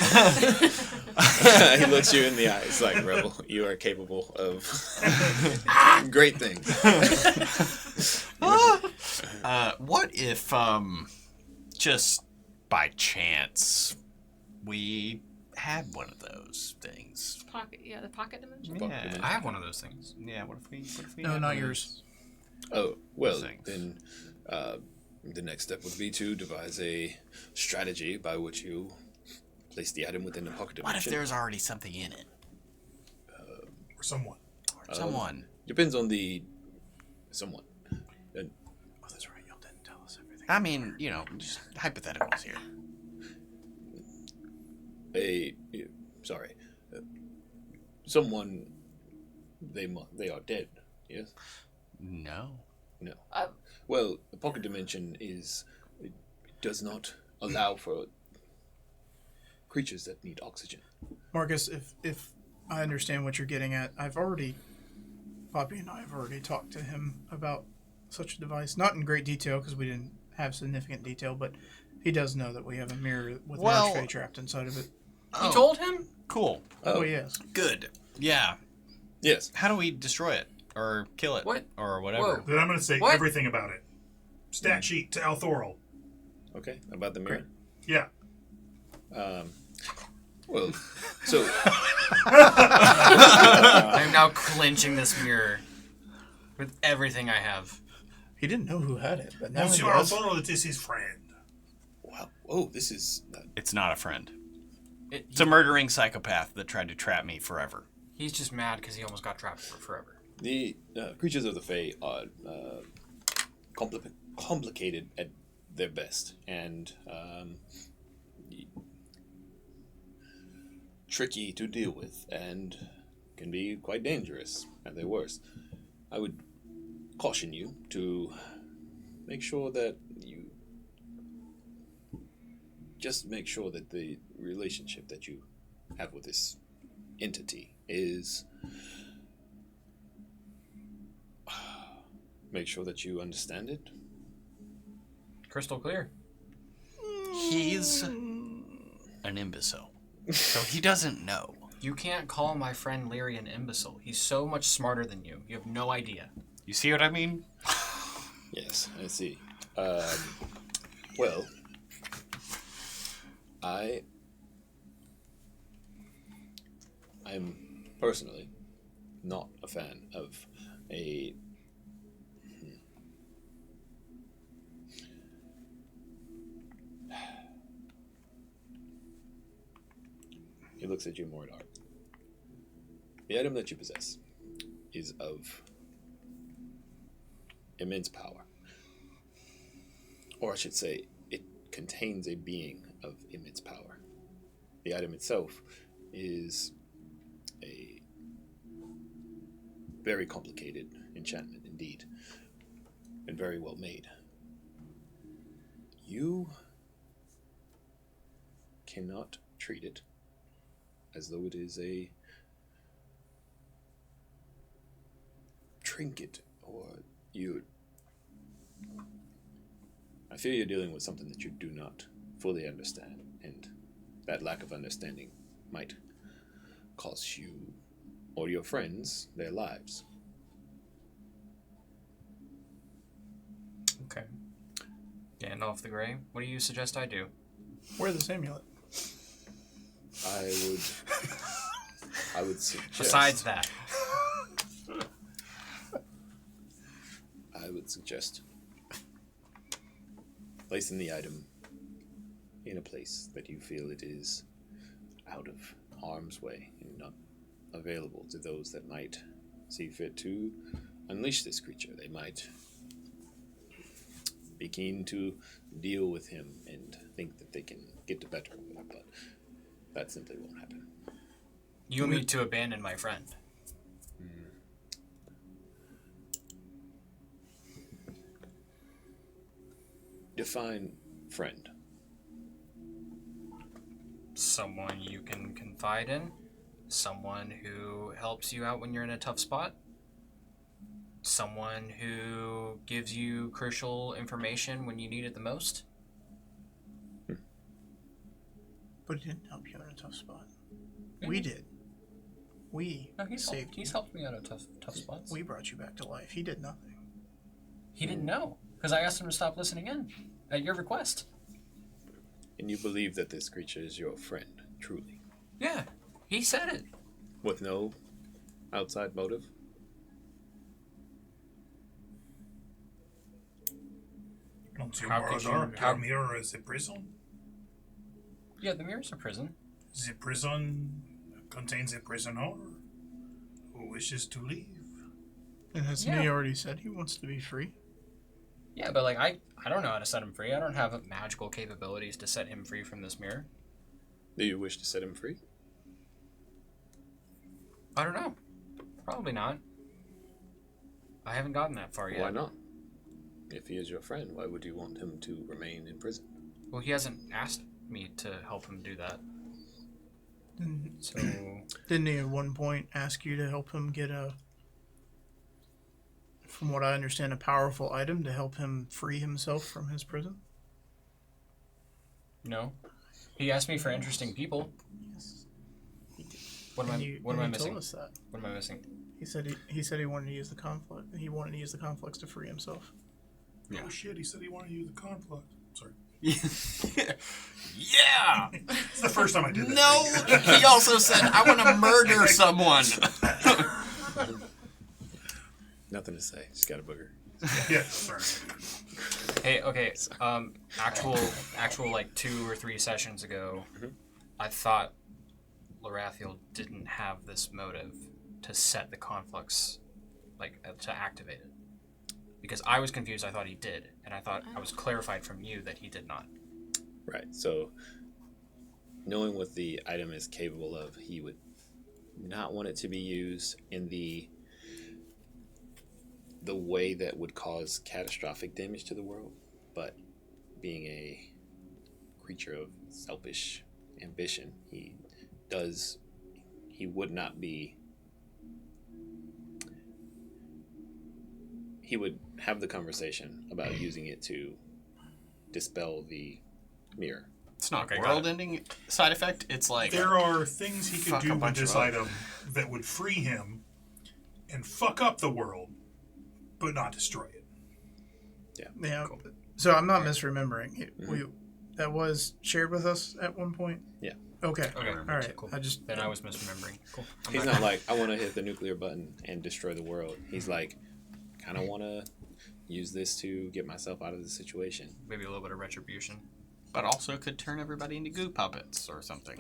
He looks you in the eyes like, Rebel, you are capable of great things. What if, just by chance, we had one of those things? The pocket dimension? Yeah. I have one of those things. Yeah, what if we No, had not one of yours. Oh, well, Thanks. then the next step would be to devise a strategy by which you place the item within the pocket dimension. What if there's already something in it? Or someone. Someone. Depends on the someone. Oh, that's right. Y'all didn't tell us everything. I mean, just hypotheticals here. Someone. They are dead. Yes. No. No. Well, the pocket dimension does not allow for creatures that need oxygen. Marcus, if I understand what you're getting at, Poppy and I have already talked to him about such a device. Not in great detail because we didn't have significant detail, but he does know that we have a mirror with an archfey trapped inside of it. Oh, You told him? cool. Oh, yes. Good. Yeah. Yes. How do we destroy it or kill it? What? Or whatever? Whoa. Then I'm going to say What? everything about it. Stat sheet to Althoril. Okay. About the mirror. Yeah. Well, so I am now clenching this mirror with everything I have. He didn't know who had it, but now he Monsieur does. Althoril, it is his friend. wow. Oh, this is. It's not a friend. It, It's a murdering psychopath that tried to trap me forever. he's just mad because he almost got trapped for forever. The creatures of the Fae are complicated at their best, and tricky to deal with, and can be quite dangerous at their worst. I would caution you to make sure that you just make sure that the relationship that you have with this entity is make sure that you understand it. Crystal clear. He's an imbecile. So he doesn't know. You can't call my friend Leary an imbecile. He's so much smarter than you. You have no idea. You see what I mean? Yes, I see. Well, I'm personally not a fan of a He looks at you more dark. The item that you possess is of immense power. Or I should say, it contains a being of immense power. The item itself is a very complicated enchantment indeed, and very well made. You cannot treat it as though it is a trinket, or I fear you're dealing with something that you do not fully understand, and that lack of understanding might cost you or your friends their lives. Okay. Gandalf the Grey, what do you suggest I do? Wear this amulet. I would suggest. Besides that. I would suggest placing the item in a place that you feel it is out of harm's way and not available to those that might see fit to unleash this creature. They might be keen to deal with him and think that they can get the better of him, but that simply won't happen. You want me to abandon my friend? Define friend. Someone you can confide in? Someone who helps you out when you're in a tough spot? Someone who gives you crucial information when you need it the most? But he didn't help you in a tough spot. We did. We saved you. He's helped me out of tough spots. We brought you back to life. He did nothing. He didn't know, because I asked him to stop listening in, at your request. And you believe that this creature is your friend, truly? Yeah, he said it. With no outside motive? Don't you How could brother, you- how- the mirror is a prison? Yeah, the mirror's a prison. The prison contains a prisoner who wishes to leave. And hasn't Yeah. he already said he wants to be free? Yeah, but like I don't know how to set him free. I don't have magical capabilities to set him free from this mirror. Do you wish to set him free? I don't know. Probably not. I haven't gotten that far yet. Why not? If he is your friend, why would you want him to remain in prison? Well, he hasn't asked me to help him do that. So Didn't he at one point ask you to help him get from what I understand, a powerful item to help him free himself from his prison? no. He asked me for interesting people. What am I? What am I missing? Told us that. What am I missing? He said he wanted to use the conflict. He wanted to use the conflicts to free himself. Oh shit! He said he wanted to use the conflict. Sorry. Yeah. It's the first time I did that. No, he also said, I want to murder someone. Nothing to say. Just got a booger. Yeah, sorry. Hey, okay. Actual like 2 or 3 sessions ago, I thought Lorathiel didn't have this motive to set the conflicts, to activate it. Because I was confused. I thought he did, and I thought I was clarified from you that he did not. Right. So, knowing what the item is capable of, he would not want it to be used in the way that would cause catastrophic damage to the world. But being a creature of selfish ambition, he would not be. He would have the conversation about using it to dispel the mirror. It's not Okay, a got it. world-ending side effect. It's like There are things he could Fuck do a with bunch this of item that would free him and fuck up the world, but not destroy it. Yeah. So I'm not misremembering. That was shared with us at one point. Yeah. Okay. Okay. All right. Cool. Then Then I was misremembering. Cool. He's not like, I want to hit the nuclear button and destroy the world. He's like, kind of want to use this to get myself out of the situation. Maybe a little bit of retribution. but also could turn everybody into goo puppets or something.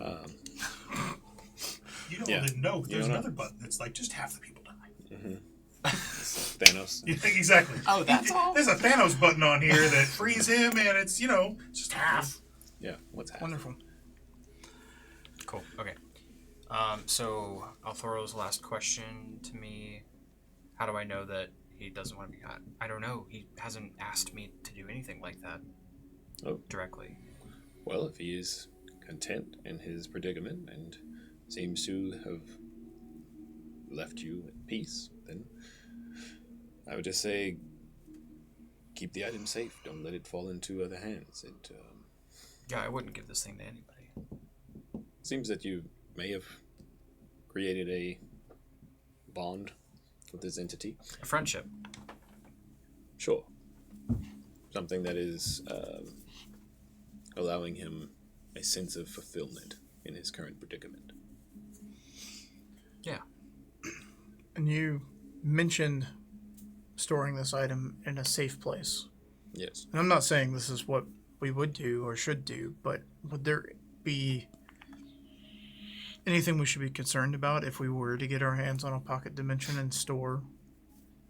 You don't Yeah. even know. You There's don't know. another button that's like just half the people die. Thanos. Yeah, exactly. Oh, that's all? There's a Thanos button on here that frees him, and it's just half. Yeah, what's happening? Wonderful. Cool. Okay. So Althoro's last question to me: how do I know that he doesn't want to be? I don't know. He hasn't asked me to do anything like that. Oh. Directly. Well, if he is content in his predicament and seems to have left you at peace, then I would just say keep the item safe. Don't let it fall into other hands. It Yeah, I wouldn't give this thing to anybody. seems that you may have created a bond with this entity. A friendship. Sure. Something that is allowing him a sense of fulfillment in his current predicament. Yeah. And you mentioned storing this item in a safe place. Yes. And I'm not saying this is what we would do or should do, but would there be anything we should be concerned about if we were to get our hands on a pocket dimension and store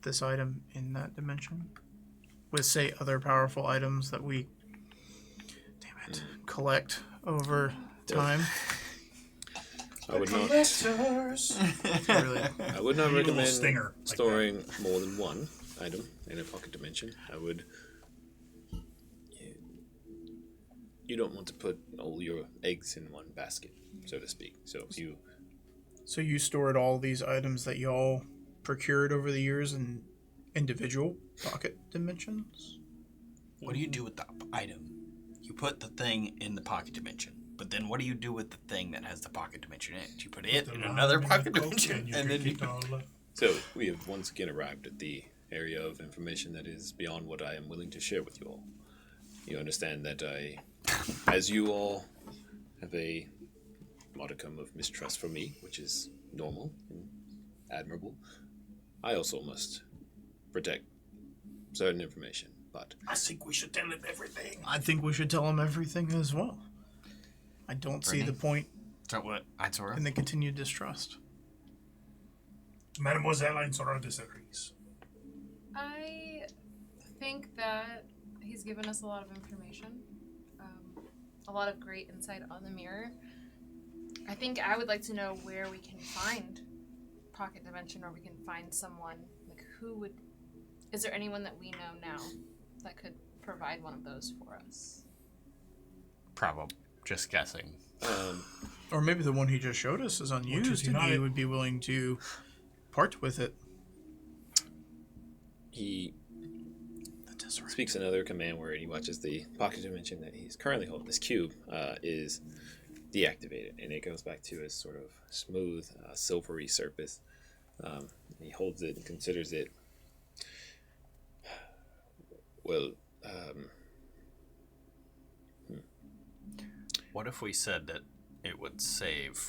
this item in that dimension? With, say, other powerful items that we collect over time? I would not. Really? I would not Maybe a little recommend stinger like storing more than one item in a pocket dimension. I would. You don't want to put all your eggs in one basket, so to speak. So if you. So you stored all these items that y'all procured over the years in individual pocket dimensions? What do you do with the item? You put the thing in the pocket dimension, but then what do you do with the thing that has the pocket dimension in it? You put it in another pocket dimension, and then you... So we have once again arrived at the area of information that is beyond what I am willing to share with you all. You understand that as you all have a modicum of mistrust for me, which is normal and admirable, I also must protect certain information. But I think we should tell him everything. I think we should tell him everything as well. I don't see the point So what? Aitzora? in the continued distrust. Mademoiselle Ainsora disagrees. I think that he's given us a lot of information, a lot of great insight on the mirror. I think I would like to know where we can find Pocket Dimension, or we can find someone, like who would... Is there anyone that we know now that could provide one of those for us? Probably. Just guessing. Or maybe the one he just showed us is unused and he would be willing to part with it. he speaks another command word. He watches the pocket dimension that he's currently holding. This cube is deactivate it, and it goes back to a sort of smooth, silvery surface. He holds it and considers it. Well, What if we said that it would save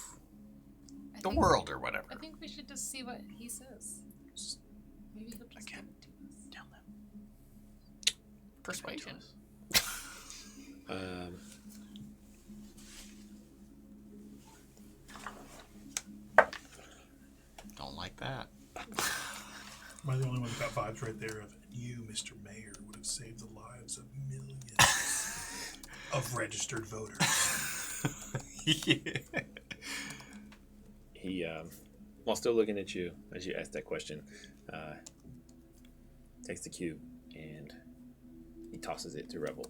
the world or whatever? I think we should just see what he says. Maybe he'll just give it to us. Tell them. Persuasion. Don't like that. Am I the only one who got vibes right there of you, Mr. Mayor, would have saved the lives of millions of registered voters? Yeah. he, while still looking at you as you ask that question, takes the cube and he tosses it to Rebel.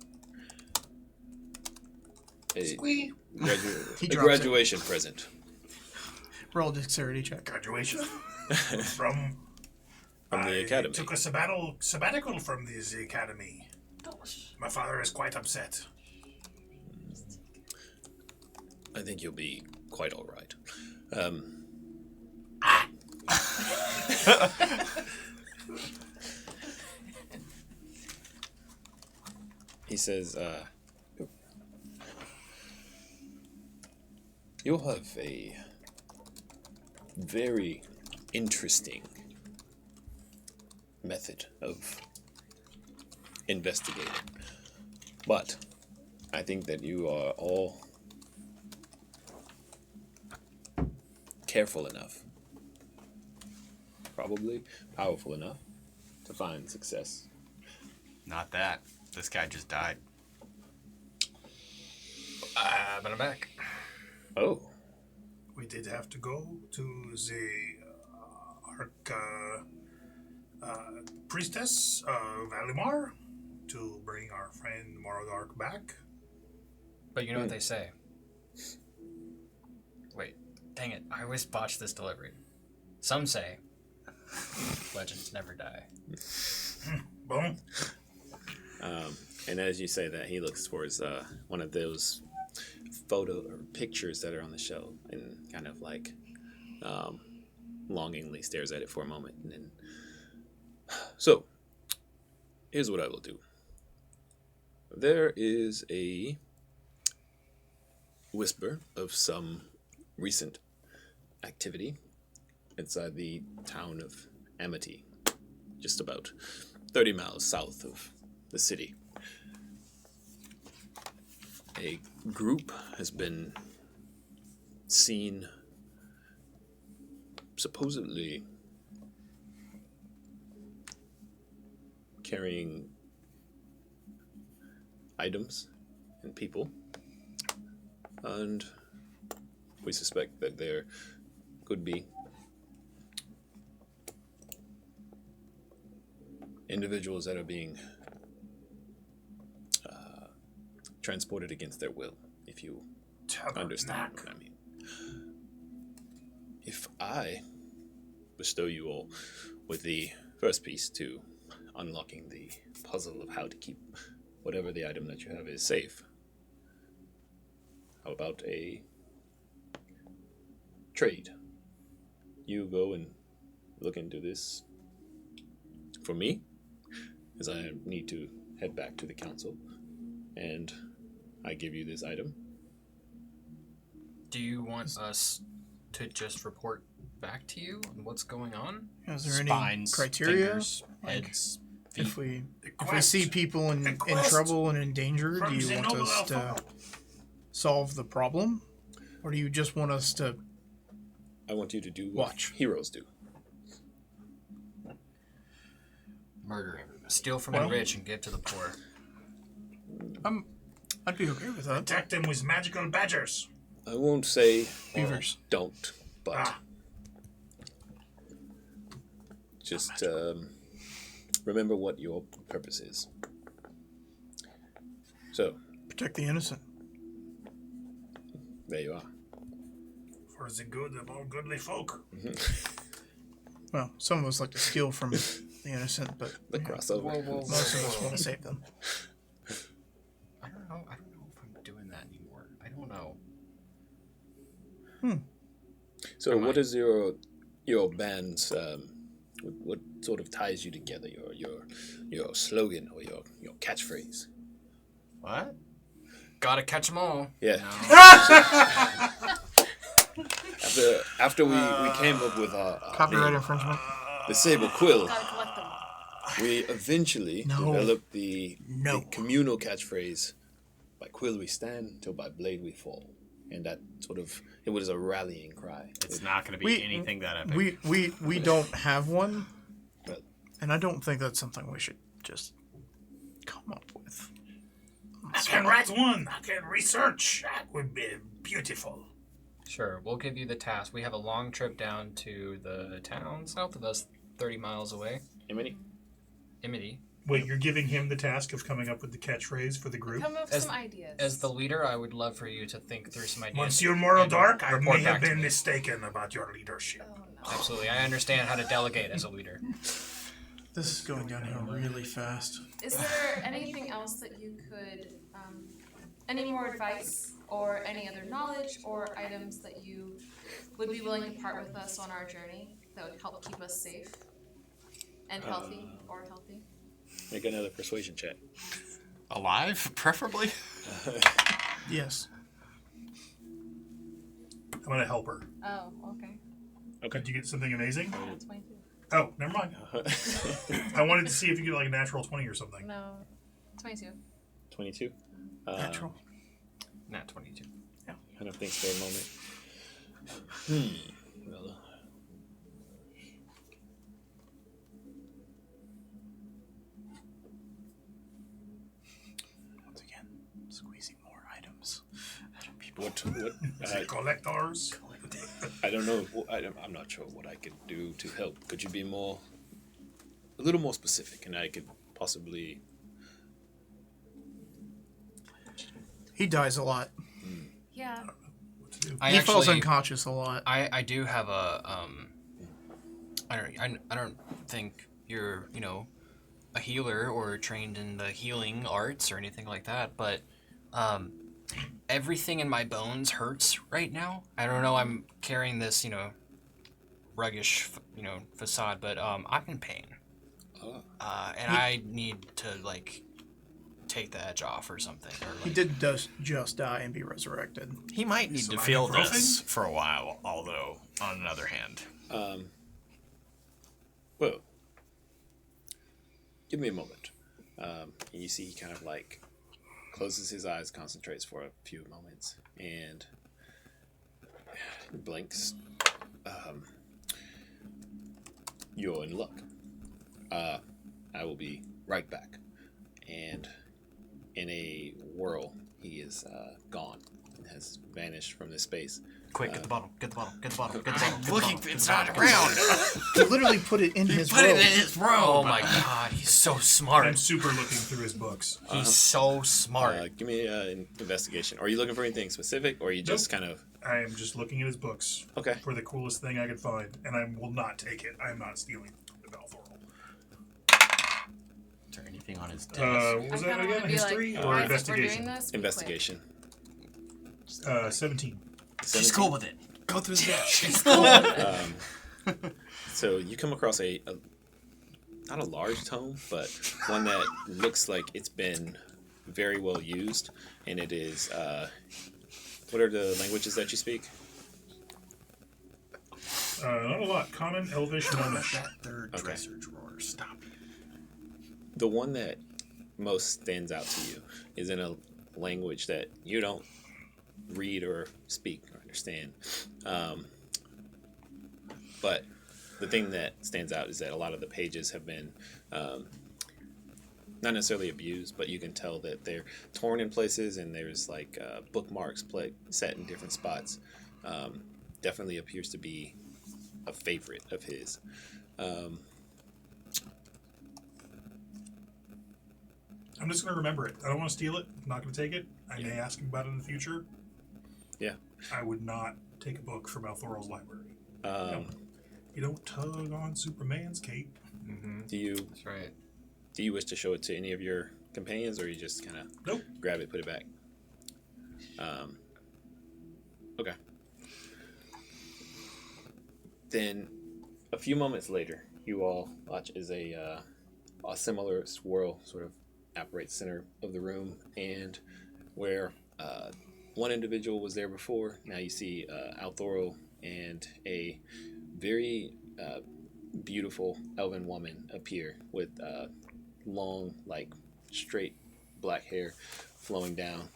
A He drops graduation present. Roll a dexterity check. Graduation from The academy. Took a sabbatical from this academy. My father is quite upset. I think you'll be quite all right. He says, you'll have a very interesting method of investigating. But I think that you are all careful enough, probably powerful enough, to find success. Not that. This guy just died. But I'm back. Oh, We did have to go to the priestess of Alimar to bring our friend Morodark back. But you know what they say. Wait, dang it. I always botch this delivery. Some say legends never die. Boom. and as you say that, he looks towards one of those photo or pictures that are on the shelf and kind of like longingly stares at it for a moment. And then, so, here's what I will do. There is a whisper of some recent activity inside the town of Amity, just about 30 miles south of the city. A group has been seen supposedly carrying items and people, and we suspect that there could be individuals that are being transported against their will, if you understand what I mean. If I bestow you all with the first piece to unlocking the puzzle of how to keep whatever the item that you have is safe, how about a trade? You go and look into this for me, as I need to head back to the council, and I give you this item. Do you want us to just report back to you on what's going on? Is there any Spines, criteria? fingers, Like, heads, If feet. we see people in trouble and in danger, do you want us to solve the problem? Or do you just want us to I want you to do what watch? heroes do. Murder. Steal from the rich and give to the poor. I'd be okay with that. Attack them with magical badgers. I won't say Beavers. don't, but just remember what your purpose is. So, Protect the innocent. there you are. For the good of all goodly folk. Well, some of us like to steal from the innocent, but The crossover. most of us want to save them. I don't know if I'm doing that anymore. I don't know. So, what is your band's? What sort of ties you together? Your slogan or your catchphrase? What? Gotta catch 'em all. Yeah. After we came up with our Copyright name, infringement. the Sable Quill, Gotta collect them. we eventually No. developed the No. communal catchphrase, "By quill we stand, till by blade we fall," and that it was a rallying cry. It's not going to be anything that epic. We don't have one, But and I don't think that's something we should just come up with. I can write one. I can research. That would be beautiful. Sure, we'll give you the task. We have a long trip down to the town south of us, 30 miles away. Imity. Wait, you're giving him the task of coming up with the catchphrase for the group? Come up with some ideas. As the leader, I would love for you to think through some ideas. Monsieur Moral and Dark, I report may have back to been me. mistaken about your leadership. Oh, no. Absolutely, I understand how to delegate as a leader. This is going downhill really fast. Is there anything else that you could, any more advice or any other knowledge or items that you would be willing to part with us on our journey that would help keep us safe and healthy or healthy? Make another persuasion check. Alive, preferably? Yes. I'm going to help her. Oh, okay. Did you get something amazing? 22. Oh, never mind. I wanted to see if you get like a natural 20 or something. No, 22. 22. Natural. Not 22. Kind of thinks for a moment. Well, Once again, squeezing more items out of people. what? Is it collectors? I don't know. I'm not sure what I could do to help. Could you be a little more specific, and I could possibly. He dies a lot. Yeah. I He falls actually- unconscious a lot. I do have a I don't think you're a healer or trained in the healing arts or anything like that, but everything in my bones hurts right now. I don't know. I'm carrying this ruggish facade, but I'm in pain, and I need to take the edge off or something. Or, He did just die and be resurrected. He might need to Some feel ibuprofen? this for a while, although, on another hand. Well, give me a moment. And you see he kind of closes his eyes, concentrates for a few moments, and blinks. You're in luck. I will be right back. And in a whirl, he is gone and has vanished from this space. quick, get the bottle, get the bottle, get the bottle, get the bottle. Get the Looking, bottle. it's not around. He literally put it in his Put it robe. in his robe. Oh my god, he's so I'm smart. super looking through his books. He's so smart. Give me an investigation. Are you looking for anything specific, or are you just kind of... I am just looking at his books Okay. for the coolest thing I could find, and I will not take it. I am not stealing the Balthorl. Is there anything on his desk? What was I that kinda wanna again? be History like, or guys, if we're doing investigation? this, be Investigation. 17. She's cool with it. Go through the desk. So you come across a not a large tome, but one that looks like it's been very well used, and it is what are the languages that you speak? Not a lot. Common, Elvish, Gnomish. That third Okay. dresser drawer. Stop. The one that most stands out to you is in a language that you don't read or speak or understand. But the thing that stands out is that a lot of the pages have been not necessarily abused, but you can tell that they're torn in places, and there's bookmarks set in different spots. Definitely appears to be a favorite of his. I'm just going to remember it. I don't want to steal it. I'm not going to take it. I may ask him about it in the future. Yeah. I would not take a book from Balthorl's library. Um, You don't tug on Superman's cape. do you That's right. Do you wish to show it to any of your companions, or you just kind of Nope. grab it, put it back? Okay. Then, a few moments later, you all watch as a similar swirl sort of apparates center of the room, and where one individual was there before, now you see Althoro and a very beautiful elven woman appear with long, like, straight black hair flowing down,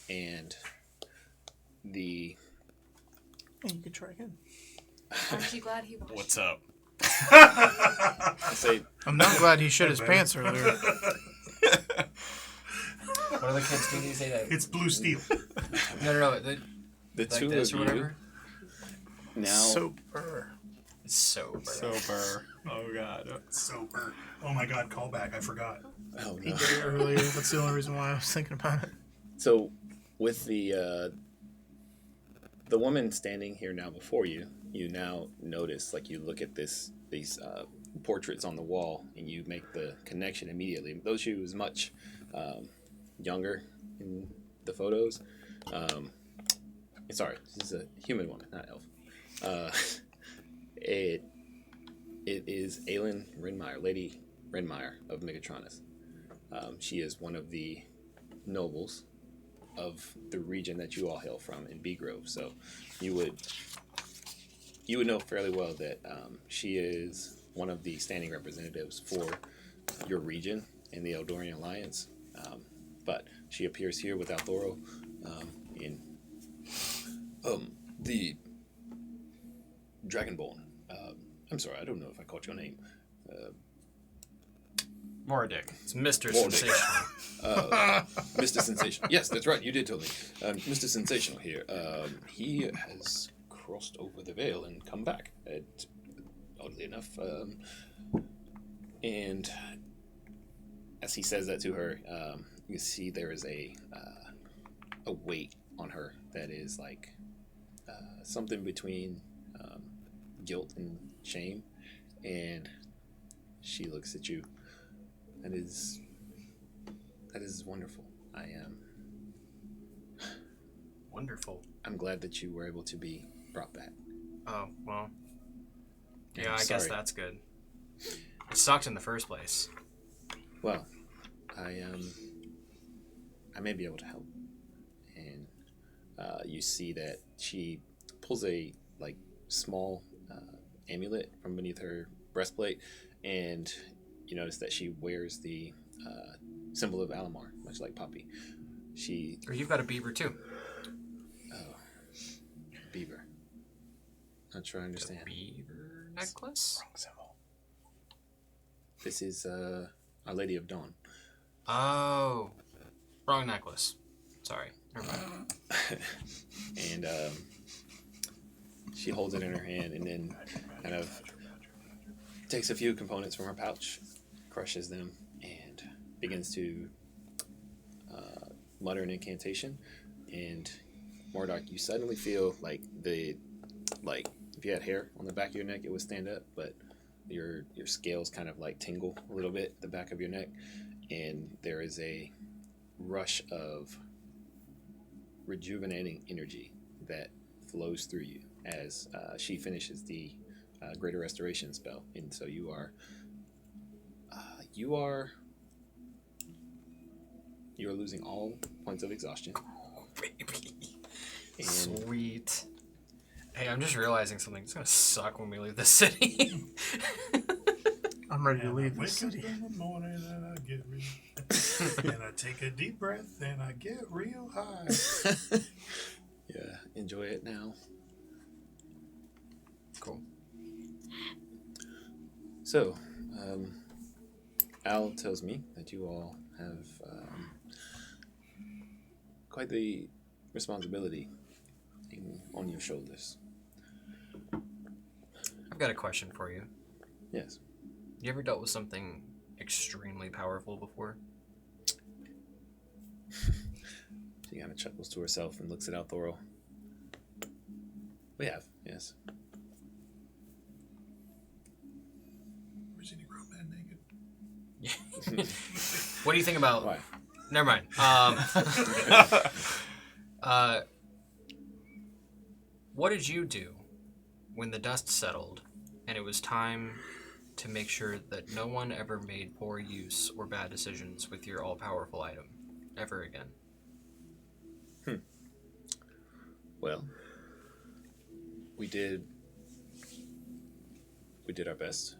and the... And you can try again. Aren't you glad he washed? What's up? I say, I'm not glad he shit his pants earlier. What do the kids do these days? It's blue steel. No. the Like two this of or you whatever? now... Sober. It's sober. Sober. Oh god. Sober. Oh my god, callback. I forgot. Oh, He no. did it earlier. That's the only reason why I was thinking about it. So, with the woman standing here now before you, you now notice, like, you look at these portraits on the wall, and you make the connection immediately. Though she was much younger in the photos. Sorry, this is a human woman, not elf. It is Aelin Renmeyer, Lady Renmeyer of Megatronus. She is one of the nobles of the region that you all hail from in Beegrove. So you would know fairly well that she is one of the standing representatives for your region in the Eldorian Alliance. But she appears here with Althoro in the Dragonborn. I'm sorry, I don't know if I caught your name. Mordick. It's Mr. Mordick. Sensational. Mr. Sensational. Yes, that's right. You did tell me. Mr. Sensational here. He has crossed over the veil and come back. Oddly enough. And as he says that to her, you see there is a weight on her that is like something between guilt and shame. And she looks at you. That is wonderful. Wonderful. I'm glad that you were able to be brought back. Oh, well. I'm Yeah, I guess sorry. that's good. It sucked in the first place. Well, I may be able to help. And you see that she pulls a small amulet from beneath her breastplate, and you notice that she wears the symbol of Alamar, much like Poppy. Or you've got a beaver too. Oh, beaver. Not sure I understand. Beaver necklace? This is Our Lady of Dawn. Oh. Wrong necklace. Sorry. Never mind. And she holds it in her hand and then kind of takes a few components from her pouch, crushes them, and begins to mutter an incantation. And Mordok, you suddenly feel like if you had hair on the back of your neck, it would stand up, but your scales kind of like tingle a little bit at the back of your neck, and there is a rush of rejuvenating energy that flows through you as she finishes the Greater Restoration spell, and so you are losing all points of exhaustion. And Sweet. Hey, I'm just realizing something. It's gonna suck when we leave the city. I'm ready to And leave I this wake city. up in the morning and I get real, and I take a deep breath and I get real high. yeah, enjoy it now. Cool. So, Al tells me that you all have quite the responsibility on your shoulders. I've got a question for you. Yes. You ever dealt with something extremely powerful before? She kind of chuckles to herself and looks at Althoro. We have, yes. Ever seen a grown man naked? What do you think about? Why? Never mind. What did you do when the dust settled, and it was time to make sure that no one ever made poor use or bad decisions with your all-powerful item ever again. Well, we did our best.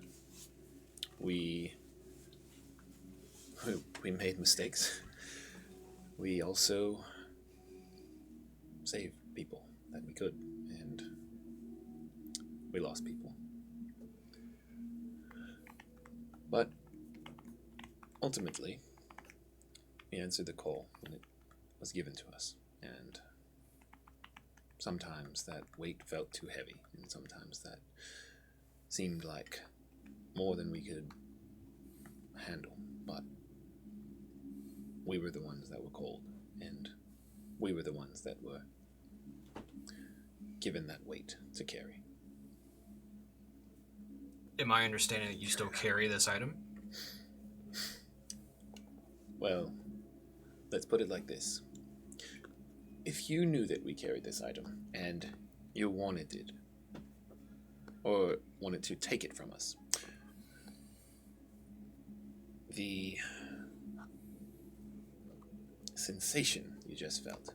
We made mistakes. We also saved people that we could, and we lost people. But ultimately, we answered the call when it was given to us, and sometimes that weight felt too heavy, and sometimes that seemed like more than we could handle, but we were the ones that were called, and we were the ones that were given that weight to carry. Am I understanding that you still carry this item? Well, let's put it like this. If you knew that we carried this item, and you wanted it, or wanted to take it from us, the sensation you just felt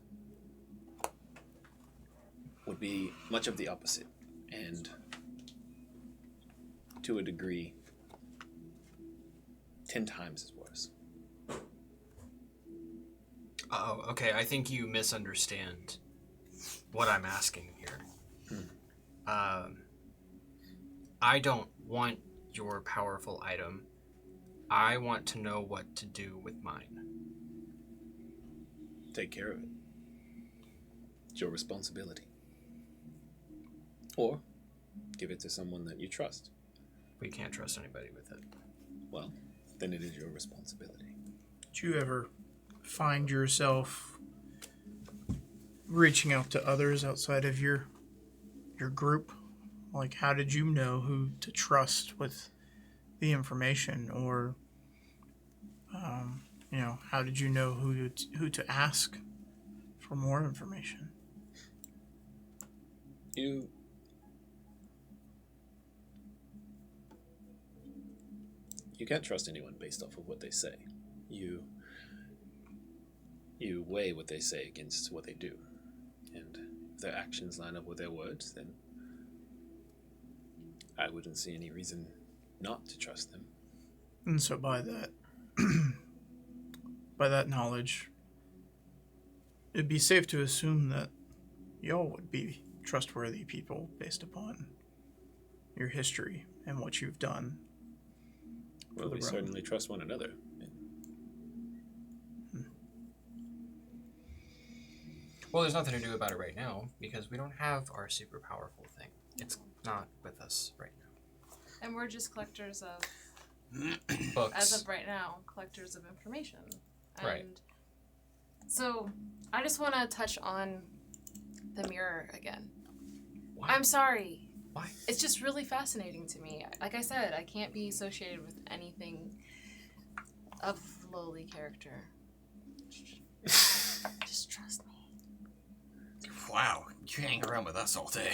would be much of the opposite, and to a degree 10 times as worse. Oh, okay. I think you misunderstand what I'm asking here. I don't want your powerful item. I want to know what to do with mine. Take care of it. It's your responsibility. Or give it to someone that you trust. We can't trust anybody with it. Well, then it is your responsibility. Did you ever find yourself reaching out to others outside of your group? Like, how did you know who to trust with the information, or how did you know who to ask for more information? You can't trust anyone based off of what they say. You weigh what they say against what they do. And if their actions line up with their words, then I wouldn't see any reason not to trust them. And so by that knowledge, it'd be safe to assume that y'all would be trustworthy people based upon your history and what you've done. Well, we certainly trust one another. Well, there's nothing to do about it right now because we don't have our super powerful thing. It's not with us right now. And we're just collectors of, Books. as of right now, collectors of information. And Right. So, I just want to touch on the mirror again. Why? I'm sorry. Why? It's just really fascinating to me. Like I said, I can't be associated with anything of lowly character. Just trust me. Wow, you hang around with us all day.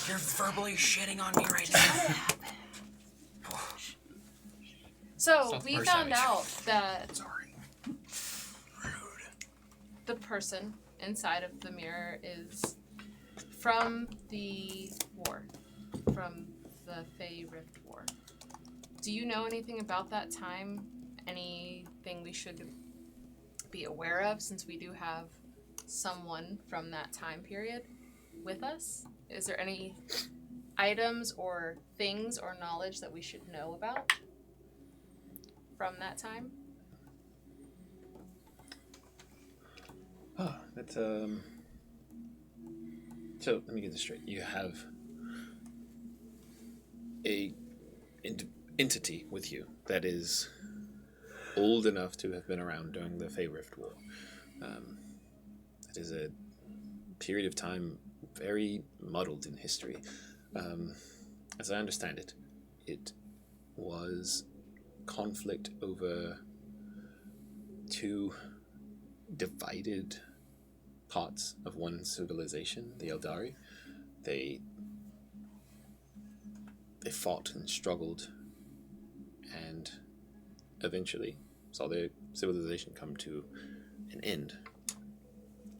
You're verbally shitting on me right now. So, Sounds we more found savage. out that Sorry. Rude. the person inside of the mirror is from the war, from the Fey Rift War. Do you know anything about that time? Anything we should be aware of, since we do have someone from that time period with us? Is there any items or things or knowledge that we should know about from that time? Oh, that's So let me get this straight. You have a entity with you that is old enough to have been around during the Fey Rift War. It is a period of time very muddled in history. As I understand it, it was conflict over two divided parts of one civilization, the Eldari. they fought and struggled and eventually saw their civilization come to an end.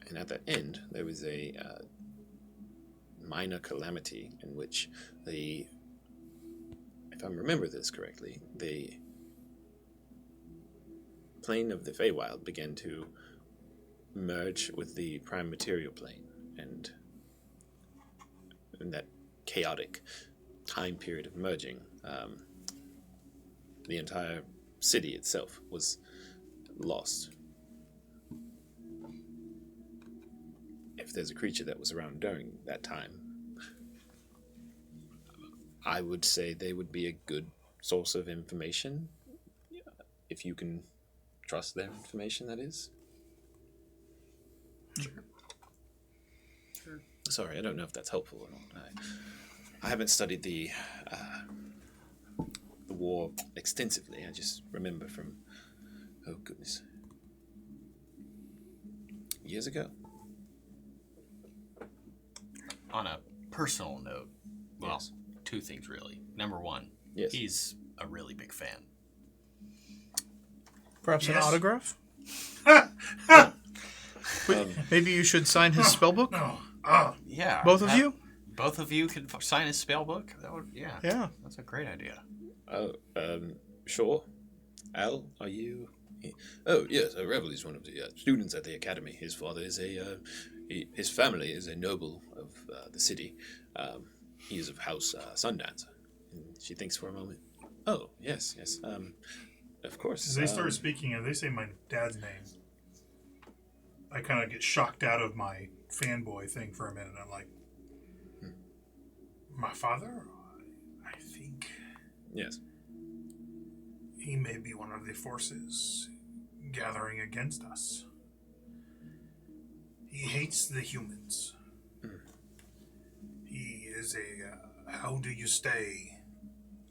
And at that end, there was a minor calamity in which if I remember this correctly, the plane of the Feywild began to merge with the prime material plane, and in that chaotic time period of merging, the entire city itself was lost. If there's a creature that was around during that time, I would say they would be a good source of information, if you can trust their information, that is. Sure. Sorry, I don't know if that's helpful or not. I haven't studied the war extensively. I just remember from, oh goodness, years ago. On a personal note, well, Yes. two things really. Number one, Yes. he's a really big fan. Perhaps an Yes. autograph? Maybe you should sign his spellbook? No. Oh, Yeah. Both of you? Both of you could sign his spell book? That would, yeah. Yeah. That's a great idea. Oh, sure. Al, are you? Oh, yes. Revel is one of the students at the academy. His father is his family is a noble of the city. He is of House Sundancer. And she thinks for a moment. Oh, yes. Of course. as they start speaking, and they say my dad's name, I kind of get shocked out of my fanboy thing for a minute. I'm like, my father? I think Yes. he may be one of the forces gathering against us. He hates the humans. He is a, how do you stay?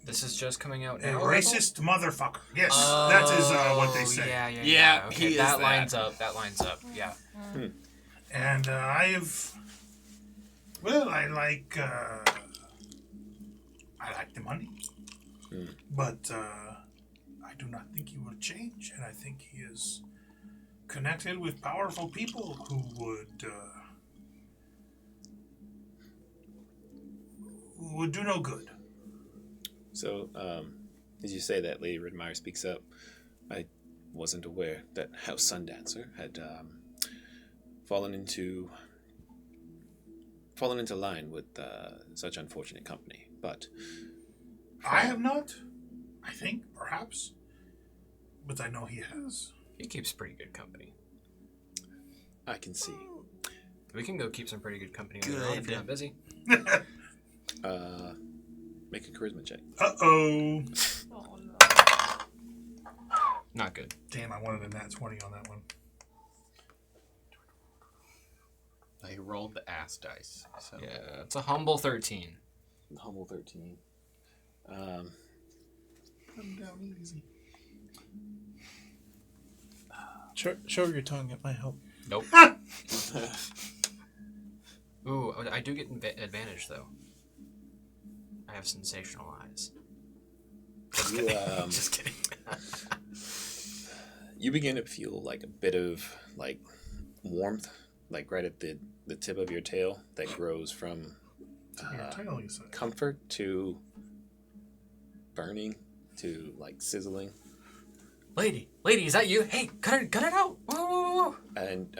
This is just coming out A now. racist motherfucker. Yes, that is what they say. Yeah. Yeah, Okay, he is that that. lines up. That lines up. Yeah. And I like the money, but I do not think he will change, and I think he is connected with powerful people who would do no good. So, as you say that, Lady Ridmeyer speaks up. I wasn't aware that House Sundancer had fallen into line with such unfortunate company. But I have not. I think perhaps, but I know he has. He keeps pretty good company. I can see. We can go keep some pretty good company on your own if you're not busy. Make a charisma check. Uh-oh. Oh, no. Not good. Damn, I wanted a nat 20 on that one. I rolled the ass dice. So. Yeah, it's a humble 13. Humble 13. I'm down easy. Show her your tongue. It might help. Nope. Ooh, I do get advantage though. I have sensational eyes. You, Just kidding. you begin to feel like a bit of like warmth, like right at the tip of your tail that grows from Your tail, you said. comfort to burning to like sizzling. Lady, is that you? Hey, cut it out! Whoa. And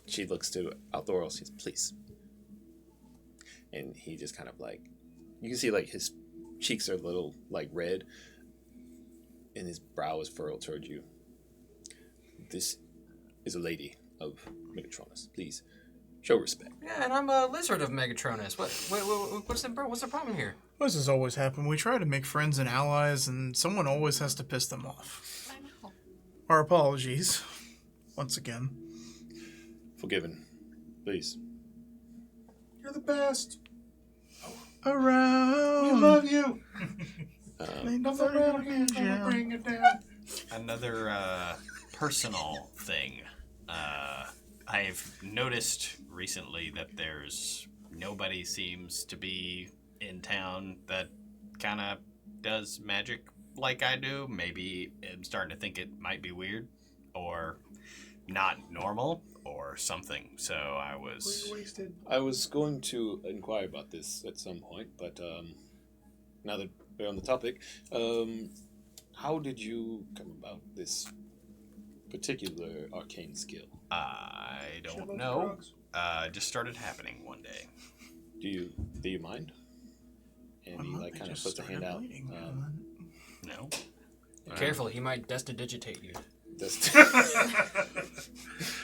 she looks to Althoral, says, please. And he just kind of like, you can see like his cheeks are a little like red and his brow is furrowed towards you. This is a lady of Megatronus. Please, show respect. Yeah, and I'm a lizard of Megatronus. What's the problem here? What does always happen? We try to make friends and allies, and someone always has to piss them off. I know. Our apologies. Once again. Forgiven. Please. You're the best. Around. We love you. Ain't Nothing nobody around gonna here get gonna you. bring it down. Another personal thing. I've noticed recently that there's nobody seems to be in town that kind of does magic like I do. Maybe I'm starting to think it might be weird or not normal or something. So I was... I was going to inquire about this at some point, but now that we're on the topic, how did you come about this particular arcane skill? I don't know. Just started happening one day. Do you mind? And he like kind of puts a hand out. No. Careful, he might destidigitate you.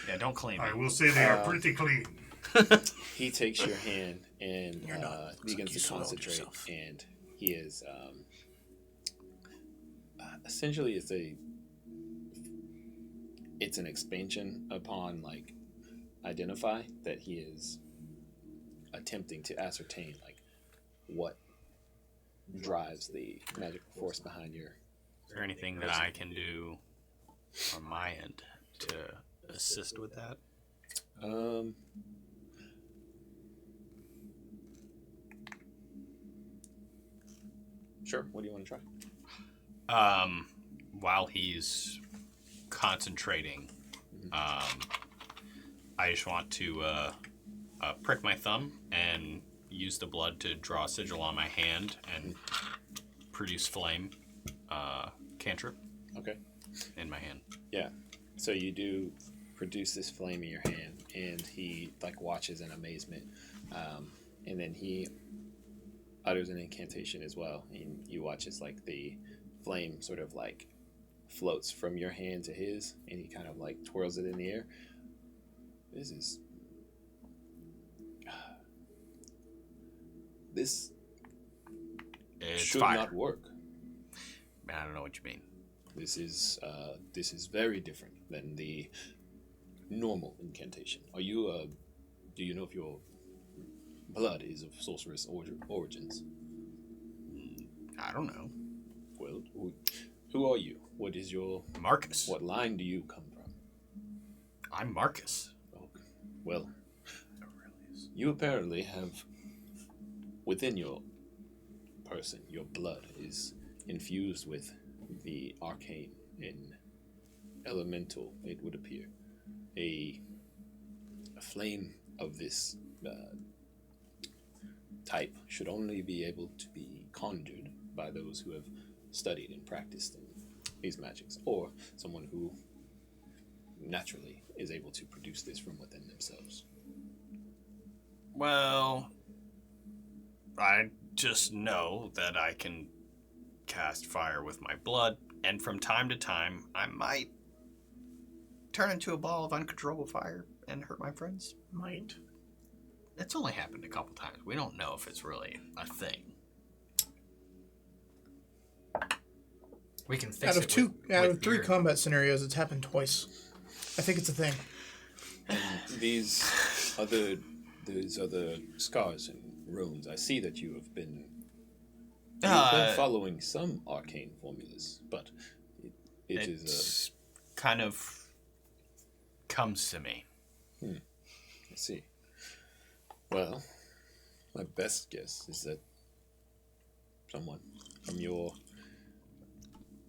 Yeah, don't claim I it. will say they are pretty clean. He takes your hand and begins you to soiled concentrate, yourself. and he is essentially it's an expansion upon like identify that he is attempting to ascertain like what drives the magical force behind your. Is there anything that I can do on my end to assist with that? Sure. What do you want to try? While he's concentrating, I just want to prick my thumb and use the blood to draw a sigil on my hand and produce flame cantrip. Okay. In my hand. Yeah. So you do produce this flame in your hand, and he like watches in amazement, and then he utters an incantation as well, and you watch as like the flame sort of like floats from your hand to his, and he kind of like twirls it in the air. This It's should fire. not work. I don't know what you mean. This is very different than the normal incantation. Are you do you know if your blood is of sorceress origins? I don't know. Well, who are you? What is your Marcus. What line do you come from? I'm Marcus. Oh, well, you apparently have within your person, your blood is infused with the arcane and elemental, it would appear. A flame of this type should only be able to be conjured by those who have studied and practiced in these magics, or someone who naturally is able to produce this from within themselves. Well, I just know that I can cast fire with my blood, and from time to time, I might turn into a ball of uncontrollable fire and hurt my friends. Might. It's only happened a couple times. We don't know if it's really a thing. We can fix Out of it. out with of three beer. combat scenarios, it's happened twice. I think it's a thing. And these other scars and runes, I see that you've been following some arcane formulas, but it is kind of comes to me. I see. Well, my best guess is that someone from your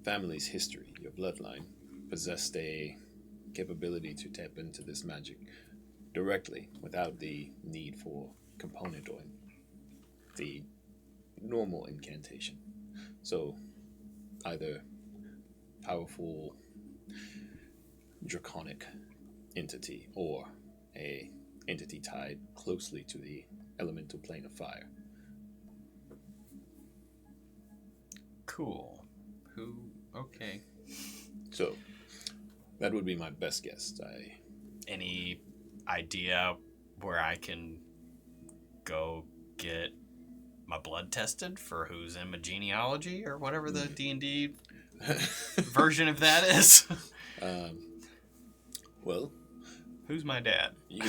family's history, your bloodline, possessed a capability to tap into this magic directly without the need for component or the normal incantation. So, either powerful draconic entity or a entity tied closely to the elemental plane of fire. Cool. Okay. So, that would be my best guess. Any idea where I can go get my blood tested for who's in my genealogy or whatever the D&D version of that is? Well, who's my dad? you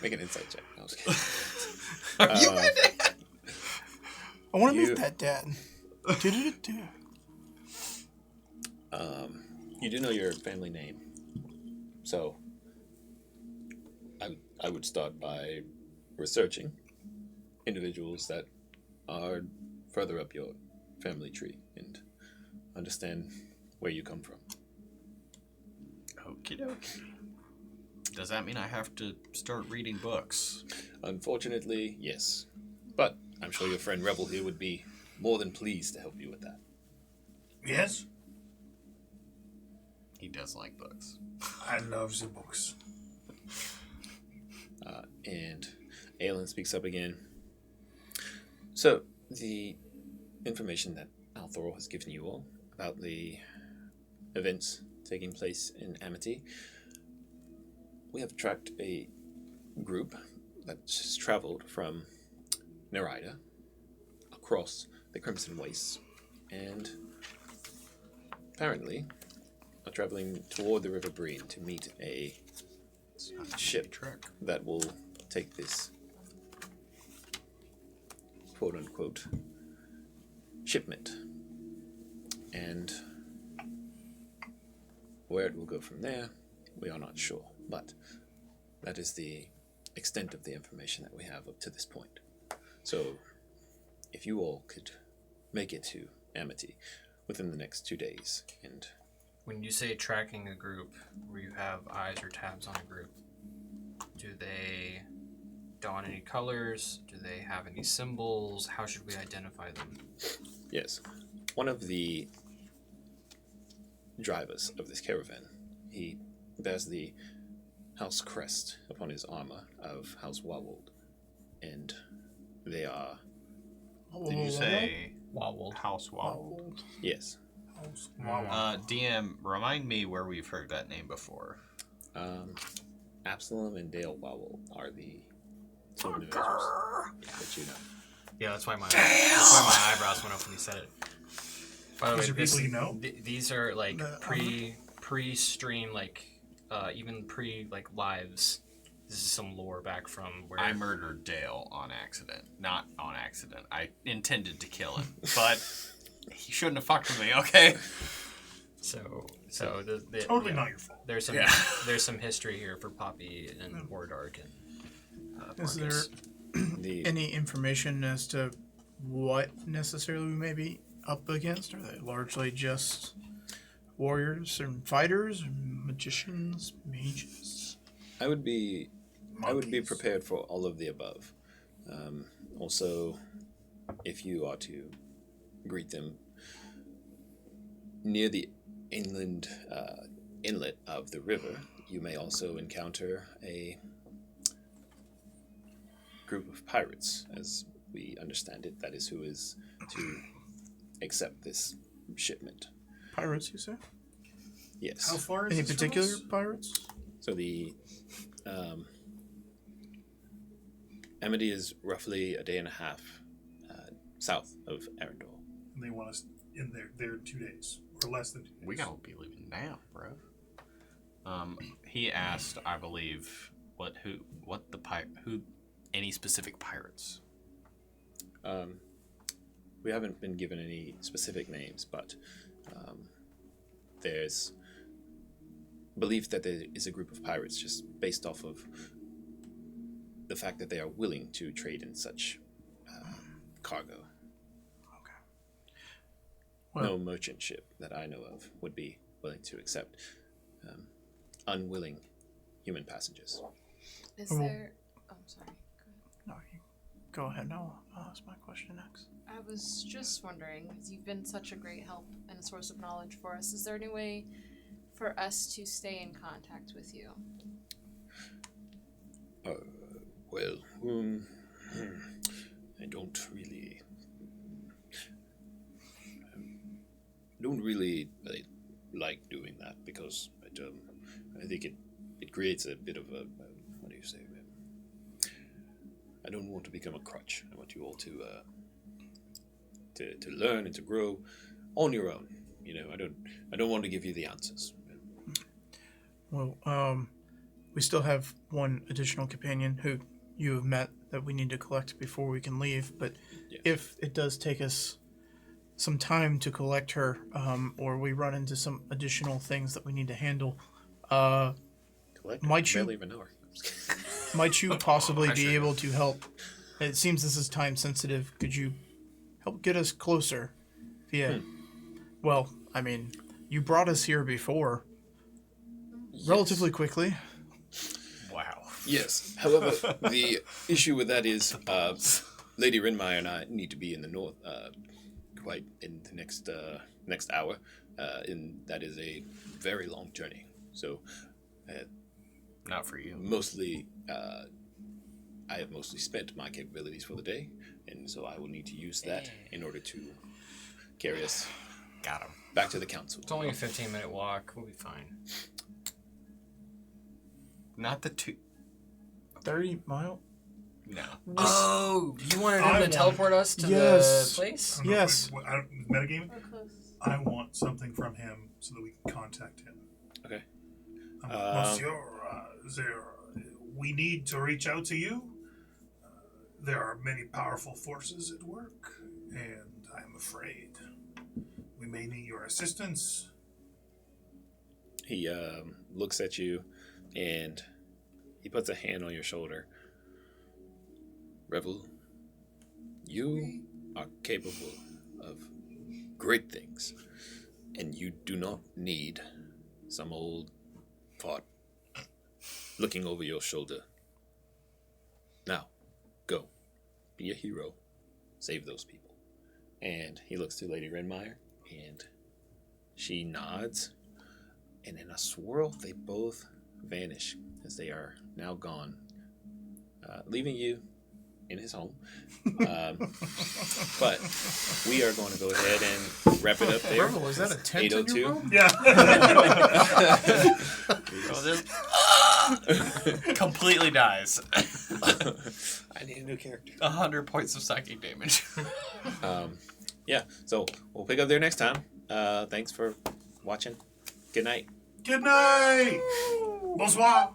make an insight check. No, I was kidding. Are you my dad? I want to You- meet that dad. Do-do-do-do. You do know your family name, so I would start by researching individuals that are further up your family tree and understand where you come from. Okie dokie. Does that mean I have to start reading books? Unfortunately, yes. But I'm sure your friend Rebel here would be more than pleased to help you with that. Yes, He does like books. I love the books. And Aelin speaks up again. So, the information that Althor has given you all about the events taking place in Amity, we have tracked a group that's traveled from Nerida across the Crimson Wastes and apparently are traveling toward the River Breen to meet a ship that will take this quote-unquote shipment. And where it will go from there, we are not sure. But that is the extent of the information that we have up to this point. So, if you all could make it to Amity within the next 2 days, and When you say tracking a group, where you have eyes or tabs on a group, do they don any colors? Do they have any symbols? How should we identify them? yes, one of the drivers of this caravan, he bears the house crest upon his armor of House Wawold, and they are, Did you say Wobbled. House Wall? yes, DM, remind me where we've heard that name before. Absalom and Dale Wawold are the two individuals that you know. Yeah, that's why my eyebrows went up when you said it. By the These way, are people you know? These are like The, pre-stream, like even pre like lives. This is some lore back from where I murdered Dale on accident. Not on accident. I intended to kill him, but he shouldn't have fucked with me, okay? So the Totally not your fault. There's some Yeah. there's some history here for Poppy and Wardark and Is there Marcus. The any information as to what necessarily we may be up against? Are they largely just warriors and fighters, or magicians, mages? I would be prepared for all of the above. Also, if you are to greet them near the inland inlet of the river, you may also encounter a group of pirates, as we understand it. That is who is to accept this shipment. Pirates, you say? Yes. How far is Any this from particular us? pirates? So the Amity is roughly a day and a half south of Arendelle. And they want us in there 2 days or less than 2 days. We gotta be leaving now, bro. He asked, I believe, any specific pirates. We haven't been given any specific names, but there's belief that there is a group of pirates just based off of the fact that they are willing to trade in such cargo. Well, No merchant ship that I know of would be willing to accept unwilling human passengers. Is Oh. there? Oh, sorry. Go ahead. no, you go ahead. No, I'll ask my question next. I was just wondering, because you've been such a great help and a source of knowledge for us, is there any way for us to stay in contact with you? Well, I don't really like doing that because I think it creates a bit of a what do you say? I don't want to become a crutch. I want you all to learn and to grow on your own. You know, I don't want to give you the answers. Well, we still have one additional companion who you have met that we need to collect before we can leave. But Yeah. if it does take us some time to collect her, or we run into some additional things that we need to handle, Collect. Might you- Barely even know her. Might you possibly I be sure able to help? It seems this is time sensitive. Could you help get us closer? Via, well, I mean, you brought us here before, relatively quickly. Wow. Yes. However, the issue with that is Lady Renmeyer and I need to be in the north quite in the next hour, and that is a very long journey. So, Not for you. mostly, I have mostly spent my capabilities for the day, and so I will need to use that in order to carry us Got him. back to the council. It's only a 15-minute walk. We'll be fine. Not the two. 30-mile? No. Oh, you wanted I him to want- teleport us to Yes. the place? I don't know, Yes. Metagaming? We're close. I want something from him so that we can contact him. Okay. Monsieur, we need to reach out to you. There are many powerful forces at work, and I'm afraid we may need your assistance. He looks at you, and he puts a hand on your shoulder. Revel, you are capable of great things, and you do not need some old fart looking over your shoulder. Now, go. Be a hero. Save those people. And he looks to Lady Renmeyer, and she nods, and in a swirl, they both vanish as they are now gone, leaving you in his home. But we are going to go ahead and wrap it up there. Revel, is that a tent in your 8:02. room? Yeah. Completely dies. I need a new character. 100 points of psychic damage. Yeah, so we'll pick up there next time. Thanks for watching. Good night. Good night. Bonsoir.